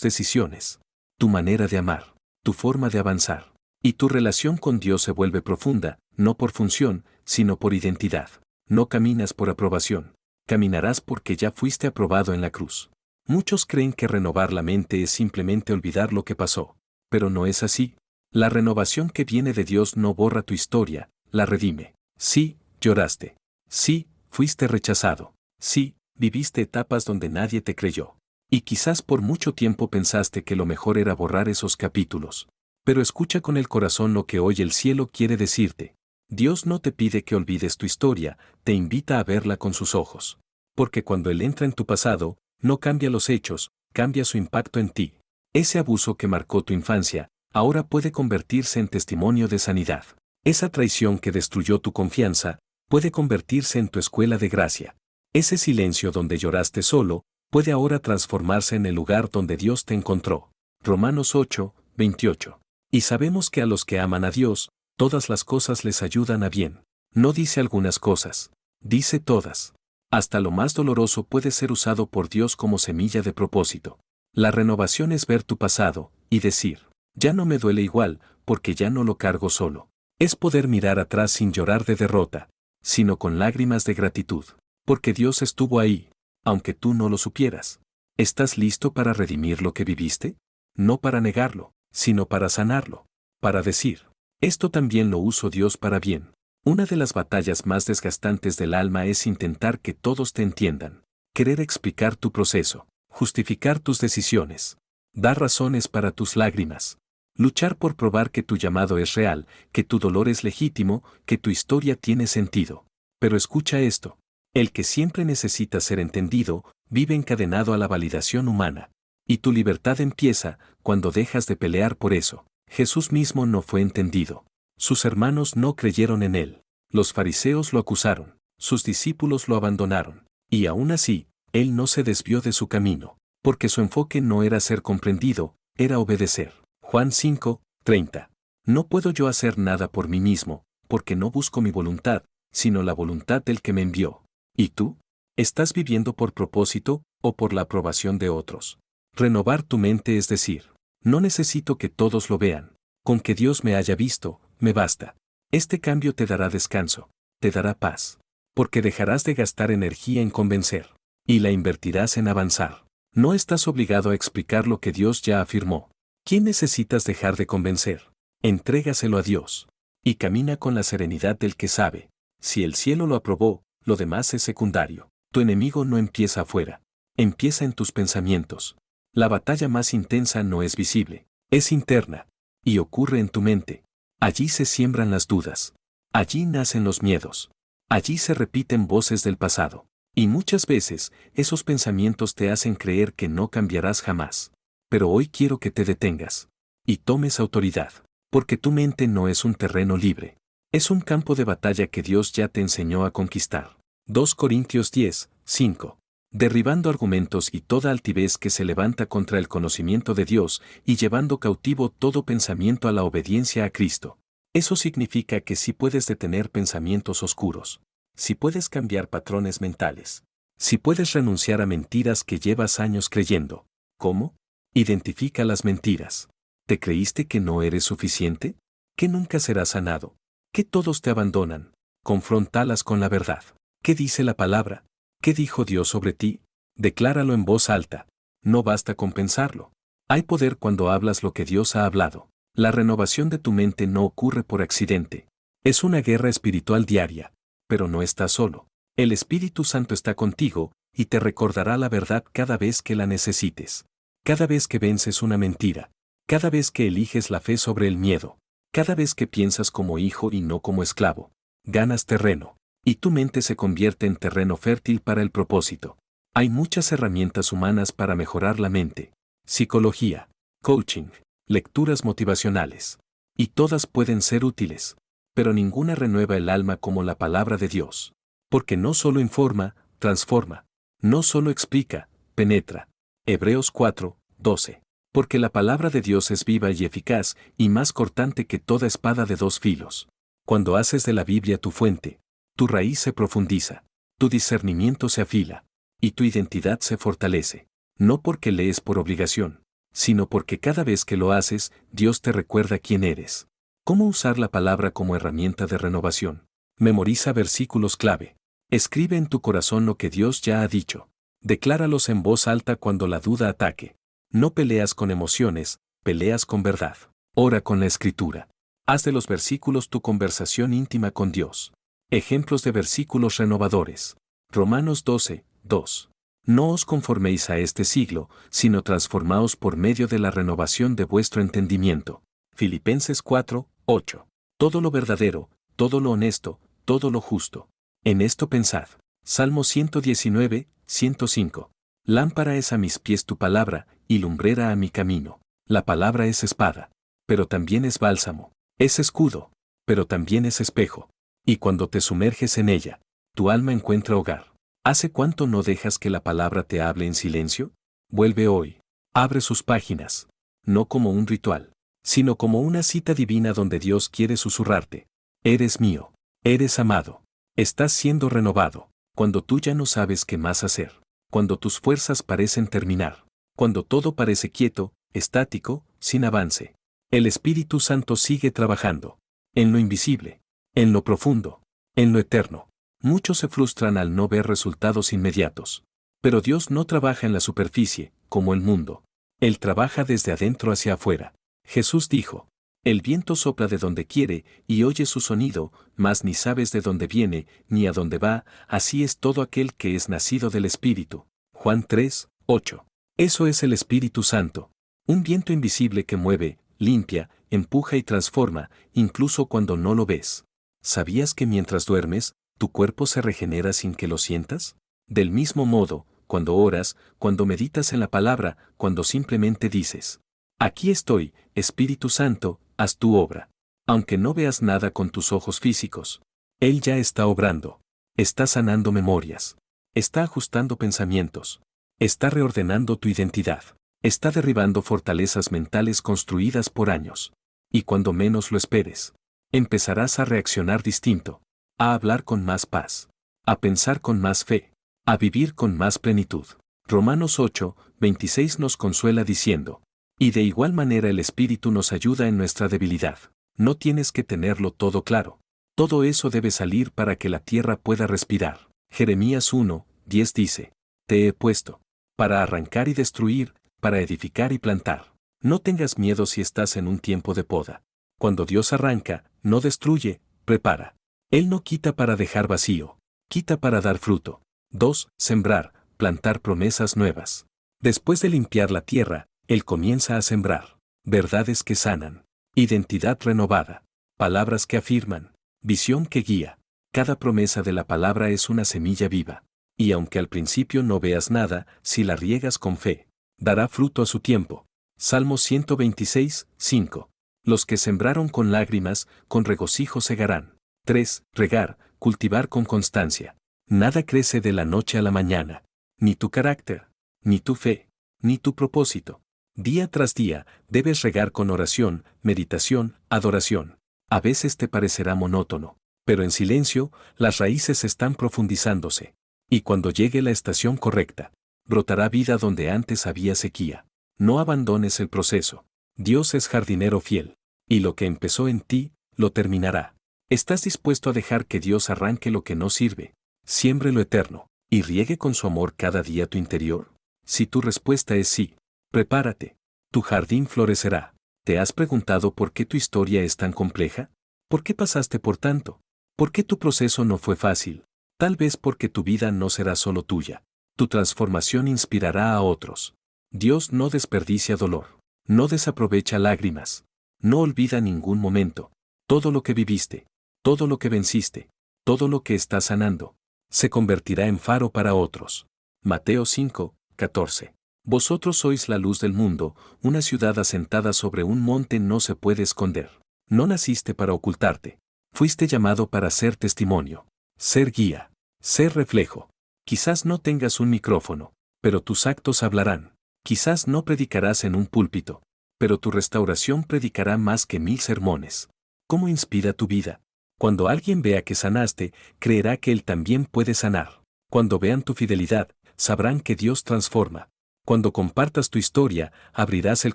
A: decisiones, tu manera de amar, tu forma de avanzar. Y tu relación con Dios se vuelve profunda, no por función, sino por identidad. No caminas por aprobación. Caminarás porque ya fuiste aprobado en la cruz. Muchos creen que renovar la mente es simplemente olvidar lo que pasó. Pero no es así. La renovación que viene de Dios no borra tu historia, la redime. Sí, lloraste. Sí, fuiste rechazado. Sí, viviste etapas donde nadie te creyó. Y quizás por mucho tiempo pensaste que lo mejor era borrar esos capítulos. Pero escucha con el corazón lo que hoy el cielo quiere decirte. Dios no te pide que olvides tu historia, te invita a verla con sus ojos. Porque cuando Él entra en tu pasado, no cambia los hechos, cambia su impacto en ti. Ese abuso que marcó tu infancia, ahora puede convertirse en testimonio de sanidad. Esa traición que destruyó tu confianza, puede convertirse en tu escuela de gracia. Ese silencio donde lloraste solo, puede ahora transformarse en el lugar donde Dios te encontró. Romanos 8, 28. Y sabemos que a los que aman a Dios, todas las cosas les ayudan a bien. No dice algunas cosas, dice todas. Hasta lo más doloroso puede ser usado por Dios como semilla de propósito. La renovación es ver tu pasado y decir, ya no me duele igual, porque ya no lo cargo solo. Es poder mirar atrás sin llorar de derrota, sino con lágrimas de gratitud, porque Dios estuvo ahí, aunque tú no lo supieras. ¿Estás listo para redimir lo que viviste? No para negarlo, sino para sanarlo, para decir, esto también lo uso Dios para bien. Una de las batallas más desgastantes del alma es intentar que todos te entiendan, querer explicar tu proceso, justificar tus decisiones, dar razones para tus lágrimas, luchar por probar que tu llamado es real, que tu dolor es legítimo, que tu historia tiene sentido. Pero escucha esto, el que siempre necesita ser entendido, vive encadenado a la validación humana. Y tu libertad empieza cuando dejas de pelear por eso. Jesús mismo no fue entendido. Sus hermanos no creyeron en él. Los fariseos lo acusaron. Sus discípulos lo abandonaron. Y aún así, él no se desvió de su camino, porque su enfoque no era ser comprendido, era obedecer. Juan 5, 30. No puedo yo hacer nada por mí mismo, porque no busco mi voluntad, sino la voluntad del que me envió. ¿Y tú? ¿Estás viviendo por propósito o por la aprobación de otros? Renovar tu mente es decir, no necesito que todos lo vean, con que Dios me haya visto, me basta. Este cambio te dará descanso, te dará paz, porque dejarás de gastar energía en convencer, y la invertirás en avanzar. No estás obligado a explicar lo que Dios ya afirmó. ¿Quién necesitas dejar de convencer? Entrégaselo a Dios, y camina con la serenidad del que sabe. Si el cielo lo aprobó, lo demás es secundario. Tu enemigo no empieza afuera, empieza en tus pensamientos. La batalla más intensa no es visible, es interna, y ocurre en tu mente. Allí se siembran las dudas. Allí nacen los miedos. Allí se repiten voces del pasado. Y muchas veces, esos pensamientos te hacen creer que no cambiarás jamás. Pero hoy quiero que te detengas. Y tomes autoridad. Porque tu mente no es un terreno libre. Es un campo de batalla que Dios ya te enseñó a conquistar. 2 Corintios 10, 5. Derribando argumentos y toda altivez que se levanta contra el conocimiento de Dios y llevando cautivo todo pensamiento a la obediencia a Cristo. Eso significa que sí puedes detener pensamientos oscuros, sí puedes cambiar patrones mentales, sí puedes renunciar a mentiras que llevas años creyendo. ¿Cómo? Identifica las mentiras. ¿Te creíste que no eres suficiente? ¿Que nunca serás sanado? ¿Que todos te abandonan? Confróntalas con la verdad. ¿Qué dice la palabra? ¿Qué dijo Dios sobre ti? Decláralo en voz alta. No basta con pensarlo. Hay poder cuando hablas lo que Dios ha hablado. La renovación de tu mente no ocurre por accidente. Es una guerra espiritual diaria. Pero no estás solo. El Espíritu Santo está contigo y te recordará la verdad cada vez que la necesites. Cada vez que vences una mentira. Cada vez que eliges la fe sobre el miedo. Cada vez que piensas como hijo y no como esclavo. Ganas terreno. y tu mente se convierte en terreno fértil para el propósito. Hay muchas herramientas humanas para mejorar la mente: psicología, coaching, lecturas motivacionales. Y todas pueden ser útiles, pero ninguna renueva el alma como la palabra de Dios. Porque no solo informa, transforma. No solo explica, penetra. Hebreos 4, 12. Porque la palabra de Dios es viva y eficaz, y más cortante que toda espada de dos filos. Cuando haces de la Biblia tu fuente, tu raíz se profundiza, tu discernimiento se afila, y tu identidad se fortalece. No porque lees por obligación, sino porque cada vez que lo haces, Dios te recuerda quién eres. ¿Cómo usar la palabra como herramienta de renovación? Memoriza versículos clave. Escribe en tu corazón lo que Dios ya ha dicho. Decláralos en voz alta cuando la duda ataque. No peleas con emociones, peleas con verdad. Ora con la Escritura. Haz de los versículos tu conversación íntima con Dios. Ejemplos de versículos renovadores. Romanos 12, 2. No os conforméis a este siglo, sino transformaos por medio de la renovación de vuestro entendimiento. Filipenses 4, 8. Todo lo verdadero, todo lo honesto, todo lo justo. En esto pensad. Salmo 119, 105. Lámpara es a mis pies tu palabra, y lumbrera a mi camino. La palabra es espada, pero también es bálsamo. Es escudo, pero también es espejo. Y cuando te sumerges en ella, tu alma encuentra hogar. ¿Hace cuánto no dejas que la palabra te hable en silencio? Vuelve hoy. Abre sus páginas. No como un ritual, sino como una cita divina donde Dios quiere susurrarte. Eres mío. Eres amado. Estás siendo renovado. Cuando tú ya no sabes qué más hacer. Cuando tus fuerzas parecen terminar. Cuando todo parece quieto, estático, sin avance. El Espíritu Santo sigue trabajando. En lo invisible. En lo profundo. En lo eterno. Muchos se frustran al no ver resultados inmediatos. Pero Dios no trabaja en la superficie, como el mundo. Él trabaja desde adentro hacia afuera. Jesús dijo: el viento sopla de donde quiere, y oye su sonido, mas ni sabes de dónde viene, ni a dónde va, así es todo aquel que es nacido del Espíritu. Juan 3, 8. Eso es el Espíritu Santo. Un viento invisible que mueve, limpia, empuja y transforma, incluso cuando no lo ves. ¿Sabías que mientras duermes, tu cuerpo se regenera sin que lo sientas? Del mismo modo, cuando oras, cuando meditas en la palabra, cuando simplemente dices: aquí estoy, Espíritu Santo, haz tu obra. Aunque no veas nada con tus ojos físicos, Él ya está obrando. Está sanando memorias. Está ajustando pensamientos. Está reordenando tu identidad. Está derribando fortalezas mentales construidas por años. Y cuando menos lo esperes, empezarás a reaccionar distinto. A hablar con más paz, a pensar con más fe, a vivir con más plenitud. Romanos 8, 26 nos consuela diciendo: y de igual manera el Espíritu nos ayuda en nuestra debilidad. No tienes que tenerlo todo claro. Todo eso debe salir para que la tierra pueda respirar. Jeremías 1, 10 dice: te he puesto para arrancar y destruir, para edificar y plantar. No tengas miedo si estás en un tiempo de poda. Cuando Dios arranca, no destruye, prepara. Él no quita para dejar vacío, quita para dar fruto. 2. Sembrar, plantar promesas nuevas. Después de limpiar la tierra, Él comienza a sembrar. Verdades que sanan. Identidad renovada. Palabras que afirman. Visión que guía. Cada promesa de la palabra es una semilla viva. Y aunque al principio no veas nada, si la riegas con fe, dará fruto a su tiempo. Salmo 126, 5. Los que sembraron con lágrimas, con regocijo segarán. 3. Regar, cultivar con constancia. Nada crece de la noche a la mañana. Ni tu carácter, ni tu fe, ni tu propósito. Día tras día, debes regar con oración, meditación, adoración. A veces te parecerá monótono, pero en silencio, las raíces están profundizándose. Y cuando llegue la estación correcta, brotará vida donde antes había sequía. No abandones el proceso. Dios es jardinero fiel. Y lo que empezó en ti, lo terminará. ¿Estás dispuesto a dejar que Dios arranque lo que no sirve, siembre lo eterno, y riegue con su amor cada día tu interior? Si tu respuesta es sí, prepárate. Tu jardín florecerá. ¿Te has preguntado por qué tu historia es tan compleja? ¿Por qué pasaste por tanto? ¿Por qué tu proceso no fue fácil? Tal vez porque tu vida no será solo tuya. Tu transformación inspirará a otros. Dios no desperdicia dolor. No desaprovecha lágrimas. No olvida ningún momento. Todo lo que viviste. Todo lo que venciste. todo lo que estás sanando, se convertirá en faro para otros. Mateo 5, 14. Vosotros sois la luz del mundo, una ciudad asentada sobre un monte no se puede esconder. No naciste para ocultarte. Fuiste llamado para ser testimonio, ser guía, ser reflejo. Quizás no tengas un micrófono, pero tus actos hablarán. Quizás no predicarás en un púlpito, pero tu restauración predicará más que 1000 sermones. ¿Cómo inspira tu vida? Cuando alguien vea que sanaste, creerá que él también puede sanar. Cuando vean tu fidelidad, sabrán que Dios transforma. Cuando compartas tu historia, abrirás el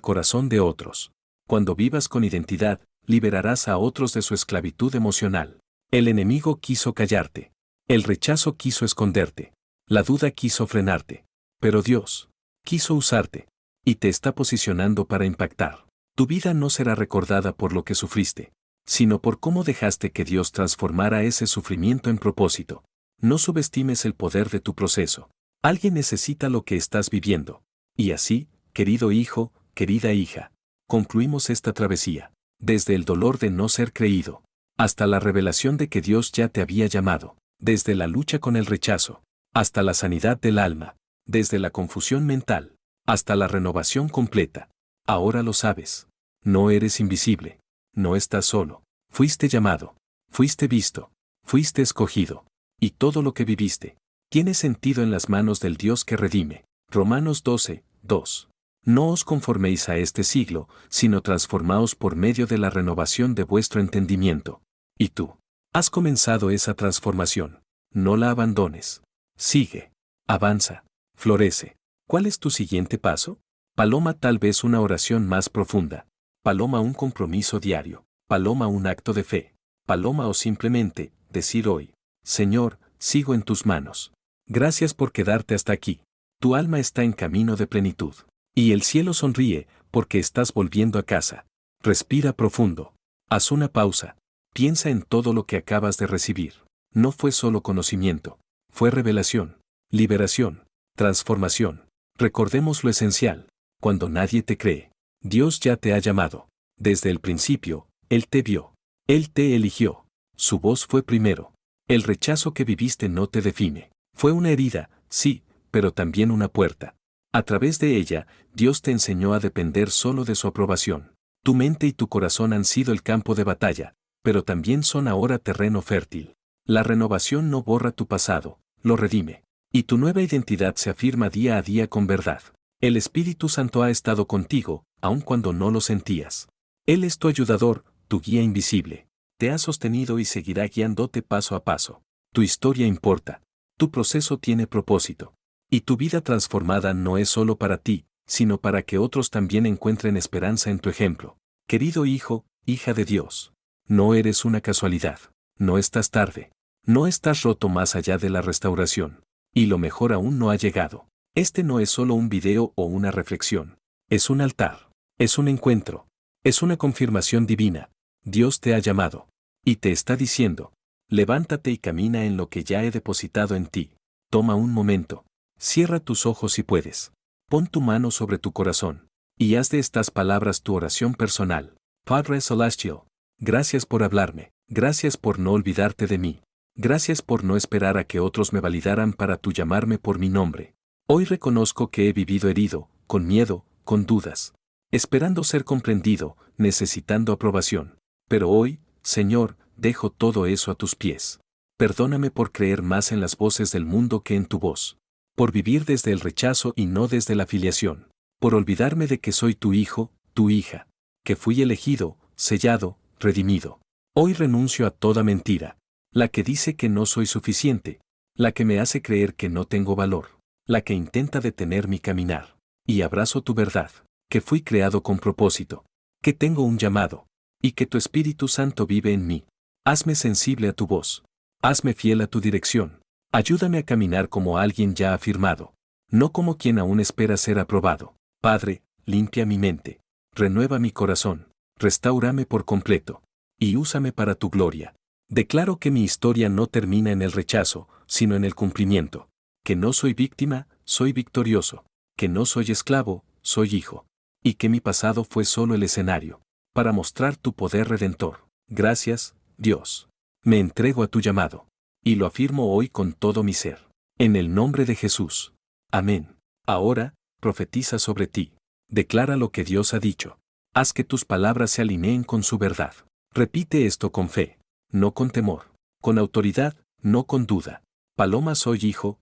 A: corazón de otros. Cuando vivas con identidad, liberarás a otros de su esclavitud emocional. El enemigo quiso callarte. El rechazo quiso esconderte. La duda quiso frenarte. Pero Dios quiso usarte. Y te está posicionando para impactar. Tu vida no será recordada por lo que sufriste, sino por cómo dejaste que Dios transformara ese sufrimiento en propósito. No subestimes el poder de tu proceso. Alguien necesita lo que estás viviendo. Y así, querido hijo, querida hija, concluimos esta travesía, desde el dolor de no ser creído, hasta la revelación de que Dios ya te había llamado, desde la lucha con el rechazo, hasta la sanidad del alma, desde la confusión mental, hasta la renovación completa. Ahora lo sabes. No eres invisible. No estás solo. Fuiste llamado. Fuiste visto. Fuiste escogido. Y todo lo que viviste tiene sentido en las manos del Dios que redime. Romanos 12, 2. No os conforméis a este siglo, sino transformaos por medio de la renovación de vuestro entendimiento. Y tú has comenzado esa transformación. No la abandones. Sigue. Avanza. Florece. ¿Cuál es tu siguiente paso? Paloma, tal vez una oración más profunda. Paloma, un compromiso diario. Paloma, un acto de fe. Paloma, o simplemente decir hoy: Señor, sigo en tus manos. Gracias por quedarte hasta aquí. Tu alma está en camino de plenitud. Y el cielo sonríe porque estás volviendo a casa. Respira profundo. Haz una pausa. Piensa en todo lo que acabas de recibir. No fue solo conocimiento. Fue revelación, liberación, transformación. Recordemos lo esencial. Cuando nadie te cree, Dios ya te ha llamado. Desde el principio, Él te vio. Él te eligió. Su voz fue primero. El rechazo que viviste no te define. Fue una herida, sí, pero también una puerta. A través de ella, Dios te enseñó a depender solo de su aprobación. Tu mente y tu corazón han sido el campo de batalla, pero también son ahora terreno fértil. La renovación no borra tu pasado, lo redime. Y tu nueva identidad se afirma día a día con verdad. El Espíritu Santo ha estado contigo, aun cuando no lo sentías. Él es tu ayudador, tu guía invisible. Te ha sostenido y seguirá guiándote paso a paso. Tu historia importa. Tu proceso tiene propósito. Y tu vida transformada no es solo para ti, sino para que otros también encuentren esperanza en tu ejemplo. Querido hijo, hija de Dios, no eres una casualidad. No estás tarde. No estás roto más allá de la restauración. Y lo mejor aún no ha llegado. Este no es solo un video o una reflexión. Es un altar. Es un encuentro. Es una confirmación divina. Dios te ha llamado. Y te está diciendo: levántate y camina en lo que ya he depositado en ti. Toma un momento. Cierra tus ojos si puedes. Pon tu mano sobre tu corazón. Y haz de estas palabras tu oración personal. Padre Celestial, gracias por hablarme. Gracias por no olvidarte de mí. Gracias por no esperar a que otros me validaran para tú llamarme por mi nombre. Hoy reconozco que he vivido herido, con miedo, con dudas, esperando ser comprendido, necesitando aprobación. Pero hoy, Señor, dejo todo eso a tus pies. Perdóname por creer más en las voces del mundo que en tu voz. Por vivir desde el rechazo y no desde la filiación. Por olvidarme de que soy tu hijo, tu hija. Que fui elegido, sellado, redimido. Hoy renuncio a toda mentira. La que dice que no soy suficiente. La que me hace creer que no tengo valor. La que intenta detener mi caminar. Y abrazo tu verdad. Que fui creado con propósito. Que tengo un llamado. Y que tu Espíritu Santo vive en mí. Hazme sensible a tu voz. Hazme fiel a tu dirección. Ayúdame a caminar como alguien ya afirmado. No como quien aún espera ser aprobado. Padre, limpia mi mente. Renueva mi corazón. Restáurame por completo. Y úsame para tu gloria. Declaro que mi historia no termina en el rechazo, sino en el cumplimiento. Que no soy víctima, soy victorioso. Que no soy esclavo, soy hijo. Y que mi pasado fue solo el escenario para mostrar tu poder redentor. Gracias, Dios. Me entrego a tu llamado. y lo afirmo hoy con todo mi ser. En el nombre de Jesús. Amén. Ahora, profetiza sobre ti. Declara lo que Dios ha dicho. Haz que tus palabras se alineen con su verdad. Repite esto con fe, no con temor, con autoridad, no con duda. Paloma, soy hijo,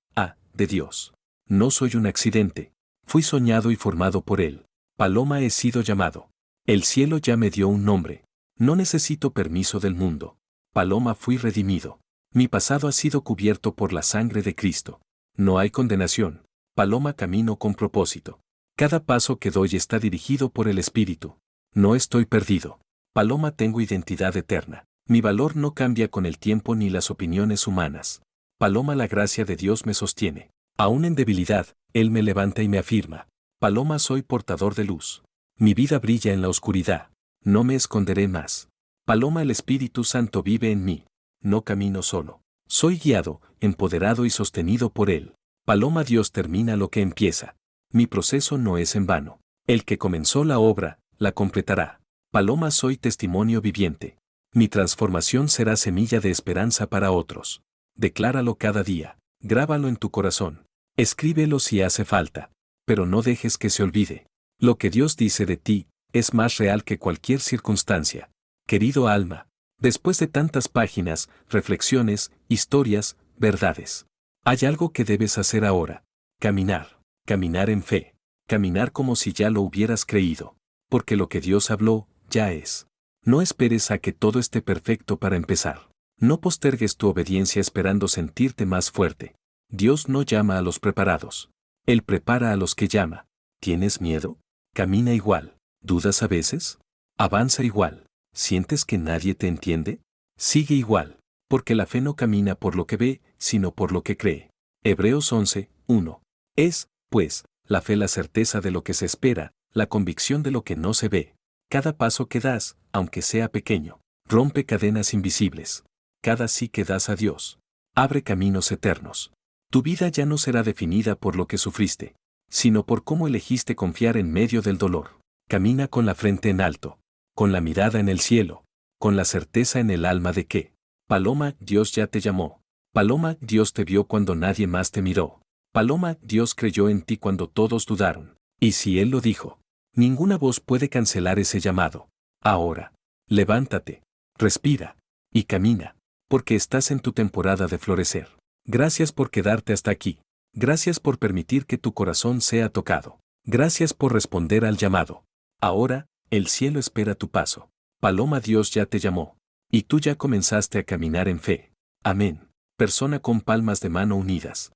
A: de Dios. No soy un accidente. Fui soñado y formado por Él. Paloma, he sido llamado. El cielo ya me dio un nombre. No necesito permiso del mundo. Paloma, fui redimido. Mi pasado ha sido cubierto por la sangre de Cristo. No hay condenación. Paloma, camino con propósito. Cada paso que doy está dirigido por el Espíritu. No estoy perdido. Paloma, tengo identidad eterna. Mi valor no cambia con el tiempo ni las opiniones humanas. Paloma, la gracia de Dios me sostiene. Aún en debilidad, Él me levanta y me afirma. Paloma, soy portador de luz. Mi vida brilla en la oscuridad. No me esconderé más. Paloma, el Espíritu Santo vive en mí. No camino solo. Soy guiado, empoderado y sostenido por Él. Paloma, Dios termina lo que empieza. Mi proceso no es en vano. El que comenzó la obra, la completará. Paloma, soy testimonio viviente. Mi transformación será semilla de esperanza para otros. Decláralo cada día. Grábalo en tu corazón. Escríbelo si hace falta. Pero no dejes que se olvide. Lo que Dios dice de ti es más real que cualquier circunstancia. Querido alma, después de tantas páginas, reflexiones, historias, verdades, hay algo que debes hacer ahora. Caminar. Caminar en fe. Caminar como si ya lo hubieras creído. Porque lo que Dios habló, ya es. No esperes a que todo esté perfecto para empezar. No postergues tu obediencia esperando sentirte más fuerte. Dios no llama a los preparados. Él prepara a los que llama. ¿Tienes miedo? Camina igual. ¿Dudas a veces? Avanza igual. ¿Sientes que nadie te entiende? Sigue igual. Porque la fe no camina por lo que ve, sino por lo que cree. Hebreos 11:1. Es, pues, la fe la certeza de lo que se espera, la convicción de lo que no se ve. Cada paso que das, aunque sea pequeño, rompe cadenas invisibles. Cada sí que das a Dios, abre caminos eternos. Tu vida ya no será definida por lo que sufriste, sino por cómo elegiste confiar en medio del dolor. Camina con la frente en alto, con la mirada en el cielo, con la certeza en el alma de que, Paloma, Dios ya te llamó. Paloma, Dios te vio cuando nadie más te miró. Paloma, Dios creyó en ti cuando todos dudaron. Y si Él lo dijo, ninguna voz puede cancelar ese llamado. Ahora, levántate, respira, y camina, porque estás en tu temporada de florecer. Gracias por quedarte hasta aquí. Gracias por permitir que tu corazón sea tocado. Gracias por responder al llamado. Ahora, el cielo espera tu paso. Paloma, Dios ya te llamó. Y tú ya comenzaste a caminar en fe. Amén. Persona con palmas de mano unidas.